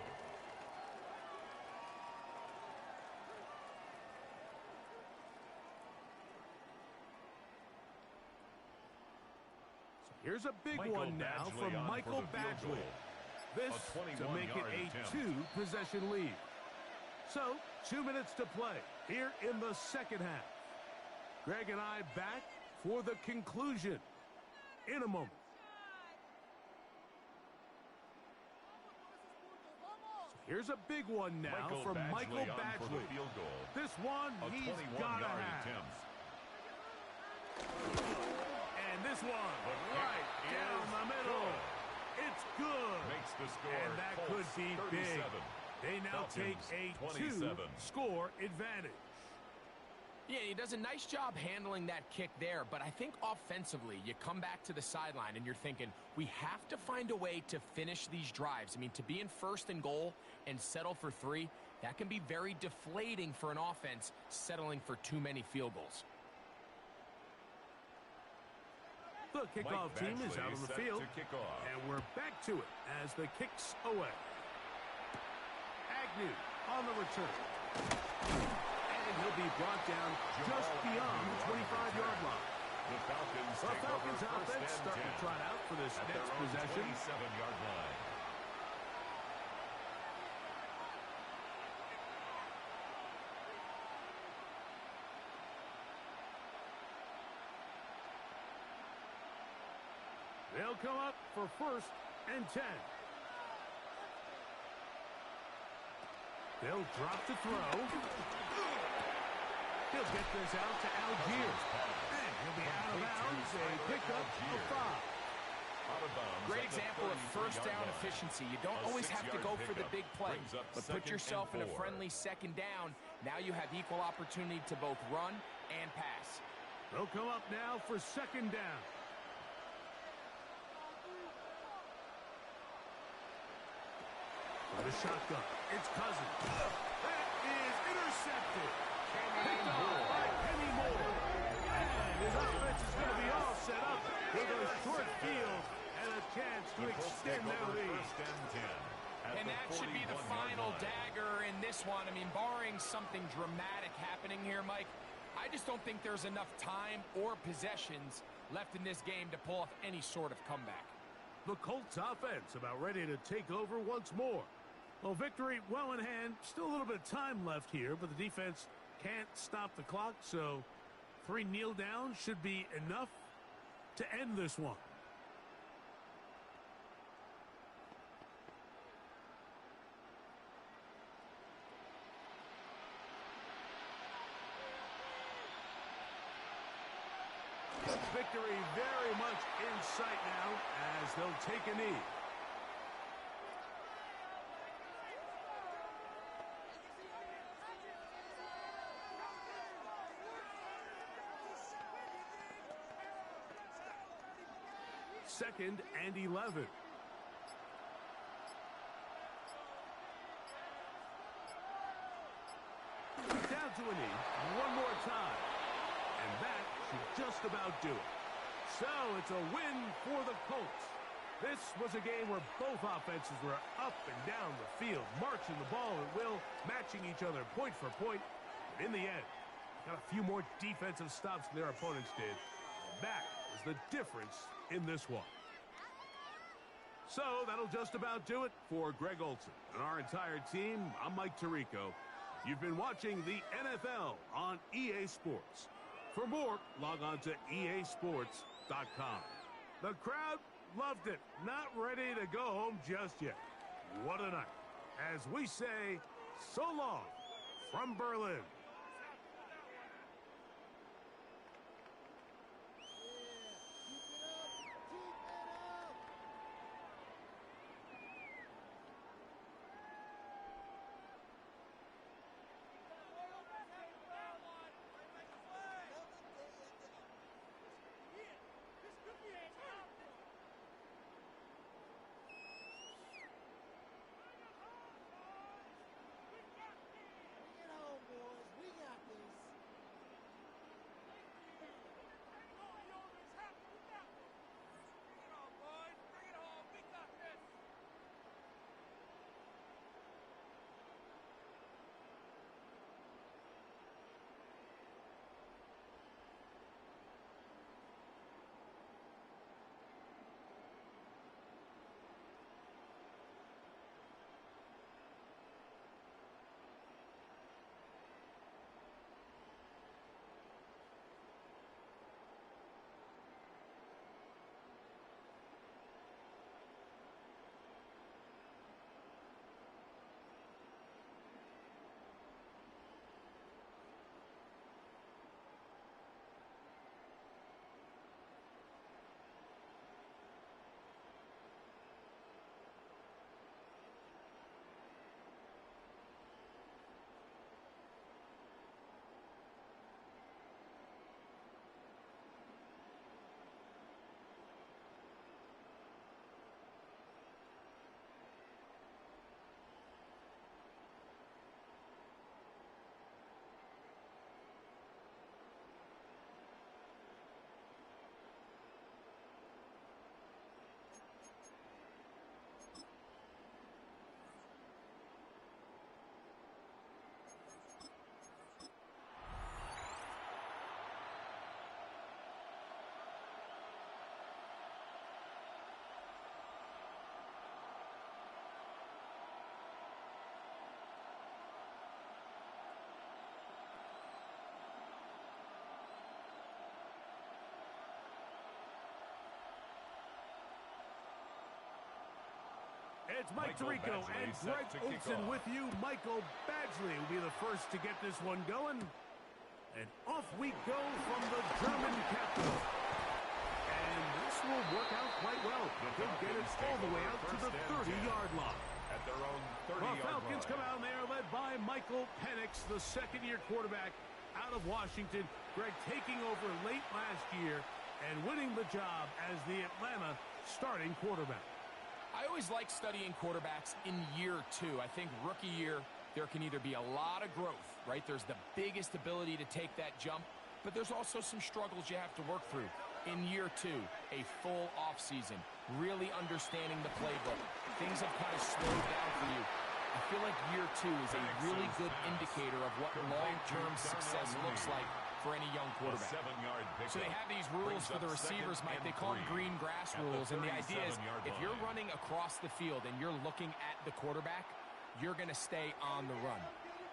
Speaker 1: Here's a big one now from Michael Badgley. This to make it a 2-possession lead. So, 2 minutes to play here in the second half. Greg and I back for the conclusion in a moment. Here's a big one now from Michael Badgley. This one he's got to have. And this one right down the middle. It's good.
Speaker 2: Makes the score.
Speaker 1: And that could be big. They now take a 2-score advantage.
Speaker 3: Yeah, he does a nice job handling that kick there, but I think offensively, you come back to the sideline and you're thinking, we have to find a way to finish these drives. I mean, to be in first and goal and settle for 3, that can be very deflating for an offense settling for too many field goals.
Speaker 1: The kickoff team is out on the field, and we're back to it as the kick's away. Agnew on the return. And he'll be brought down just beyond the 25-yard line.
Speaker 2: The Falcons
Speaker 1: offense starting to trot out for this next possession.
Speaker 2: 27-yard line.
Speaker 1: They'll come up for 1st and 10. They'll drop the throw. He'll get this out to Algier. And he'll be out of bounds. A pickup of 5.
Speaker 3: Great example of first down efficiency. You don't always have to go for the big play, but put yourself in a friendly second down. Now you have equal opportunity to both run and pass.
Speaker 1: They'll come up now for 2nd down. For the shotgun, it's Cousins. That is intercepted. Picked off by Kenny Moore. And his offense is going to be all set up with a short field and a chance to extend their lead.
Speaker 3: And that should be the final dagger in this one. I mean, barring something dramatic happening here, Mike, I just don't think there's enough time or possessions left in this game to pull off any sort of comeback.
Speaker 1: The Colts offense about ready to take over once more. Well, victory well in hand. Still a little bit of time left here, but the defense can't stop the clock, so 3 kneel downs should be enough to end this one. Victory very much in sight now as they'll take a knee. Second and 11. Down to a knee one more time. And that should just about do it. So it's a win for the Colts. This was a game where both offenses were up and down the field, marching the ball at will, matching each other point for point. But in the end, got a few more defensive stops than their opponents did. And that was the difference in this one. So that'll just about do it for Greg Olsen and our entire team. I'm Mike Tirico. You've been watching the NFL on EA Sports. For more, log on to easports.com. The crowd loved it. Not ready to go home just yet. What a night. As we say, so long from Berlin. It's Mike Tirico and Greg Olson with you. Michael Badgley will be the first to get this one going. And off we go from the German capital. And this will work out quite well. They'll get it all the way out to the 30-yard line.
Speaker 2: At their own 30-yard line.
Speaker 1: The Falcons come out there led by Michael Penix, the second-year quarterback out of Washington. Greg taking over late last year and winning the job as the Atlanta starting quarterback.
Speaker 3: I always like studying quarterbacks in year two. I think rookie year, there can either be a lot of growth, right? There's the biggest ability to take that jump, but there's also some struggles you have to work through. In year two, a full offseason, really understanding the playbook. Things have kind of slowed down for you. I feel like year two is a really good indicator of what long-term success looks like for any young quarterback. So they have these rules for the receivers, Mike. They call them green grass rules, and the idea is if you're running across the field and you're looking at the quarterback, you're going to stay on the run.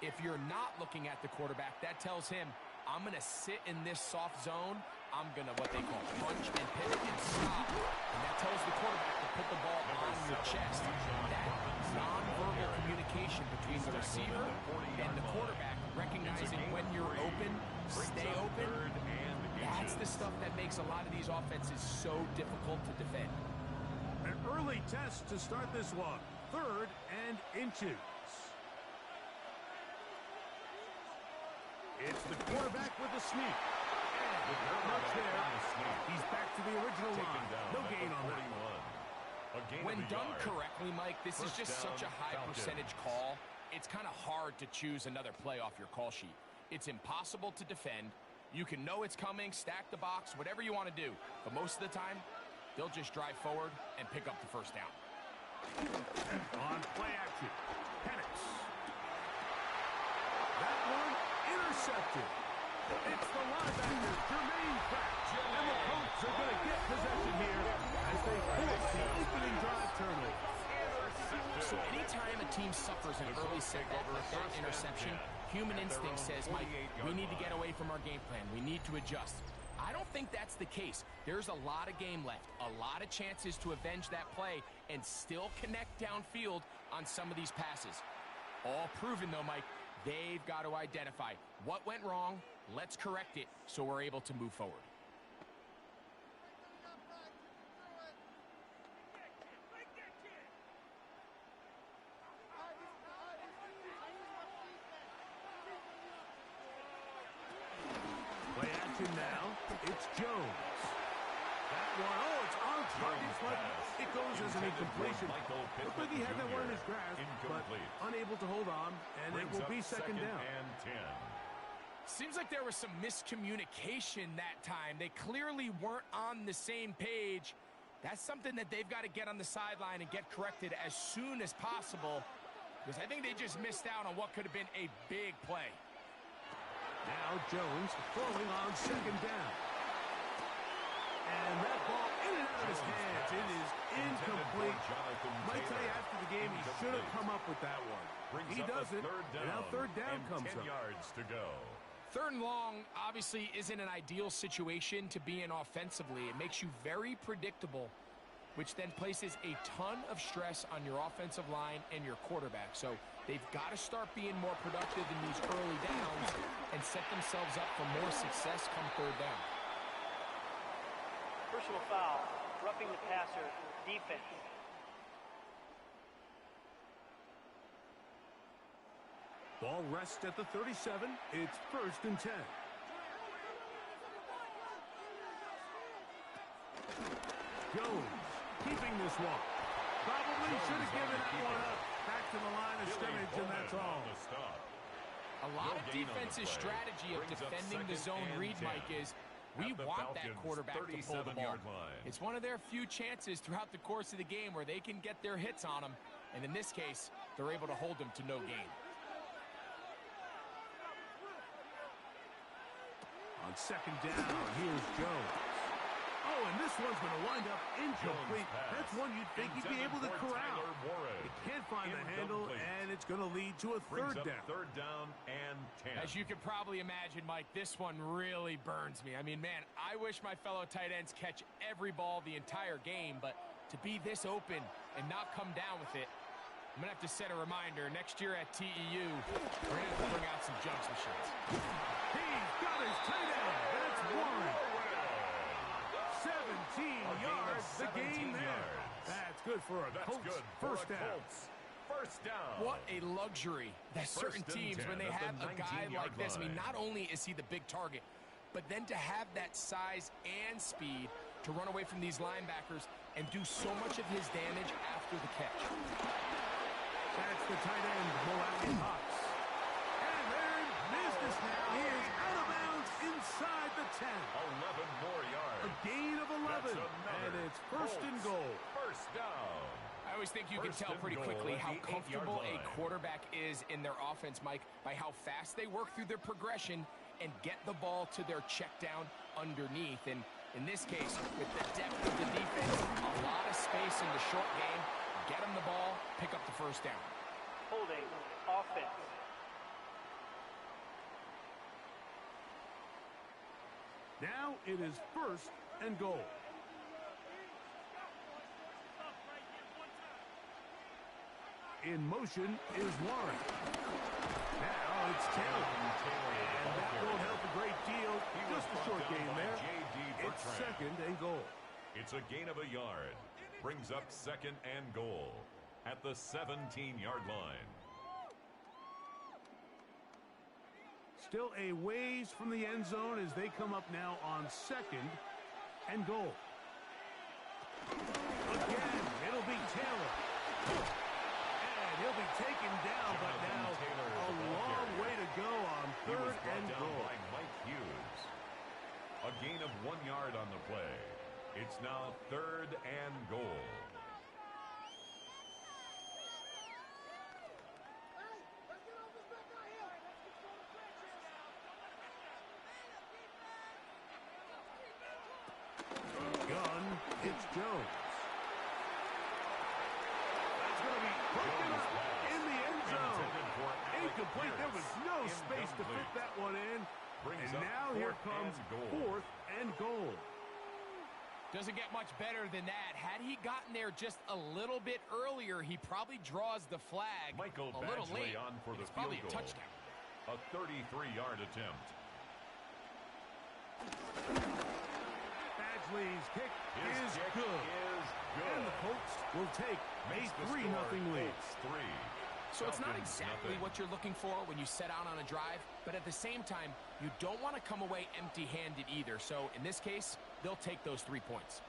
Speaker 3: If you're not looking at the quarterback, that tells him, I'm going to sit in this soft zone. I'm going to, what they call, punch and pivot and stop. And that tells the quarterback to put the ball on your chest. That non-verbal communication between the receiver and the quarterback, recognizing when you're open, stay open, that's the stuff that makes a lot of these offenses so difficult to defend.
Speaker 1: An early test to start this one. 3rd and inches. It's the quarterback with the sneak. And not much there. He's back to the original line. No gain on that.
Speaker 3: When done correctly, Mike, this is just such a high percentage call. It's kind of hard to choose another play off your call sheet. It's impossible to defend. You can know it's coming, stack the box, whatever you want to do. But most of the time, they'll just drive forward and pick up the first down.
Speaker 1: On play action, Penix. That one intercepted. It's the linebacker, Jermaine Pratt. And the Colts are going to get possession here as they force the opening drive turnover.
Speaker 3: So anytime a team suffers an early setback like that interception, human instinct says, Mike, we need to get away from our game plan. We need to adjust. I don't think that's the case. There's a lot of game left, a lot of chances to avenge that play and still connect downfield on some of these passes. All proven, though, Mike, they've got to identify what went wrong. Let's correct it so we're able to move forward.
Speaker 1: Play action now. It's Jones. That one, it's on target, but it goes as an incompletion. Looked like he had that one in his grasp, but unable to hold on, and it will be second down.
Speaker 3: Seems like there was some miscommunication that time. They clearly weren't on the same page. That's something that they've got to get on the sideline and get corrected as soon as possible, because I think they just missed out on what could have been a big play.
Speaker 1: Now Jones throwing on second down. And that ball in and out of his hands. It is incomplete. Might tell you after the game he should have come up with that one. He doesn't, and now third down comes up.
Speaker 2: 10 yards to go.
Speaker 3: 3rd and long obviously isn't an ideal situation to be in offensively. It makes you very predictable, which then places a ton of stress on your offensive line and your quarterback. So they've got to start being more productive in these early downs and set themselves up for more success come 3rd down.
Speaker 5: Personal foul, roughing the passer, defense.
Speaker 1: Ball rests at the 37. It's 1st and 10. Jones keeping this one. Probably should have given that one up. Back to the line of scrimmage, and that's all.
Speaker 3: A lot of defensive strategy of defending the zone read, Mike, is we want that quarterback to pull the ball. It's one of their few chances throughout the course of the game where they can get their hits on them. And in this case, they're able to hold them to no gain.
Speaker 1: On second down, here's Jones. Oh, and this one's going to wind up incomplete. That's one you'd think he'd be able to corral. He can't find the handle, and it's going to lead to a 3rd down.
Speaker 2: 3rd down and 10.
Speaker 3: As you can probably imagine, Mike, this one really burns me. I mean, man, I wish my fellow tight ends catch every ball the entire game, but to be this open and not come down with it, I'm going to have to set a reminder. Next year at TEU, we're going to have to bring out some jugs machines.
Speaker 1: He's got his tight end. That's Warren. 17 yards. The game there. That's good for a Colts first down.
Speaker 2: First down.
Speaker 3: What a luxury that certain teams, when they have a guy like this, I mean, not only is he the big target, but then to have that size and speed to run away from these linebackers and do so much of his damage after the catch.
Speaker 1: That's the tight end, Malaki Hawks. And they're in business now. He is out of bounds inside the 10.
Speaker 2: 11 more yards.
Speaker 1: A gain of 11. And it's first and goal.
Speaker 2: First down.
Speaker 3: I always think you can tell pretty quickly how comfortable a quarterback is in their offense, Mike, by how fast they work through their progression and get the ball to their check down underneath. And in this case, with the depth of the defense, a lot of space in the short game, get them the ball, pick up the first down.
Speaker 5: Holding offense.
Speaker 1: Now it is first and goal. In motion is Warren. Now it's Taylor. And that won't help a great deal. Just a short game there. It's second and goal.
Speaker 2: It's a gain of a yard. Brings up second and goal at the 17-yard line.
Speaker 1: Still a ways from the end zone as they come up now on second and goal. Again, it'll be Taylor. And he'll be taken down, but now a long way to go on third and goal.
Speaker 2: By Mike Hughes. A gain of 1 yard on the play. It's now third and goal.
Speaker 1: It's Jones. That's going to be broken up in the end zone. Incomplete. There was no space to fit that one in. And now here comes fourth and goal.
Speaker 3: Doesn't get much better than that. Had he gotten there just a little bit earlier, he probably draws the flag a little late.
Speaker 2: On for the
Speaker 3: it's probably
Speaker 2: field
Speaker 3: a
Speaker 2: goal.
Speaker 3: touchdown.
Speaker 2: A 33-yard attempt.
Speaker 1: Badgley's kick is good. And the Colts will take a 3-0 lead.
Speaker 3: So it's not exactly what you're looking for when you set out on a drive, but at the same time, you don't want to come away empty-handed either. So in this case, they'll take those 3 points.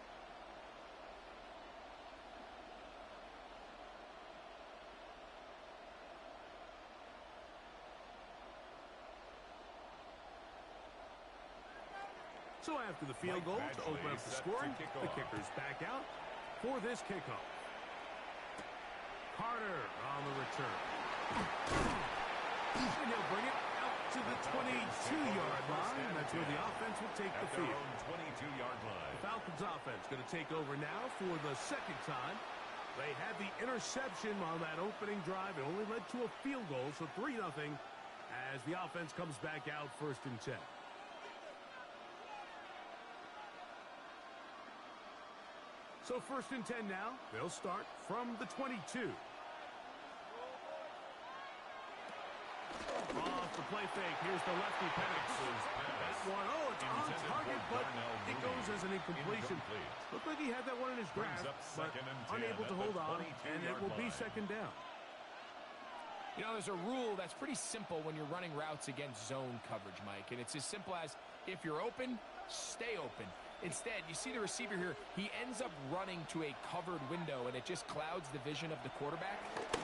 Speaker 1: So after the field goal to open up the scoring, the kicker's back out for this kickoff. Carter on the return. And he'll bring it out to the 22-yard line. That's where the offense will take the field.
Speaker 2: 22-yard line.
Speaker 1: The Falcons offense going to take over now for the second time. They had the interception on that opening drive. It only led to a field goal, so 3-0 as the offense comes back out first and 10. So first and 10 now. They'll start from the 22. Off the play fake. Here's the lefty Penix. That one, it's on target, but it goes as an incompletion. Looked like he had that one in his grasp, but unable to hold on, and it will be second down.
Speaker 3: You know, there's a rule that's pretty simple when you're running routes against zone coverage, Mike, and it's as simple as if you're open, stay open. Instead, you see the receiver here, he ends up running to a covered window, and it just clouds the vision of the quarterback.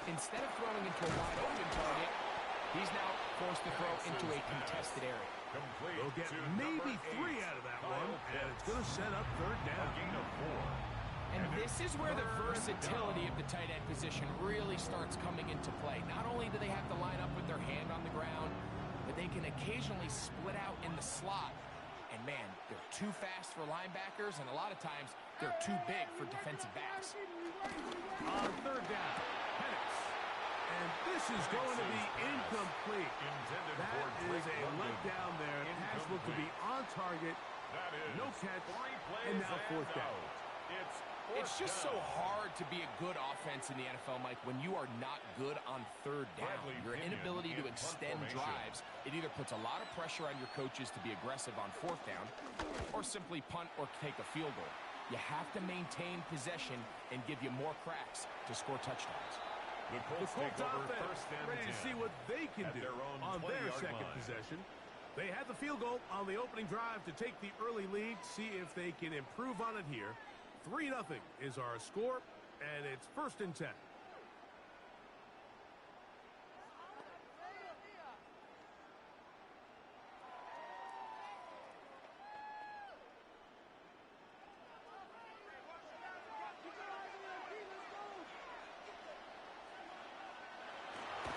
Speaker 3: Instead of throwing into a wide open target, he's now forced to throw into a contested area.
Speaker 1: They'll get maybe 3 out of that one, and it's going to set up third down.
Speaker 3: And this is where the versatility of the tight end position really starts coming into play. Not only do they have to line up with their hand on the ground, but they can occasionally split out in the slot. And, man, they're too fast for linebackers, and a lot of times they're too big for defensive backs.
Speaker 1: On third down, Penix. And this is going to be incomplete. That is a letdown there. Pass looked to be on target. No catch, and now fourth down.
Speaker 4: It's just so hard to be a good offense in the NFL, Mike, when you are not good on third down. Your inability to extend drives, it either puts a lot of pressure on your coaches to be aggressive on fourth down or simply punt or take a field goal. You have to maintain possession and give you more cracks to score touchdowns.
Speaker 1: The Colts offense ready to see what they can do on their second possession. They had the field goal on the opening drive to take the early lead, see if they can improve on it here. 3-0 is our score, and it's 1st and 10.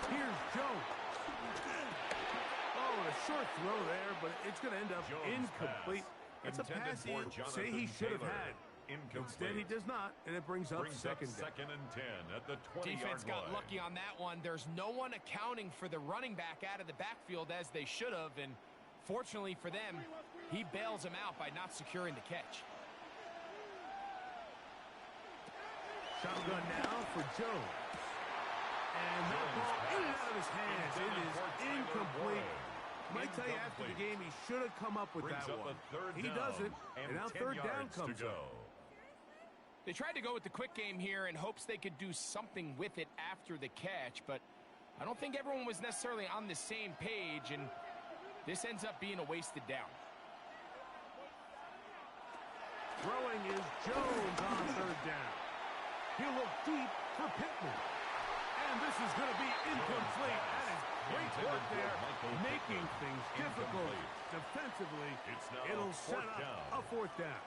Speaker 1: Here's Jones. Oh, a short throw there, but it's going to end up incomplete. That's a pass he say he should have had. Instead, he does not, and it brings up second and 10 at the 20-yard line.
Speaker 4: Defense got lucky on that one. There's no one accounting for the running back out of the backfield as they should have, and fortunately for them, he bails him out by not securing the catch.
Speaker 1: Shotgun now for Jones. And that ball in and out of his hands. It is incomplete. Might tell you after the game he should have come up with that one. He doesn't, and now third down comes up.
Speaker 4: They tried to go with the quick game here in hopes they could do something with it after the catch, but I don't think everyone was necessarily on the same page, and this ends up being a wasted down.
Speaker 1: Throwing is Jones on third down. He'll look deep for Pittman. And this is going to be incomplete. That is great work there, making things difficult defensively. It'll set up a 4th down.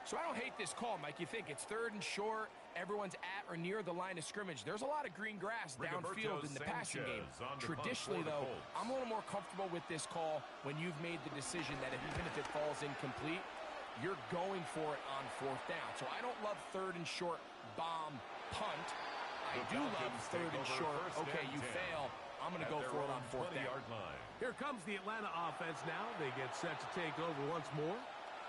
Speaker 4: So I don't hate this call, Mike. You think it's 3rd and short, everyone's at or near the line of scrimmage. There's a lot of green grass downfield in the passing game. Traditionally, though, I'm a little more comfortable with this call when you've made the decision that even if it falls incomplete, you're going for it on 4th down. So I don't love 3rd and short bomb punt. I do love 3rd and short. Okay, you fail. I'm going to go for it on 4th down.
Speaker 1: Here comes the Atlanta offense now. They get set to take over once more.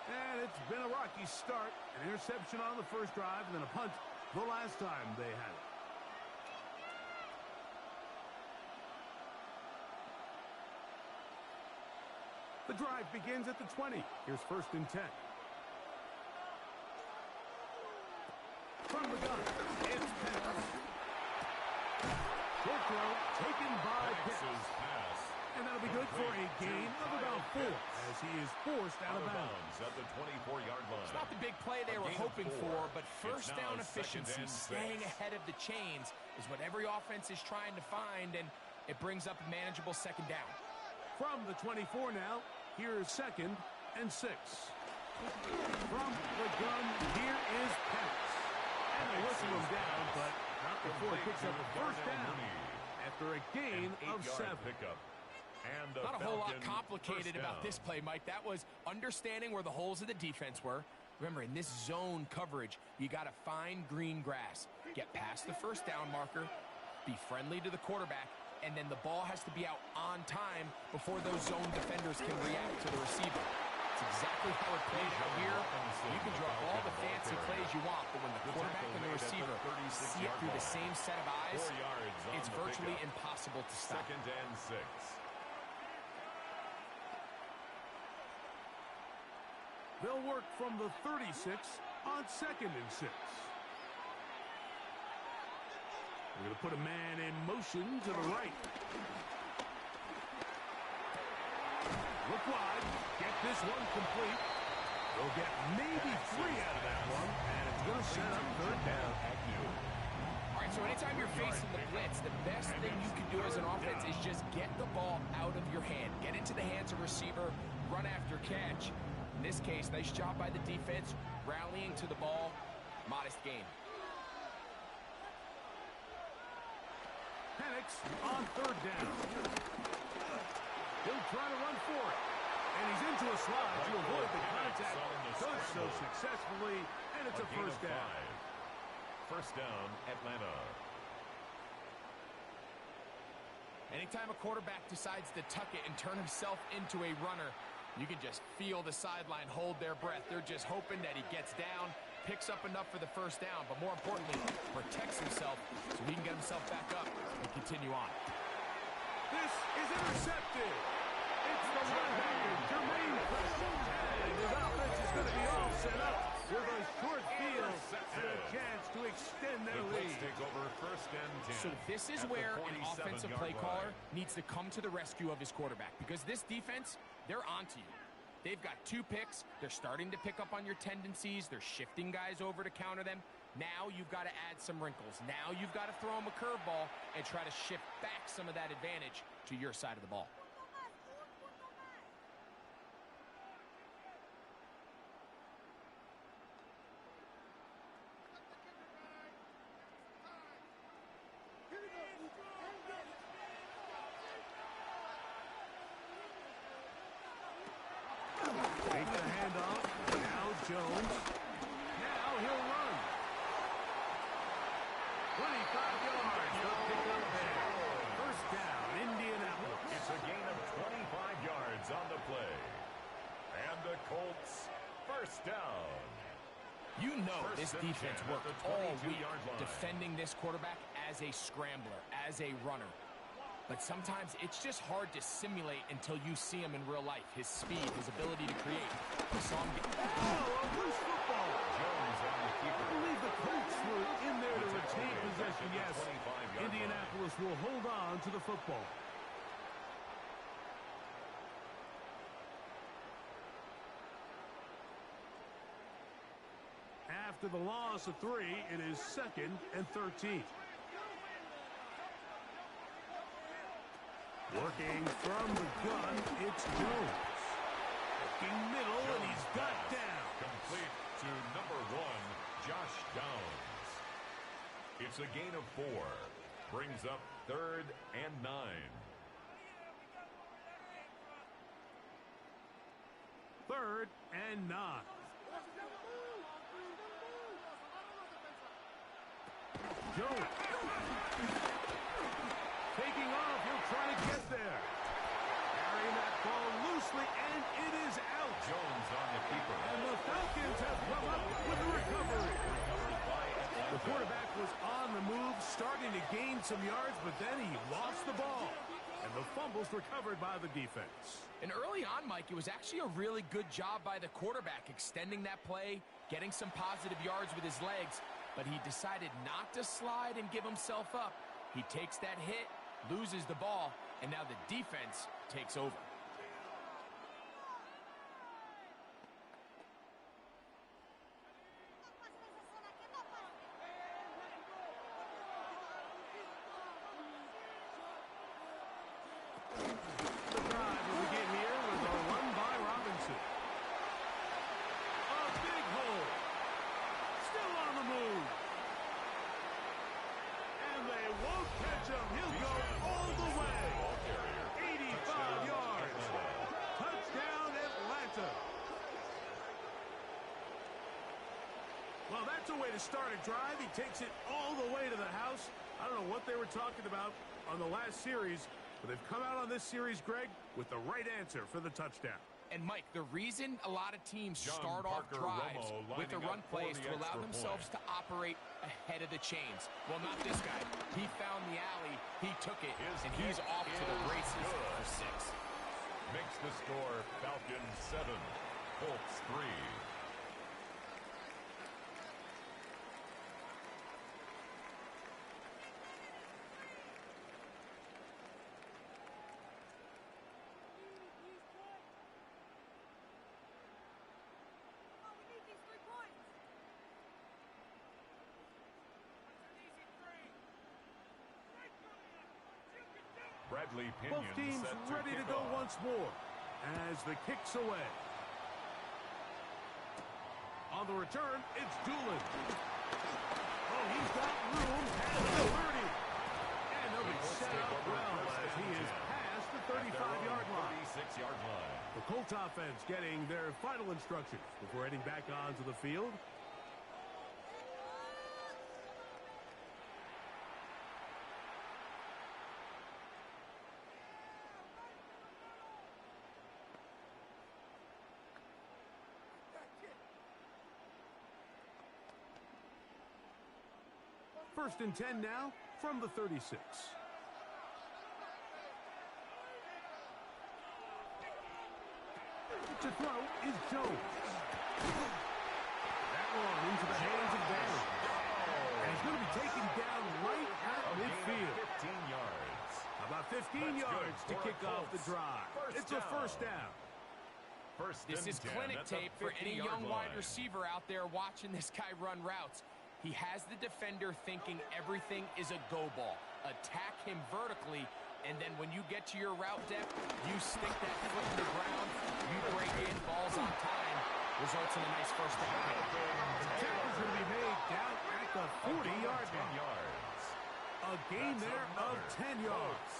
Speaker 1: And it's been a rocky start. An interception on the first drive and then a punt the last time they had it. The drive begins at the 20. Here's 1st and 10. From the gun, it's Pettis. Short throw taken by Pettis. And that'll be good for a gain of about 4 as he is forced out of bounds
Speaker 2: at the 24-yard line.
Speaker 4: It's not the big play they were hoping for, but first down efficiency, staying ahead of the chains, is what every offense is trying to find, and it brings up a manageable 2nd down.
Speaker 1: From the 24 now, here's 2nd and 6. From the gun, here is Pettis. And they whistle him down, but not before he picks up a 1st down after a gain of 7.
Speaker 4: Not a whole lot complicated about this play, Mike. That was understanding where the holes of the defense were. Remember, in this zone coverage, you got to find green grass. Get past the 1st down marker, be friendly to the quarterback, and then the ball has to be out on time before those zone defenders can react to the receiver. It's exactly how it played out here. You can draw all the fancy plays you want, but when the quarterback and the receiver see it through the same set of eyes, it's virtually impossible to stop.
Speaker 2: 2nd and 6.
Speaker 1: They'll work from the 36 on 2nd and 6. We're going to put a man in motion to the right. Look wide. Get this one complete. They'll get maybe 3 out of that one, and it's going to set up 3rd down.
Speaker 4: All right, so anytime you're facing the blitz, the best thing you can do as an offense is just get the ball out of your hand. Get into the hands of receiver, run after catch. In this case, nice job by the defense, rallying to the ball. Modest gain.
Speaker 1: Penix on 3rd down. He'll try to run for it. And he's into a slide to avoid the contact. Does so successfully, and it's a 1st down.
Speaker 2: 1st down, Atlanta.
Speaker 4: Anytime a quarterback decides to tuck it and turn himself into a runner, You can just feel the sideline hold their breath. They're just hoping that he gets down, picks up enough for the first down, but more importantly, protects himself so he can get himself back up and continue on.
Speaker 1: This is intercepted. It's the linebacker, Jermaine Preston. And his offense is going to be all set up with a short field and a chance to extend their lead.
Speaker 2: Take over first and 10.
Speaker 4: So this is where an offensive play caller needs to come to the rescue of his quarterback, because this defense, they're onto you. They've got 2 picks. They're starting to pick up on your tendencies. They're shifting guys over to counter them. Now you've got to add some wrinkles. Now you've got to throw them a curveball and try to shift back some of that advantage to your side of the ball.
Speaker 1: Take the handoff. Now Jones. Now he'll run. 25 yards. They'll pick up there. First down, Indianapolis.
Speaker 2: It's a gain of 25 yards on the play. And the Colts, first down.
Speaker 4: You know this defense worked all week defending this quarterback as a scrambler, as a runner. But sometimes it's just hard to simulate until you see him in real life. His speed, his ability to create. We saw him get...
Speaker 1: Oh, a loose football.
Speaker 2: Jones on the keeper.
Speaker 1: I believe the Colts were in there to retain possession, yes. Indianapolis will hold on to the football. After the loss of 3, it is 2nd and 13. Working from the gun, it's Jones. Looking middle, and he's got down.
Speaker 2: Complete to number 1, Josh Downs. It's a gain of 4. Brings up 3rd and 9.
Speaker 1: Third and 9. Jones. Taking off, he'll try to get there. Carrying that ball loosely, and it is out.
Speaker 2: Jones on the keeper.
Speaker 1: And the Falcons have come up with the recovery. The quarterback was on the move, starting to gain some yards, but then he lost the ball. And the fumble's recovered by the defense.
Speaker 4: And early on, Mike, it was actually a really good job by the quarterback, extending that play, getting some positive yards with his legs, but he decided not to slide and give himself up. He takes that hit, loses the ball, and now the defense takes over.
Speaker 1: The drive will begin here with a run by Robinson. A big hole. Still on the move. And they won't catch him. He'll go all the way. 85 yards. Touchdown, Atlanta. Well, that's a way to start a drive. He takes it all the way to the house. I don't know what they were talking about on the last series, but they've come out on this series, Greg, with the right answer for the touchdown.
Speaker 4: And, Mike, the reason a lot of teams start off drives with a run play is to allow themselves to operate ahead of the chains. Well, not this guy. He found the alley, he took it, and he's off to the races for 6.
Speaker 2: Makes the score Falcons 7, Colts 3. Bradley Pinion
Speaker 1: Both teams ready to go once more as the kick's away. On the return, it's Doolin. Oh, he's got room at the 30. And he'll be set up well as he is past the 35-yard line.
Speaker 2: 36-yard line.
Speaker 1: The Colts offense getting their final instructions before heading back onto the field. First and 10 now from the 36. To throw is Jones. That one into the hands of Barry. And he's going to be taken down right at midfield.
Speaker 2: 15 yards.
Speaker 1: About 15 yards to kick off the drive. It's a first down.
Speaker 3: This is clinic tape for any young wide receiver out there watching this guy run routes. He has the defender thinking everything is a go ball. Attack him vertically, and then when you get to your route depth, you stick that foot in the ground, you break in, balls on time, results in a nice first down.
Speaker 1: The tackle's going to be made down at the 40-yard line. A gain there of 10 yards.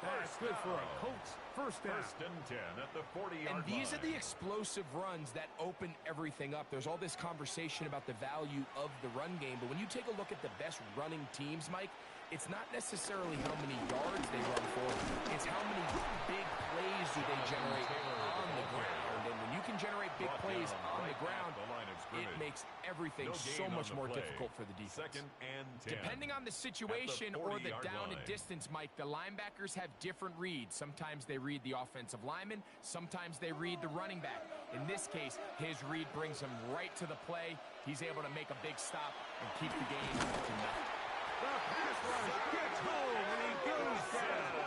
Speaker 1: That's good for a Colts first down.
Speaker 2: First and 10 at the 40-yard line.
Speaker 3: And these are the explosive runs that open everything up. There's all this conversation about the value of the run game, but when you take a look at the best running teams, Mike, it's not necessarily how many yards they run for. It's how many big plays do they generate on the ground. And when you can generate big plays on the ground, it makes everything so much more difficult for the defense.
Speaker 2: Second and 10.
Speaker 3: Depending on the situation or the down and distance, Mike, the linebackers have different reads. Sometimes they read the offensive lineman. Sometimes they read the running back. In this case, his read brings him right to the play. He's able to make a big stop and keep the game to nothing.
Speaker 1: The pass rush gets home, and he goes down.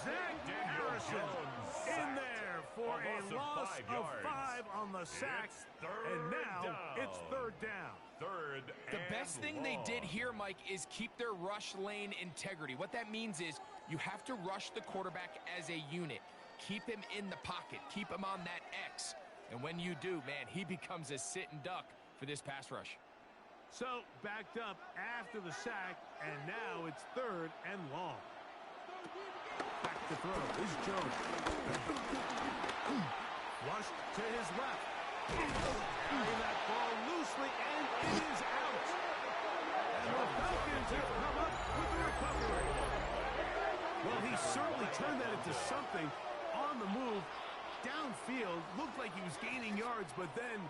Speaker 1: Zach Harrison in there for a loss of 5 on the sack, and now it's third down.
Speaker 3: The best thing they did here, Mike, is keep their rush lane integrity. What that means is you have to rush the quarterback as a unit. Keep him in the pocket. Keep him on that X. And when you do, man, he becomes a sitting duck for this pass rush.
Speaker 1: So, backed up after the sack, and now it's third and long. Back to throw is Jones. Flushed to his left. Carrying that ball loosely, and it is out. And the Falcons have come up with the recovery. Well, he certainly turned that into something on the move. Downfield, looked like he was gaining yards, but then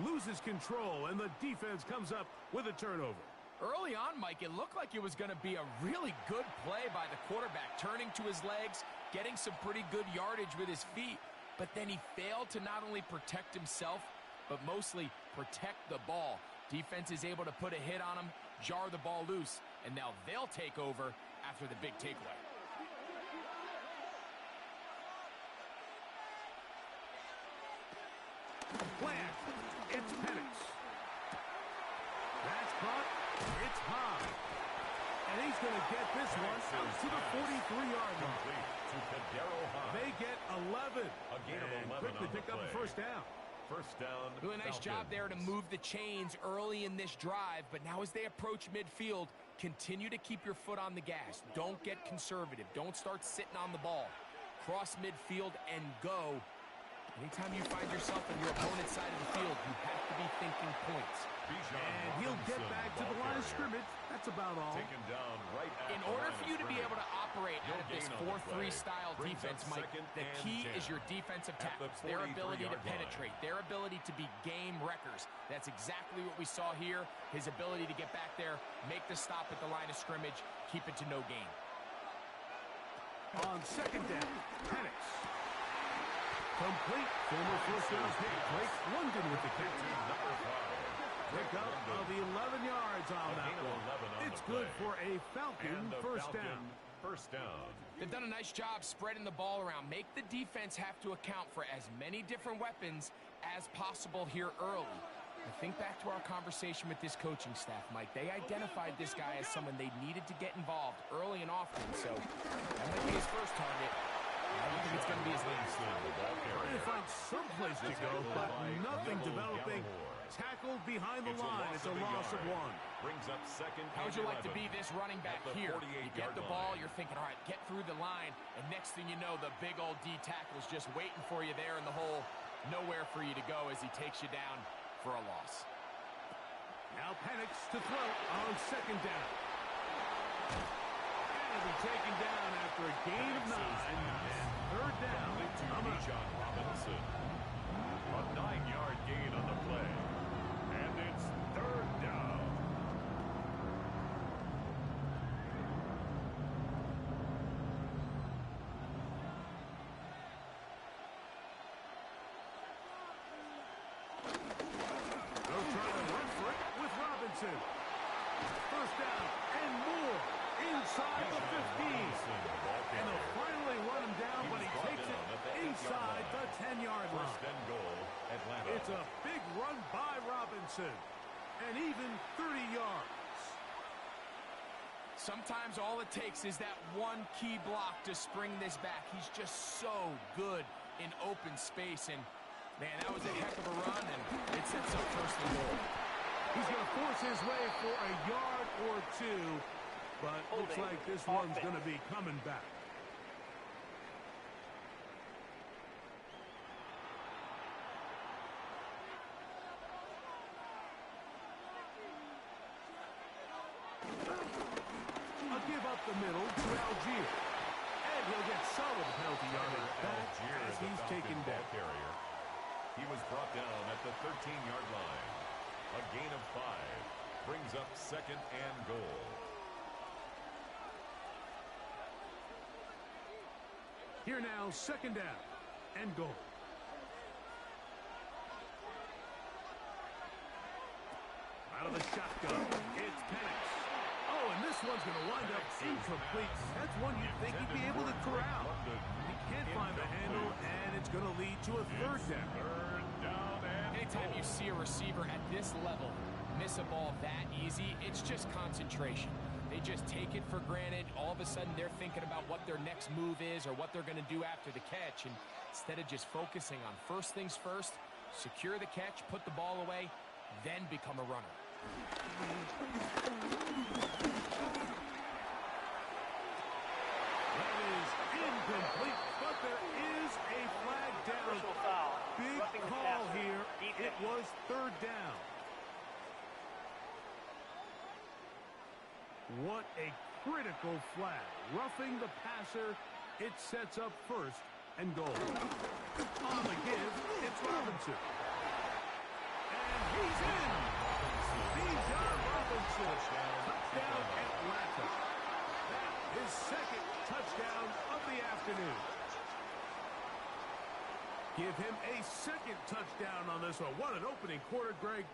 Speaker 1: loses control, and the defense comes up with a turnover.
Speaker 3: Early on, Mike, it looked like it was going to be a really good play by the quarterback, turning to his legs, getting some pretty good yardage with his feet, but then he failed to not only protect himself, but mostly protect the ball. Defense is able to put a hit on him, jar the ball loose, and now they'll take over after the big takeaway.
Speaker 1: Plant. It's Penix. That's caught. It's high. And he's going to get this one out to the 43-yard line. They get 11.
Speaker 2: A gain of 11
Speaker 1: quickly pick up a first down.
Speaker 2: First down.
Speaker 3: Doing a nice job there to move the chains early in this drive, but now as they approach midfield, continue to keep your foot on the gas. Don't get conservative. Don't start sitting on the ball. Cross midfield and go. Anytime you find yourself on your opponent's side of the field, you have to be thinking points.
Speaker 1: And he'll get back to the line of scrimmage. That's about all.
Speaker 2: Taken down right at
Speaker 3: in order for you to be able to operate out of this 4-3 style defense, Mike, the key is your defensive tackles, their ability to penetrate, their ability to be game wreckers. That's exactly what we saw here. His ability to get back there, make the stop at the line of scrimmage, keep it to no gain.
Speaker 1: On second down, Penix. Complete. Former first-round pick Drake London with the catch. Pick up of 11 yards on that one. It's good for a Falcon first down.
Speaker 2: First down.
Speaker 3: They've done a nice job spreading the ball around. Make the defense have to account for as many different weapons as possible here early. I think back to our conversation with this coaching staff, Mike. They identified this guy as someone they needed to get involved early and often, so that might be his first target. I don't think it's going to be his last.
Speaker 1: Trying to find some place to go, but nothing developing. Tackled behind the line. It's a loss of 1.
Speaker 2: Brings up second.
Speaker 3: How would you like to be this running back here? You get the ball, you're thinking, all right, get through the line, and next thing you know, the big old D tackle's just waiting for you there in the hole. Nowhere for you to go as he takes you down for a loss.
Speaker 1: Now Penix to throw on second down. And he's taken down after a gain of 9. And third down.
Speaker 2: John Robinson. A 9-yard gain on the play. And it's third down.
Speaker 1: Robinson. First down and more inside the 15. And they'll finally run him down, but he takes it inside the 10-yard line.
Speaker 2: First and goal, Atlanta.
Speaker 1: It's a big run by Robinson, and even 30 yards.
Speaker 3: Sometimes all it takes is that one key block to spring this back. He's just so good in open space, and man, that was a heck of a run, and it sets up first and goal.
Speaker 1: He's going to force his way for a yard or two, but looks like this one's going to be coming back. A give up the middle to Algier. And he'll get solid penalty yardage back as he's taken down.
Speaker 2: Carrier. He was brought down at the 13-yard line. A gain of 5 brings up second and goal.
Speaker 1: Here now, second down and goal. Out of the shotgun, it's Penix. Oh, and this one's going to wind up incomplete. That's one you'd think he'd be able to corral. He can't find the handle, and it's going to lead to a third down.
Speaker 3: Anytime you see a receiver at this level miss a ball that easy, it's just concentration. They just take it for granted. All of a sudden, they're thinking about what their next move is or what they're going to do after the catch. And instead of just focusing on first things first, secure the catch, put the ball away, then become a runner.
Speaker 1: That is incomplete, but there is a flag down. Big call here. It was third down. What a critical flag. Roughing the passer, it sets up first and goal. On the give, it's Robinson. And he's in. Bijan Robinson. Touchdown Atlanta. That is second touchdown of the afternoon. Give him a second touchdown on this one. What an opening quarter, Greg.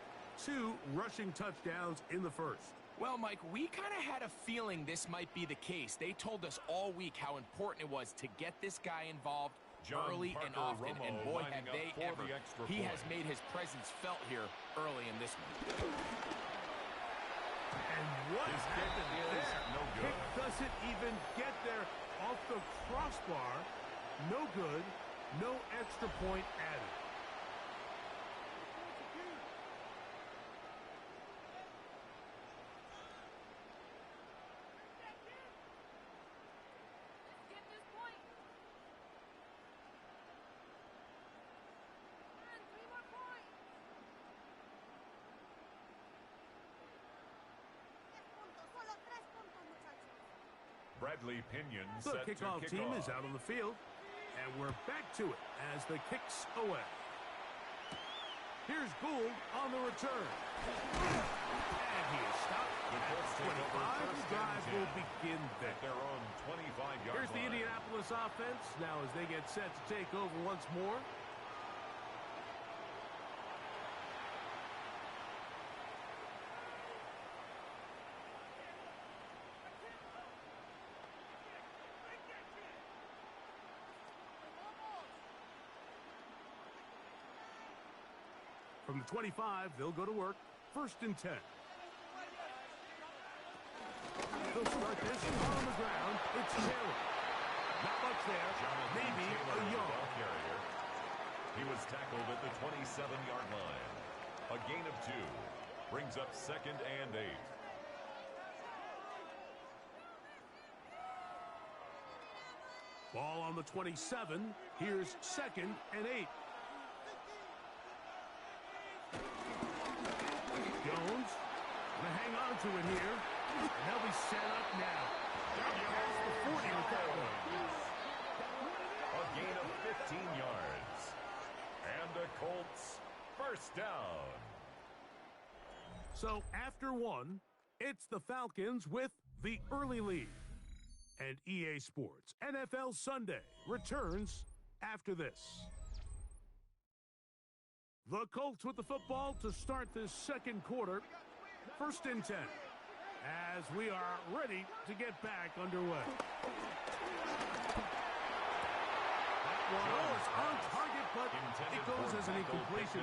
Speaker 1: 2 rushing touchdowns in the first.
Speaker 3: Well, Mike, we kind of had a feeling this might be the case. They told us all week how important it was to get this guy involved early and often, and boy, have they ever. He has made his presence felt here early in this one.
Speaker 1: And what happened there?
Speaker 2: No good.
Speaker 1: Kick doesn't even get there off the crossbar. No good. No extra point added.
Speaker 2: Bradley Pinion
Speaker 1: The
Speaker 2: set
Speaker 1: kickoff
Speaker 2: to
Speaker 1: team
Speaker 2: kickoff.
Speaker 1: is out on the field, and we're back to it as the kick's away. Here's Gould on the return. And he is stopped at 25. The drive will begin there.
Speaker 2: At their own 25-yard
Speaker 1: Here's the
Speaker 2: line.
Speaker 1: Indianapolis offense now as they get set to take over once more. From the 25, they'll go to work. First and 10. They'll start this on the ground. It's Taylor. Not much there. Maybe a yard.
Speaker 2: He was tackled at the 27-yard line. A gain of 2 brings up second and 8.
Speaker 1: Ball on the 27. Here's second and 8. Jones gonna hang on to it here. And they'll be set up now. Down past the 40 with that one.
Speaker 2: A gain of 15 yards. And the Colts first down.
Speaker 1: So after one, it's the Falcons with the early lead. And EA Sports NFL Sunday returns after this. The Colts with the football to start this second quarter. First and 10. As we are ready to get back underway. It's on target, but it goes as an incompletion.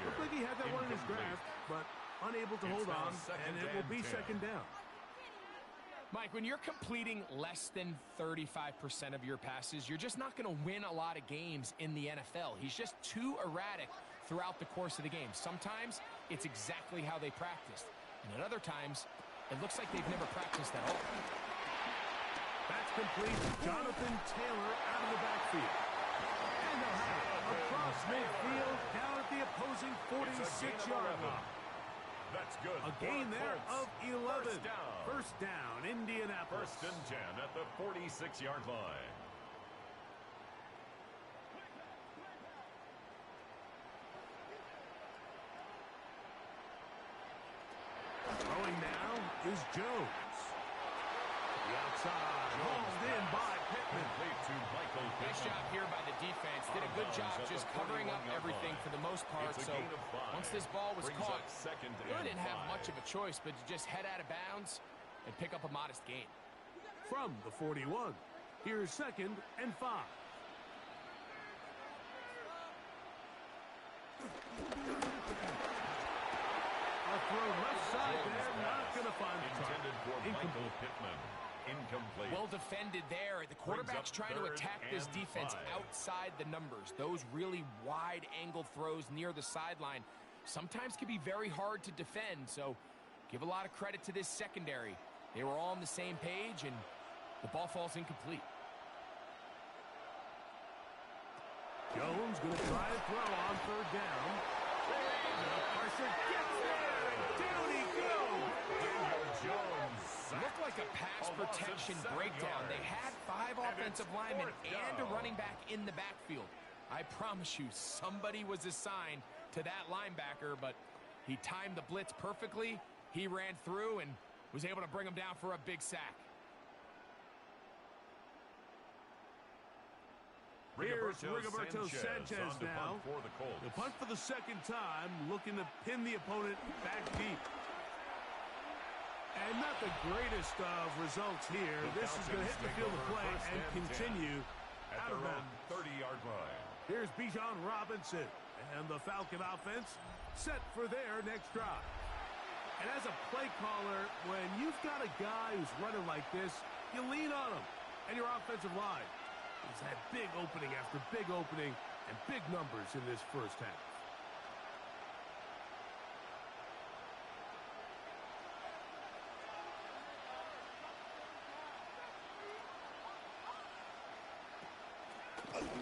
Speaker 1: Looked like he had that one in his grasp, but unable to hold on, and it will be second down.
Speaker 3: Mike, when you're completing less than 35% of your passes, you're just not going to win a lot of games in the NFL. He's just too erratic throughout the course of the game. Sometimes it's exactly how they practiced, and at other times it looks like they've never practiced at all.
Speaker 1: That's complete. Jonathan Taylor out of the backfield. And they'll have it across midfield down at the opposing 46-yard line.
Speaker 2: That's good.
Speaker 1: A gain there of 11. First down, Indianapolis.
Speaker 2: First and 10 at the 46-yard line.
Speaker 1: Throwing now is Jones. The outside, hauled in by Pittman.
Speaker 2: To Michael Pittman.
Speaker 3: Nice job here by the defense. Did a good job just covering up everything for the most part. So once this ball was caught, really didn't have much of a choice but to just head out of bounds and pick up a modest gain.
Speaker 1: From the 41, here's second and 5. A throw left side there, not going to find the
Speaker 2: intended for Michael Pittman. Incomplete.
Speaker 3: Well defended there. The quarterback's trying to attack this defense outside the numbers. Those really wide angle throws near the sideline sometimes can be very hard to defend. So give a lot of credit to this secondary. They were all on the same page, and the ball falls incomplete.
Speaker 1: Jones going to try to throw on third down. Carson gets there, and down he goes.
Speaker 2: Daniel Jones.
Speaker 3: Looked like a pass protection breakdown. They had 5 offensive linemen and a running back in the backfield. I promise you, somebody was assigned to that linebacker, but he timed the blitz perfectly. He ran through and was able to bring him down for a big sack.
Speaker 1: Here's Rigoberto Sanchez now.
Speaker 2: For the Colts.
Speaker 1: The punt for the second time, looking to pin the opponent back deep. And not the greatest of results here. This is going to hit the field of play and continue out of bounds.
Speaker 2: 30-yard line.
Speaker 1: Here's Bijan Robinson and the Falcon offense set for their next drive. And as a play caller, when you've got a guy who's running like this, you lean on him. And your offensive line has had big opening after big opening and big numbers in this first half.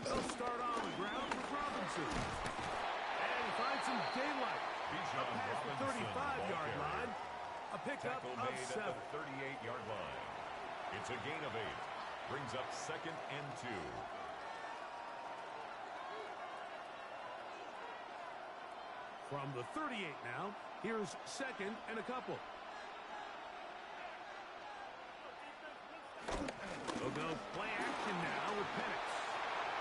Speaker 1: They'll start on the ground with Robinson. And he finds some daylight. A pass the 35-yard line. A pickup of 7.
Speaker 2: At the 38-yard line. It's a gain of 8. Brings up second and 2.
Speaker 1: From the 38 now, here's second and a couple. They'll go play action now with Penix.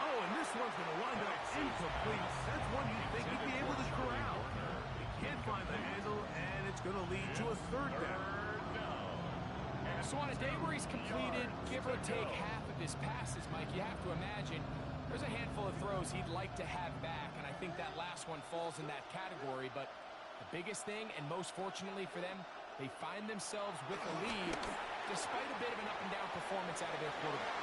Speaker 1: Oh, and this one's going to wind up incomplete. That's one you'd think he'd be able to corral. He can't find the handle, and it's going to lead to a third down.
Speaker 3: So on a day where he's completed, give or take half of his passes, Mike, you have to imagine there's a handful of throws he'd like to have back, and I think that last one falls in that category. But the biggest thing, and most fortunately for them, they find themselves with a lead despite a bit of an up-and-down performance out of their quarterback.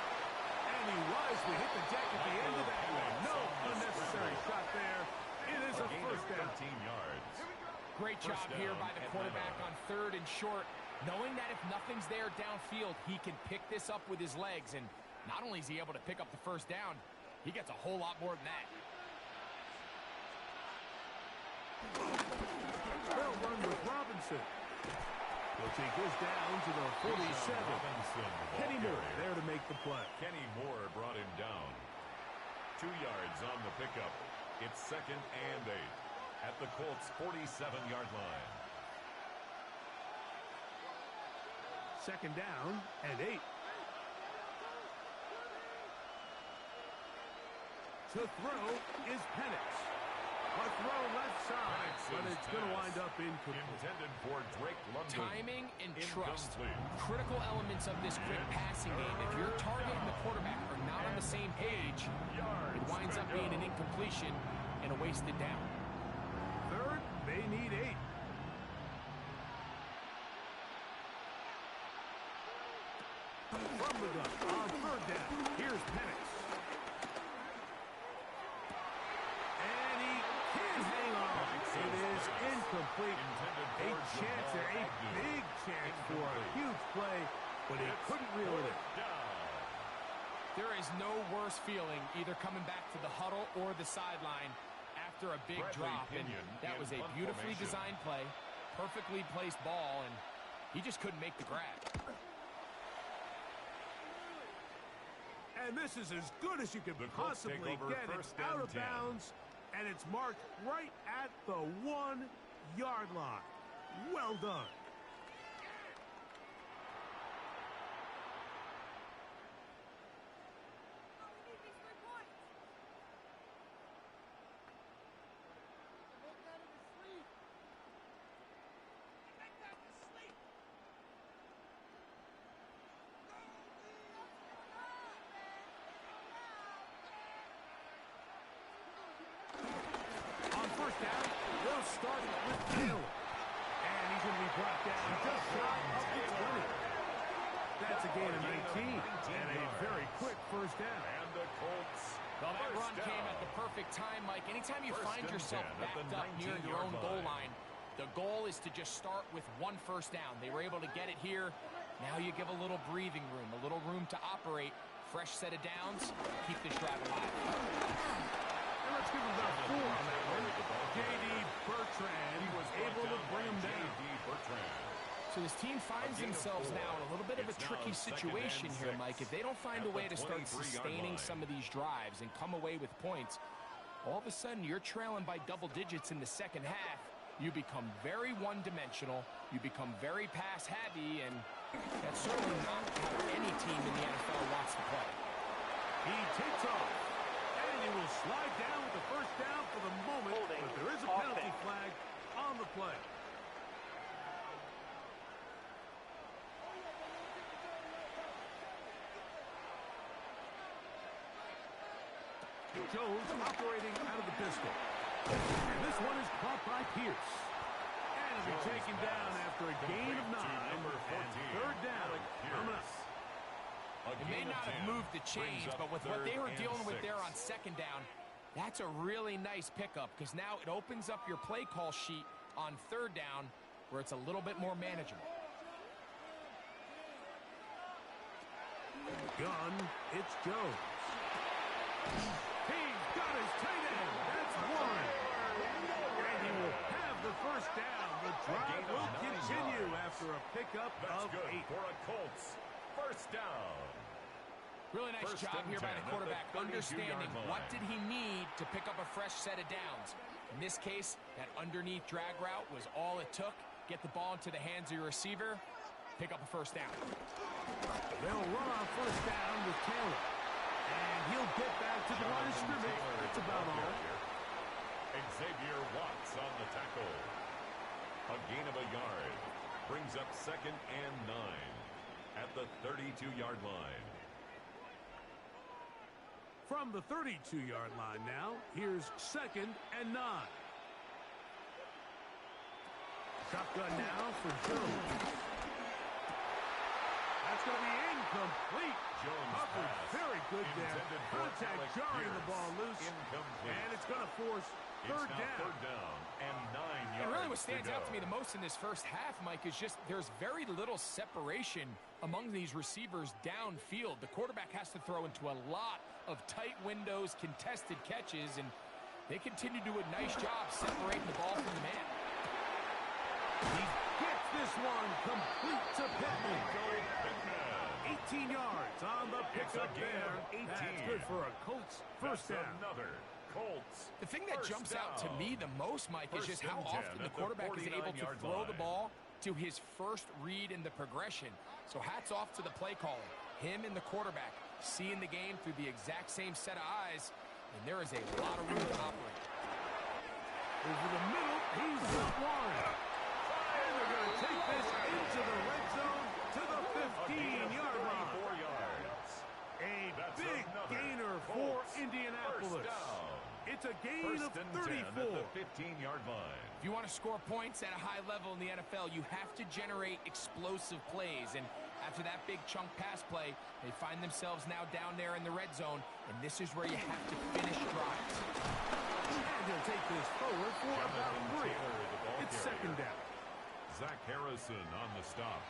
Speaker 1: And he wisely hit the deck at the end of that one. No unnecessary shot there. It is a first down.
Speaker 2: 13 yards.
Speaker 3: Great job here by the quarterback on third and short, knowing that if nothing's there downfield, he can pick this up with his legs. And not only is he able to pick up the first down, he gets a whole lot more than that.
Speaker 1: They'll run with Robinson. He'll take his down to the 47. Kenny Moore there to make the play.
Speaker 2: Kenny Moore brought him down. 2 yards on the pickup. It's second and 8 at the Colts' 47-yard line.
Speaker 1: Second down and 8. To throw is Penix. A throw left side, but it's going to wind up incomplete.
Speaker 2: Intended for Drake London.
Speaker 3: Timing and trust. Critical elements of this quick passing game. If your target and the quarterback are not on the same page, it winds up being an incompletion and a wasted down.
Speaker 1: Third, they need 8. From the gun on third down. Here's Penix. And he can't hang on. It is incomplete. A chance there, a big chance for a huge play, but he couldn't reel it in.
Speaker 3: There is no worse feeling either coming back to the huddle or the sideline after a big drop. And that was a beautifully designed play, perfectly placed ball, and he just couldn't make the grab.
Speaker 1: And this is as good as you could possibly get. It's out of bounds, and it's marked right at the 1-yard line. Well done. Down, they'll start with Taylor. And he's going to be brought down just shy of the 20. That's a gain of 19 and a very quick first down.
Speaker 2: And the Colts.
Speaker 3: Well, that run came at the perfect time, Mike. Anytime you find yourself backed up near your own goal line, the goal is to just start with 1 first down. They were able to get it here. Now you give a little breathing room, a little room to operate. Fresh set of downs. Keep this drive alive.
Speaker 1: Let's give him about 4 on that one. J.D. Bertrand was able to bring him down.
Speaker 3: So this team finds themselves now in a little bit of a tricky situation here, Mike. If they don't find a way to start sustaining some of these drives and come away with points, all of a sudden you're trailing by double digits in the second half. You become very one-dimensional. You become very pass-heavy, and that's certainly not how any team in the NFL wants to play.
Speaker 1: He takes off. He will slide down with the first down for the moment, but there is a penalty flag on the play. Jones operating out of the pistol. And this one is caught by Pierce. And it'll be taken down after a gain of 9. And third down coming up.
Speaker 3: It may not have moved the chains, but with what they were dealing with there on second down, that's a really nice pickup because now it opens up your play call sheet on third down where it's a little bit more manageable.
Speaker 1: Gun, it's Jones. He's got his tight end. That's 1. And he will have the first down. The drive will continue after a pickup of 8.
Speaker 2: For a Colts. First down.
Speaker 3: Really nice job here by the quarterback, understanding what did he need to pick up a fresh set of downs. In this case, that underneath drag route was all it took. Get the ball into the hands of your receiver, pick up a first down.
Speaker 1: They'll run on first down with Taylor. And he'll get back to the line of scrimmage. That's about all.
Speaker 2: Xavier Watts on the tackle. A gain of a yard. Brings up 2nd and 9 at the 32-yard line.
Speaker 1: From the 32-yard line now, here's 2nd and 9. Shotgun now for Jones. That's going to be incomplete. Jones very good there. Contact jarring the ball loose. And it's going to force third down.
Speaker 2: And 9 yards.
Speaker 3: And really what stands out to me the most in this first half, Mike, is just there's very little separation among these receivers downfield. The quarterback has to throw into a lot of tight windows, contested catches, and they continue to do a nice job separating the ball from the man.
Speaker 1: He gets this one complete to Pittman. 18 yards on the pickup there. 18. That's good for a Colts first down.
Speaker 2: Another Colts.
Speaker 3: The thing that jumps out to me the most, Mike, is just how often the quarterback is able to throw the ball to his first read in the progression. So hats off to the play caller. Him and the quarterback seeing the game through the exact same set of eyes, and there is a lot of room to operate.
Speaker 1: Over the middle, he's got one. And they're going to take this into the red zone to the 15-yard line.
Speaker 2: 4 yards.
Speaker 1: A big gainer for Indianapolis. It's a gain of 34.
Speaker 2: At the 15-yard line.
Speaker 3: If you want to score points at a high level in the NFL, you have to generate explosive plays. And after that big chunk pass play, they find themselves now down there in the red zone, and this is where you have to finish drives.
Speaker 1: And he'll take this forward for about 3. It's second down.
Speaker 2: Zach Harrison on the stop.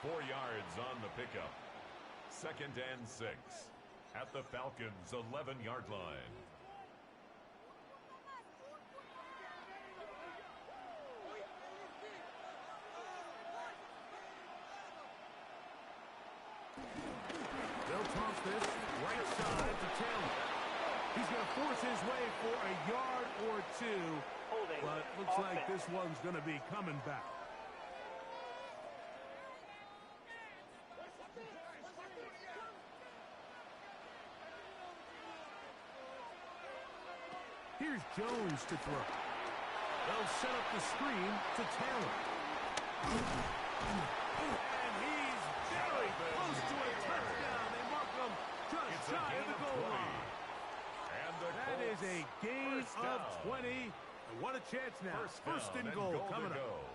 Speaker 2: 4 yards on the pickup. Second and 6 at the Falcons' 11-yard line.
Speaker 1: They'll toss this right side to Taylor. He's going to force his way for a yard or 2.
Speaker 5: Holding.
Speaker 1: But looks like this one's going to be coming back. Here's Jones to throw. They'll set up the screen to Taylor. And he's very close to a touchdown. They mark him just shy of the goal line. That is a gain of 20. And what a chance now. First and goal coming up.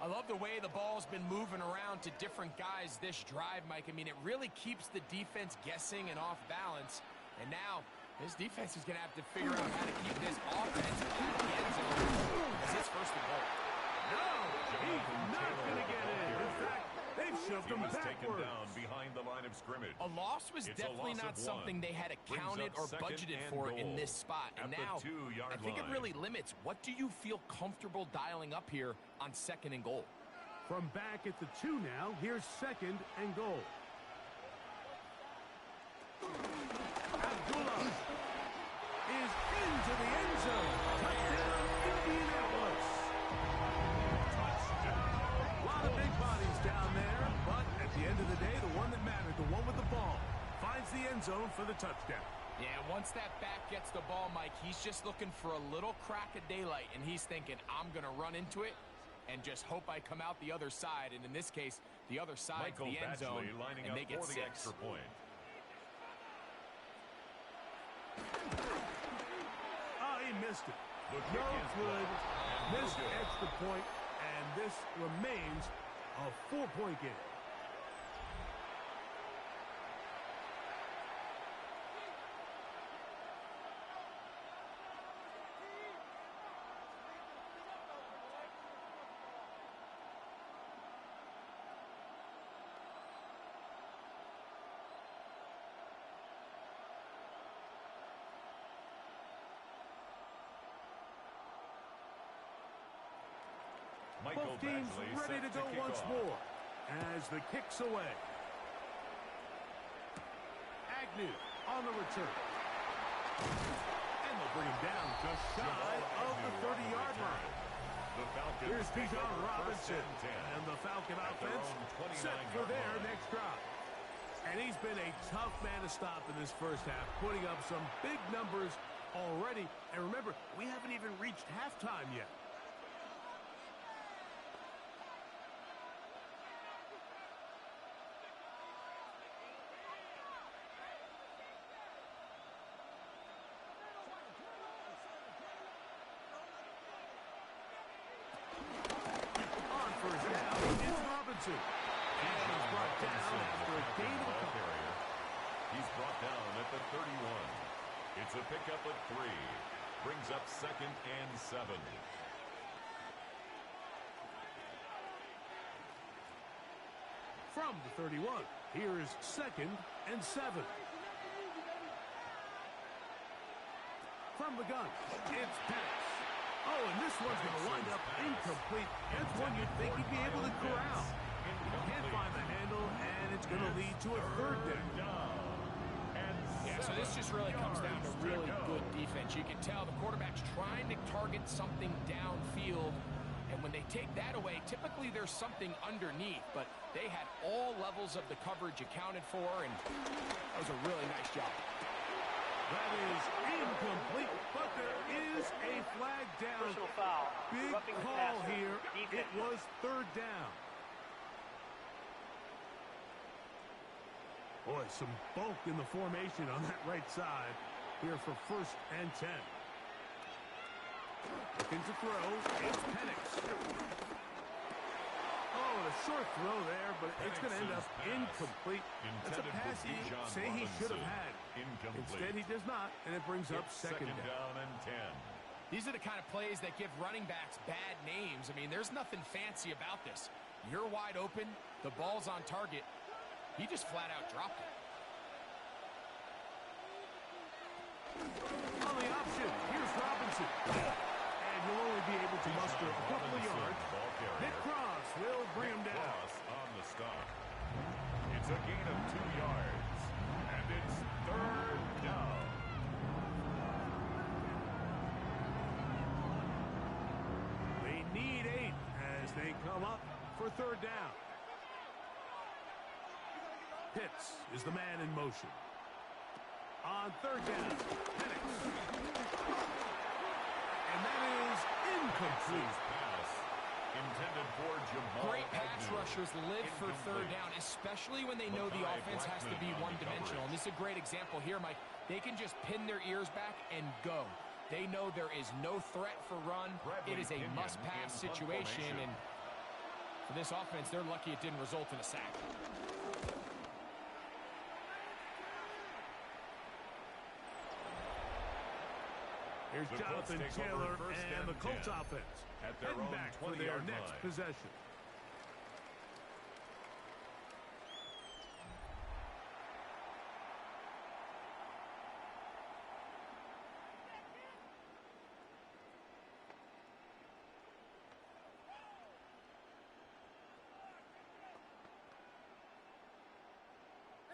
Speaker 3: I love the way the ball's been moving around to different guys this drive, Mike. I mean, it really keeps the defense guessing and off balance. And now, this defense is going to have to figure out how to keep this offense out of the end zone as it's first and goal.
Speaker 1: No, he's not going to get in. In fact, they've shoved him
Speaker 2: Taken
Speaker 1: backwards.
Speaker 2: down behind the line of scrimmage.
Speaker 3: A loss was definitely not something they had accounted or budgeted for in this spot. And now, I think it really limits. What do you feel comfortable dialing up here on second and goal?
Speaker 1: From back at the 2 now, here's second and goal. Abdullah is into the end zone. Touchdown, Indianapolis. A lot of big bodies down there, but at the end of the day, the one that mattered, the one with the ball, finds the end zone for the touchdown.
Speaker 3: Yeah, once that back gets the ball, Mike, he's just looking for a little crack of daylight, and he's thinking, I'm going to run into it and just hope I come out the other side. And in this case, the other side's the end zone, and they get 6.
Speaker 2: Extra point.
Speaker 1: Oh, he missed it. No good. Missed extra point, and this remains a 4-point game. Both teams ready to go once more as the kick's away. Agnew on the return. And they'll bring him down just shy of the 30-yard line. Here's Bijan Robinson and the Falcon offense set for their next drive. And he's been a tough man to stop in this first half, putting up some big numbers already. And remember, we haven't even reached halftime yet. And he's brought down for a gain of a couple.
Speaker 2: He's brought down at the 31. It's a pickup of 3. Brings up second and 7.
Speaker 1: From the 31, here's second and 7. From the gun, it's pass. Oh, and this one's going to wind up incomplete. That's one you'd think he'd be able to corral. Can't find the handle, and it's going to lead to a third down.
Speaker 3: Yeah, so this just really comes down to really good defense. You can tell the quarterback's trying to target something downfield, and when they take that away, typically there's something underneath, but they had all levels of the coverage accounted for, and that was a really nice job.
Speaker 1: That is incomplete, but there is a flag down.
Speaker 5: Personal foul.
Speaker 1: Big
Speaker 5: Roughing the
Speaker 1: call
Speaker 5: passer.
Speaker 1: here.
Speaker 5: Defense.
Speaker 1: It was third down. Boy, some bulk in the formation on that right side here for 1st and 10. Looking to throw. It's Penix. Oh, a short throw there, but it's going to end up incomplete. That's a pass he say he should have had. Instead, he does not, and it brings up second down
Speaker 2: and 10.
Speaker 4: These are the kind of plays that give running backs bad names. I mean, there's nothing fancy about this. You're wide open. The ball's on target. He just flat out dropped it.
Speaker 1: On the option, here's Robinson. And he'll only be able to muster a couple of yards. Nick Cross will bring him down.
Speaker 2: Cross on the stop. It's a gain of 2 yards. And it's third down.
Speaker 1: They need 8 as they come up for third down. Pitts is the man in motion. On third down, Penix. And that is incomplete.
Speaker 2: Pass intended for Jamal.
Speaker 4: Great pass rushers live for third down, especially when they know the offense has to be one-dimensional. And this is a great example here, Mike. They can just pin their ears back and go. They know there is no threat for run. It is a must-pass situation, and for this offense, they're lucky it didn't result in a sack.
Speaker 1: Here's Jonathan Taylor and the Colts offense heading back for their next possession.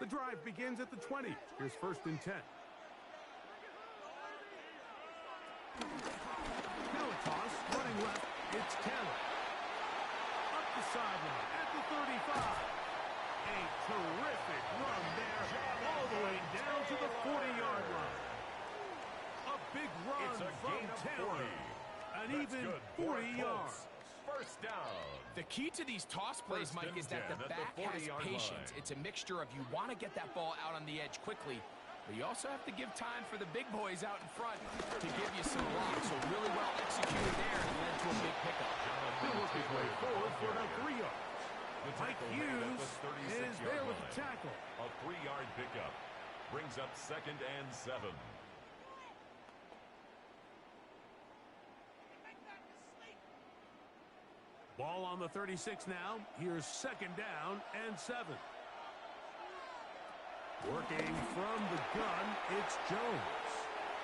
Speaker 1: The drive begins at the 20. Here's 1st and 10. Toss, running left, it's Taylor. Up the sideline at the 35. A terrific run there, all the way down to the 40-yard line. A big run from Taylor. An even 40 yards.
Speaker 2: First down.
Speaker 4: The key to these toss plays, Mike, is that the back has patience. It's a mixture of you want to get that ball out on the edge quickly, but you also have to give time for the big boys out in front to give you some blocks. So really well executed there and led to a big pickup.
Speaker 1: He'll work his way forward for about 3 yards. Mike Hughes is there with the tackle.
Speaker 2: A 3-yard pickup brings up 2nd and 7.
Speaker 1: Ball on the 36 now. Here's 2nd down and 7. Working from the gun, it's Jones.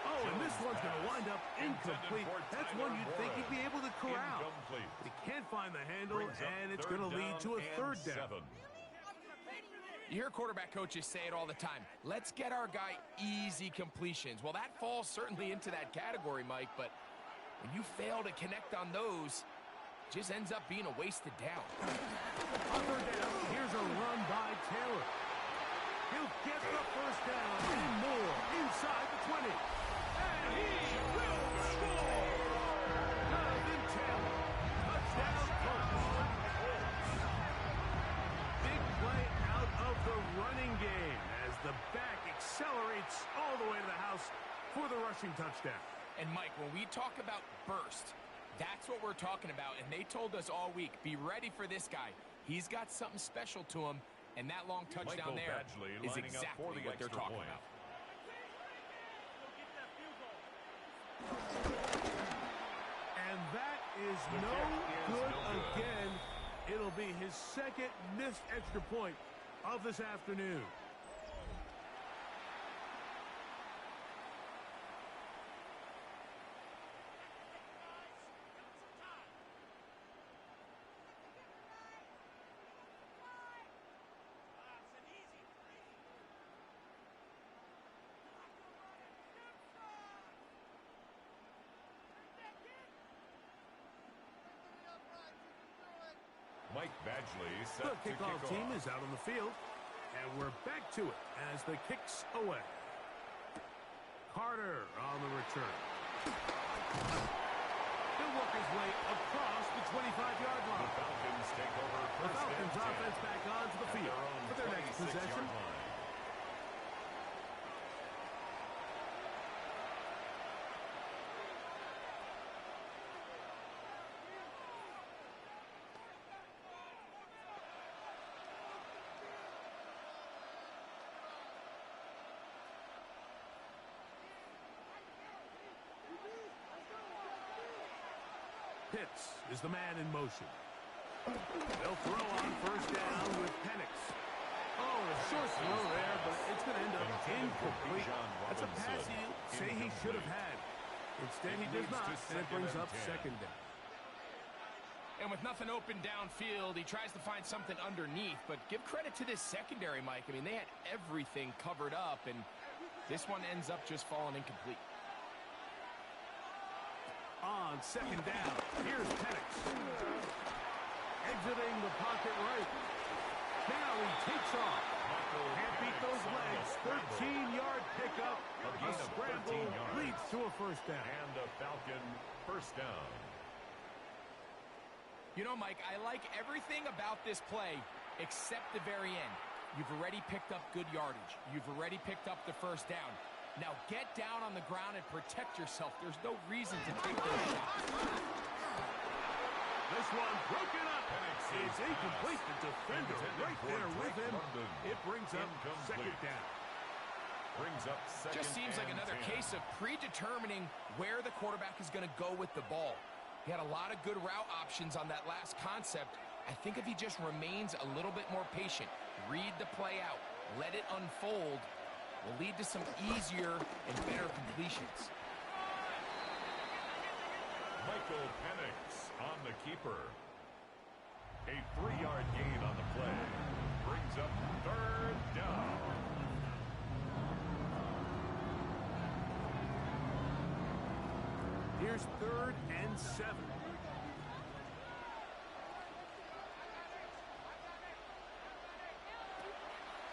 Speaker 1: Oh, and this one's going to wind up incomplete. That's one you'd think he'd be able to corral. But he can't find the handle, and it's going to lead to a 3rd down.
Speaker 4: You hear quarterback coaches say it all the time. Let's get our guy easy completions. Well, that falls certainly into that category, Mike, but when you fail to connect on those, it just ends up being a wasted down.
Speaker 1: On 3rd down, here's a run by Taylor. He'll get the 1st down and more inside the 20. And he will score! Jonathan Taylor, touchdown Colts. Big play out of the running game as the back accelerates all the way to the house for the rushing touchdown.
Speaker 4: And Mike, when we talk about burst, that's what we're talking about. And they told us all week, be ready for this guy. He's got something special to him. And that long touchdown there is exactly what they're talking about.
Speaker 1: And that is no good again. It'll be his 2nd missed extra point of this afternoon.
Speaker 2: Mike Badgley set
Speaker 1: The
Speaker 2: to kick
Speaker 1: kickoff team
Speaker 2: off.
Speaker 1: is out on the field, and we're back to it as the kick's away. Carter on the return. He'll work his way across the 25-yard line.
Speaker 2: The Falcons take over
Speaker 1: The Falcons offense back onto the field for their next possession. Pitts is the man in motion. They'll throw on first down with Penix. Oh, a short throw there, but it's going to end up incomplete. That's a pass he'll say he should have had. Instead, he does not, and it brings up second down.
Speaker 3: And with nothing open downfield, he tries to find something underneath. But give credit to this secondary, Mike. I mean, they had everything covered up, and this one ends up just falling incomplete.
Speaker 1: On second down, here's Penix. Exiting the pocket right. Now he takes off. Can't beat those legs. 13-yard pickup. A scramble leads to a first down.
Speaker 2: And a Falcon first down.
Speaker 3: You know, Mike, I like everything about this play except the very end. You've already picked up good yardage. You've already picked up the first down. Now get down on the ground and protect yourself. There's no reason to take those shots.
Speaker 1: This one broken up. It's incomplete. The defender right there with him. It brings up second down.
Speaker 3: Just seems like another case of predetermining where the quarterback is going to go with the ball. He had a lot of good route options on that last concept. I think if he just remains a little bit more patient, read the play out, let it unfold, will lead to some easier and better completions.
Speaker 2: Michael Penix on the keeper. A 3-yard gain on the play. Brings up third down.
Speaker 1: Here's 3rd and 7.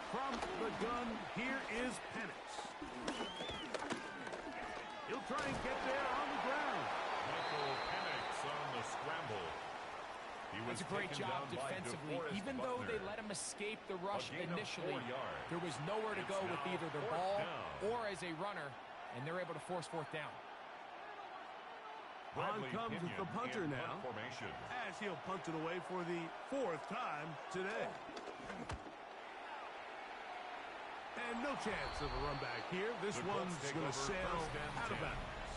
Speaker 1: From the gun, here is Penix. He'll try and get there on the ground.
Speaker 2: Michael Penix on the scramble.
Speaker 3: That's a great job defensively. Even though they let him escape the rush initially, there was nowhere to go with either the ball or as a runner, and they're able to force fourth down.
Speaker 1: On comes the punter now, as he'll punt it away for the 4th time today. And no chance of a run back here. This one's going to sail out of bounds.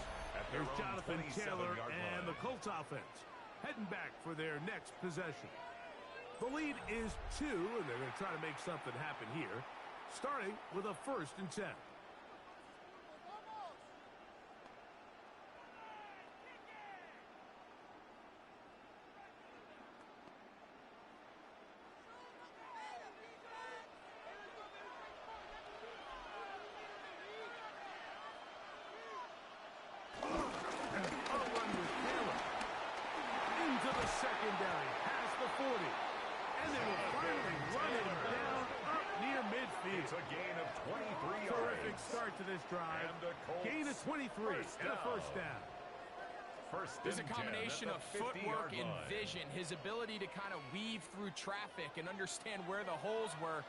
Speaker 1: There's Jonathan Taylor and the Colts offense heading back for their next possession. The lead is 2, and they're going to try to make something happen here, starting with a 1st and 10. Secondary past the 40, and they will finally run him down up near midfield.
Speaker 2: It's a gain of 23 yards.
Speaker 1: Terrific start to this drive. Gain of 23 and a first down.
Speaker 3: There's a combination of footwork and vision, his ability to kind of weave through traffic and understand where the holes were.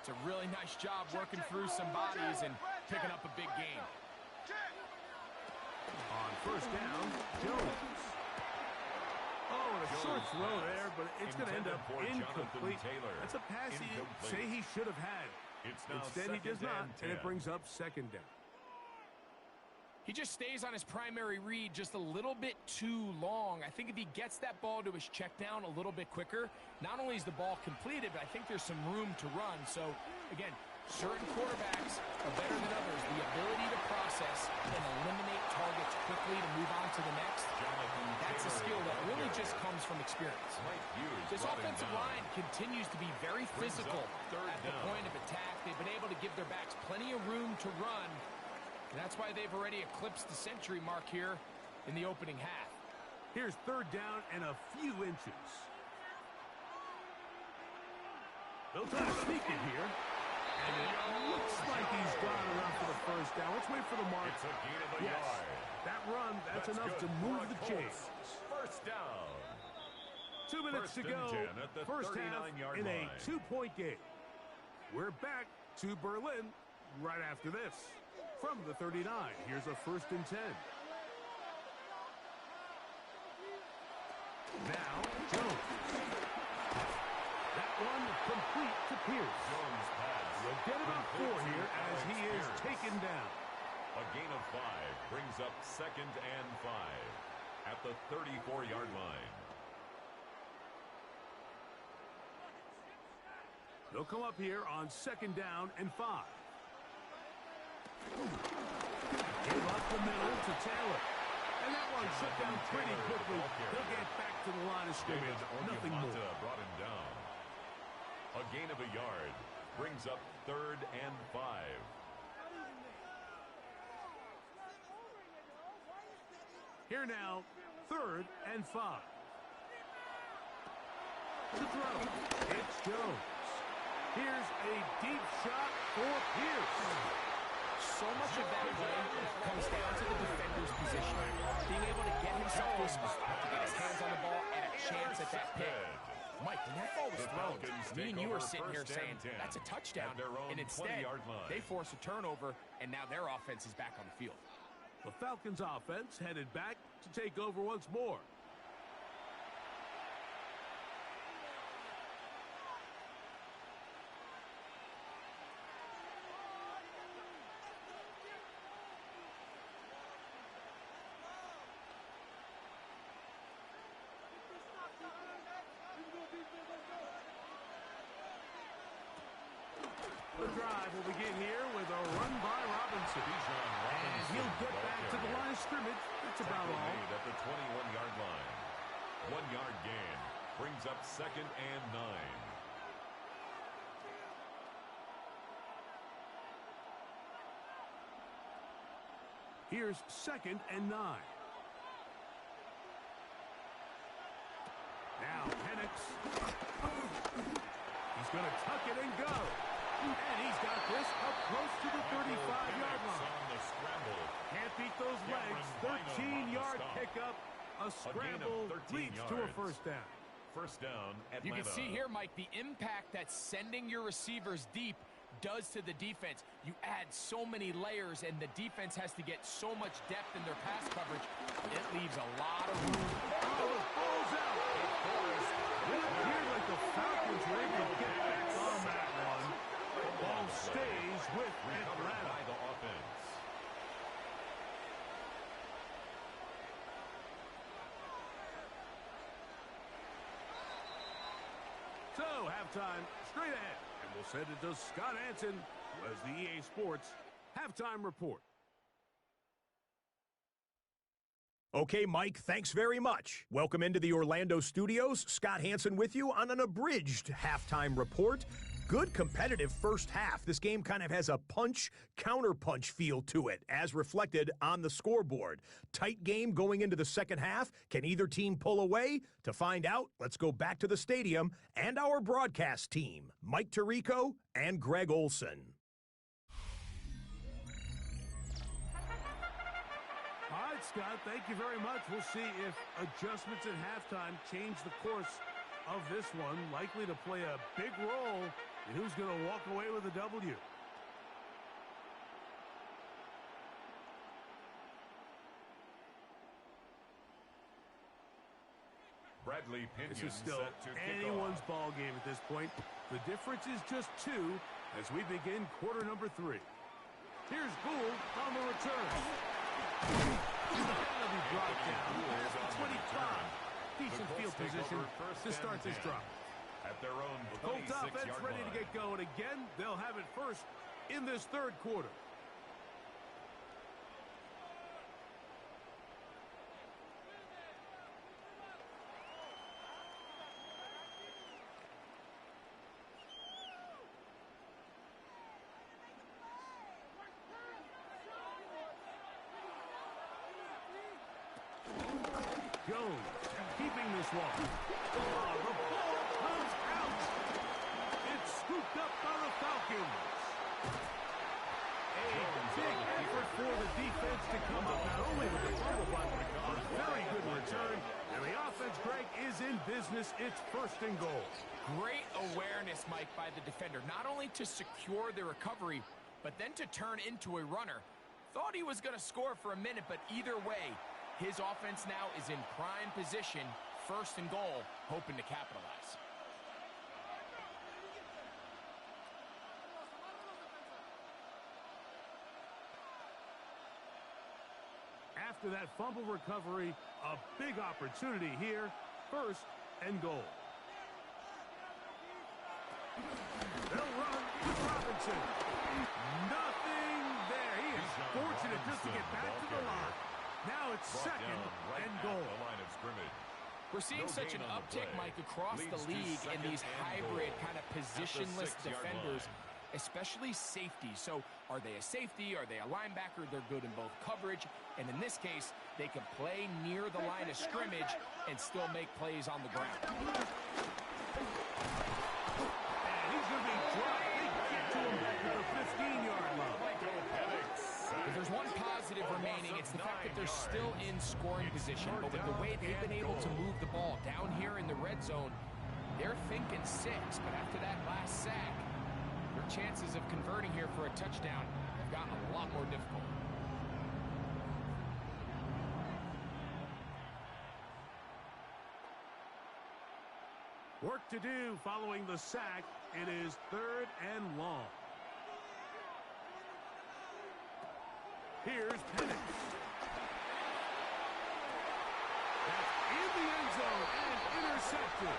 Speaker 3: It's a really nice job working through some bodies and picking up a big gain.
Speaker 1: On first down, Jones. Oh, and a short throw there, but it's going to end up incomplete. That's a pass he'll say he should have had. Instead, he does not, and it brings up second down.
Speaker 3: He just stays on his primary read just a little bit too long. I think if he gets that ball to his check down a little bit quicker, not only is the ball completed, but I think there's some room to run. So, again, certain quarterbacks are better than others. The ability to process and eliminate targets quickly to move on to the next, that's a skill that really just comes from experience. This offensive line continues to be very physical at the point of attack. They've been able to give their backs plenty of room to run. And that's why they've already eclipsed the century mark here in the opening half.
Speaker 1: Here's 3rd down and a few inches. They'll try to sneak it here. And it looks like he's got enough for the first down. Let's wait for the mark.
Speaker 2: It's a gain of a
Speaker 1: yes,
Speaker 2: yard.
Speaker 1: that run, that's enough to move the chains.
Speaker 2: First down.
Speaker 1: 2 minutes to go. First half in a 2-point game. We're back to Berlin right after this. From the 39, here's a 1st and 10. Now, Jones. That one complete to Pierce.
Speaker 2: Jones pass.
Speaker 1: We'll get about 4 here as he is taken down.
Speaker 2: A gain of 5 brings up 2nd and 5 at the 34-yard line.
Speaker 1: They'll come up here on 2nd down and 5. Give up the middle to Taylor. And that one shut down pretty quickly. He'll get back to the line of scrimmage. Nothing more.
Speaker 2: Brought him down. A gain of a yard brings up 3rd and 5.
Speaker 1: Here now, 3rd and 5. To throw, it's Jones. Here's a deep shot for Pierce.
Speaker 4: So much of that play comes down to the defender's position. Being able to get himself to a spot to get his hands on the ball and a chance at that pick. Mike, when that ball was thrown, me and you were sitting here saying, that's a touchdown. And instead, they force a turnover, and now their offense is back on the field.
Speaker 1: The Falcons offense headed back to take over once more. The drive will begin here with a run by Robinson. And he'll get back to the line of scrimmage. That's about all.
Speaker 2: At the 21-yard line. 1-yard gain brings up 2nd and 9.
Speaker 1: Here's 2nd and 9. Now Penix. He's going to tuck it and go. And he's got this up close to the 35-yard line. Can't beat those legs. 13-yard pickup. A scramble leads to a 1st down.
Speaker 2: First down, Atlanta.
Speaker 4: You can see here, Mike, the impact that sending your receivers deep does to the defense. You add so many layers, and the defense has to get so much depth in their pass coverage. It leaves a lot of room.
Speaker 1: Oh, it falls out. It appeared like the Falcons were able to get back on that one. The ball stays with Atlanta.
Speaker 2: By the offense.
Speaker 1: So, halftime straight ahead. And we'll send it to Scott Hansen, who has the EA Sports halftime report.
Speaker 6: Okay, Mike, thanks very much. Welcome into the Orlando studios. Scott Hansen with you on an abridged halftime report. Good competitive first half. This game kind of has a punch-counterpunch feel to it, as reflected on the scoreboard. Tight game going into the second half. Can either team pull away? To find out, let's go back to the stadium and our broadcast team, Mike Tirico and Greg Olson.
Speaker 1: All right, Scott, thank you very much. We'll see if adjustments at halftime change the course of this one. Likely to play a big role in who's going to walk away with a W.
Speaker 2: Bradley Pinion
Speaker 1: This is still
Speaker 2: set to kick
Speaker 1: anyone's
Speaker 2: off.
Speaker 1: ball game at this point. The difference is just 2 as we begin quarter number 3. Here's Gould on the return. That'll be brought down at the 25. Decent field position to start this drive.
Speaker 2: At their own
Speaker 1: Colts offense
Speaker 2: 26-yard
Speaker 1: ready
Speaker 2: line.
Speaker 1: to get going again. They'll have it first in this third quarter. Jones keeping this one. Oh, the ball comes out. It's scooped up by the Falcons. Big effort for the defense to come up, not only with the fumble, but a very good return. And the offense, Greg, is in business. It's 1st and goal.
Speaker 3: Great awareness, Mike, by the defender. Not only to secure the recovery, but then to turn into a runner. Thought he was going to score for a minute, but either way, his offense now is in prime position, 1st and goal, hoping to capitalize.
Speaker 1: After that fumble recovery, a big opportunity here. 1st and goal. They'll run with Robinson. Nothing there. He is fortunate just to get back to the line. Now it's 2nd and goal.
Speaker 3: We're seeing such an uptick, Mike, across the league in these hybrid kind of positionless defenders, especially safety. So are they a safety? Are they a linebacker? They're good in both coverage. And in this case, they can play near the line of scrimmage and still make plays on the ground.
Speaker 1: And he's going to be dropped. They get to him back at the 15-yard line.
Speaker 3: If there's one positive remaining, it's the fact that they're still in scoring position. But with the way they've been able to move the ball down here in the red zone, they're thinking 6. But after that last sack, their chances of converting here for a touchdown have gotten a lot more difficult.
Speaker 1: Work to do following the sack. It is 3rd and long. Here's Penix. That's in the end zone and intercepted.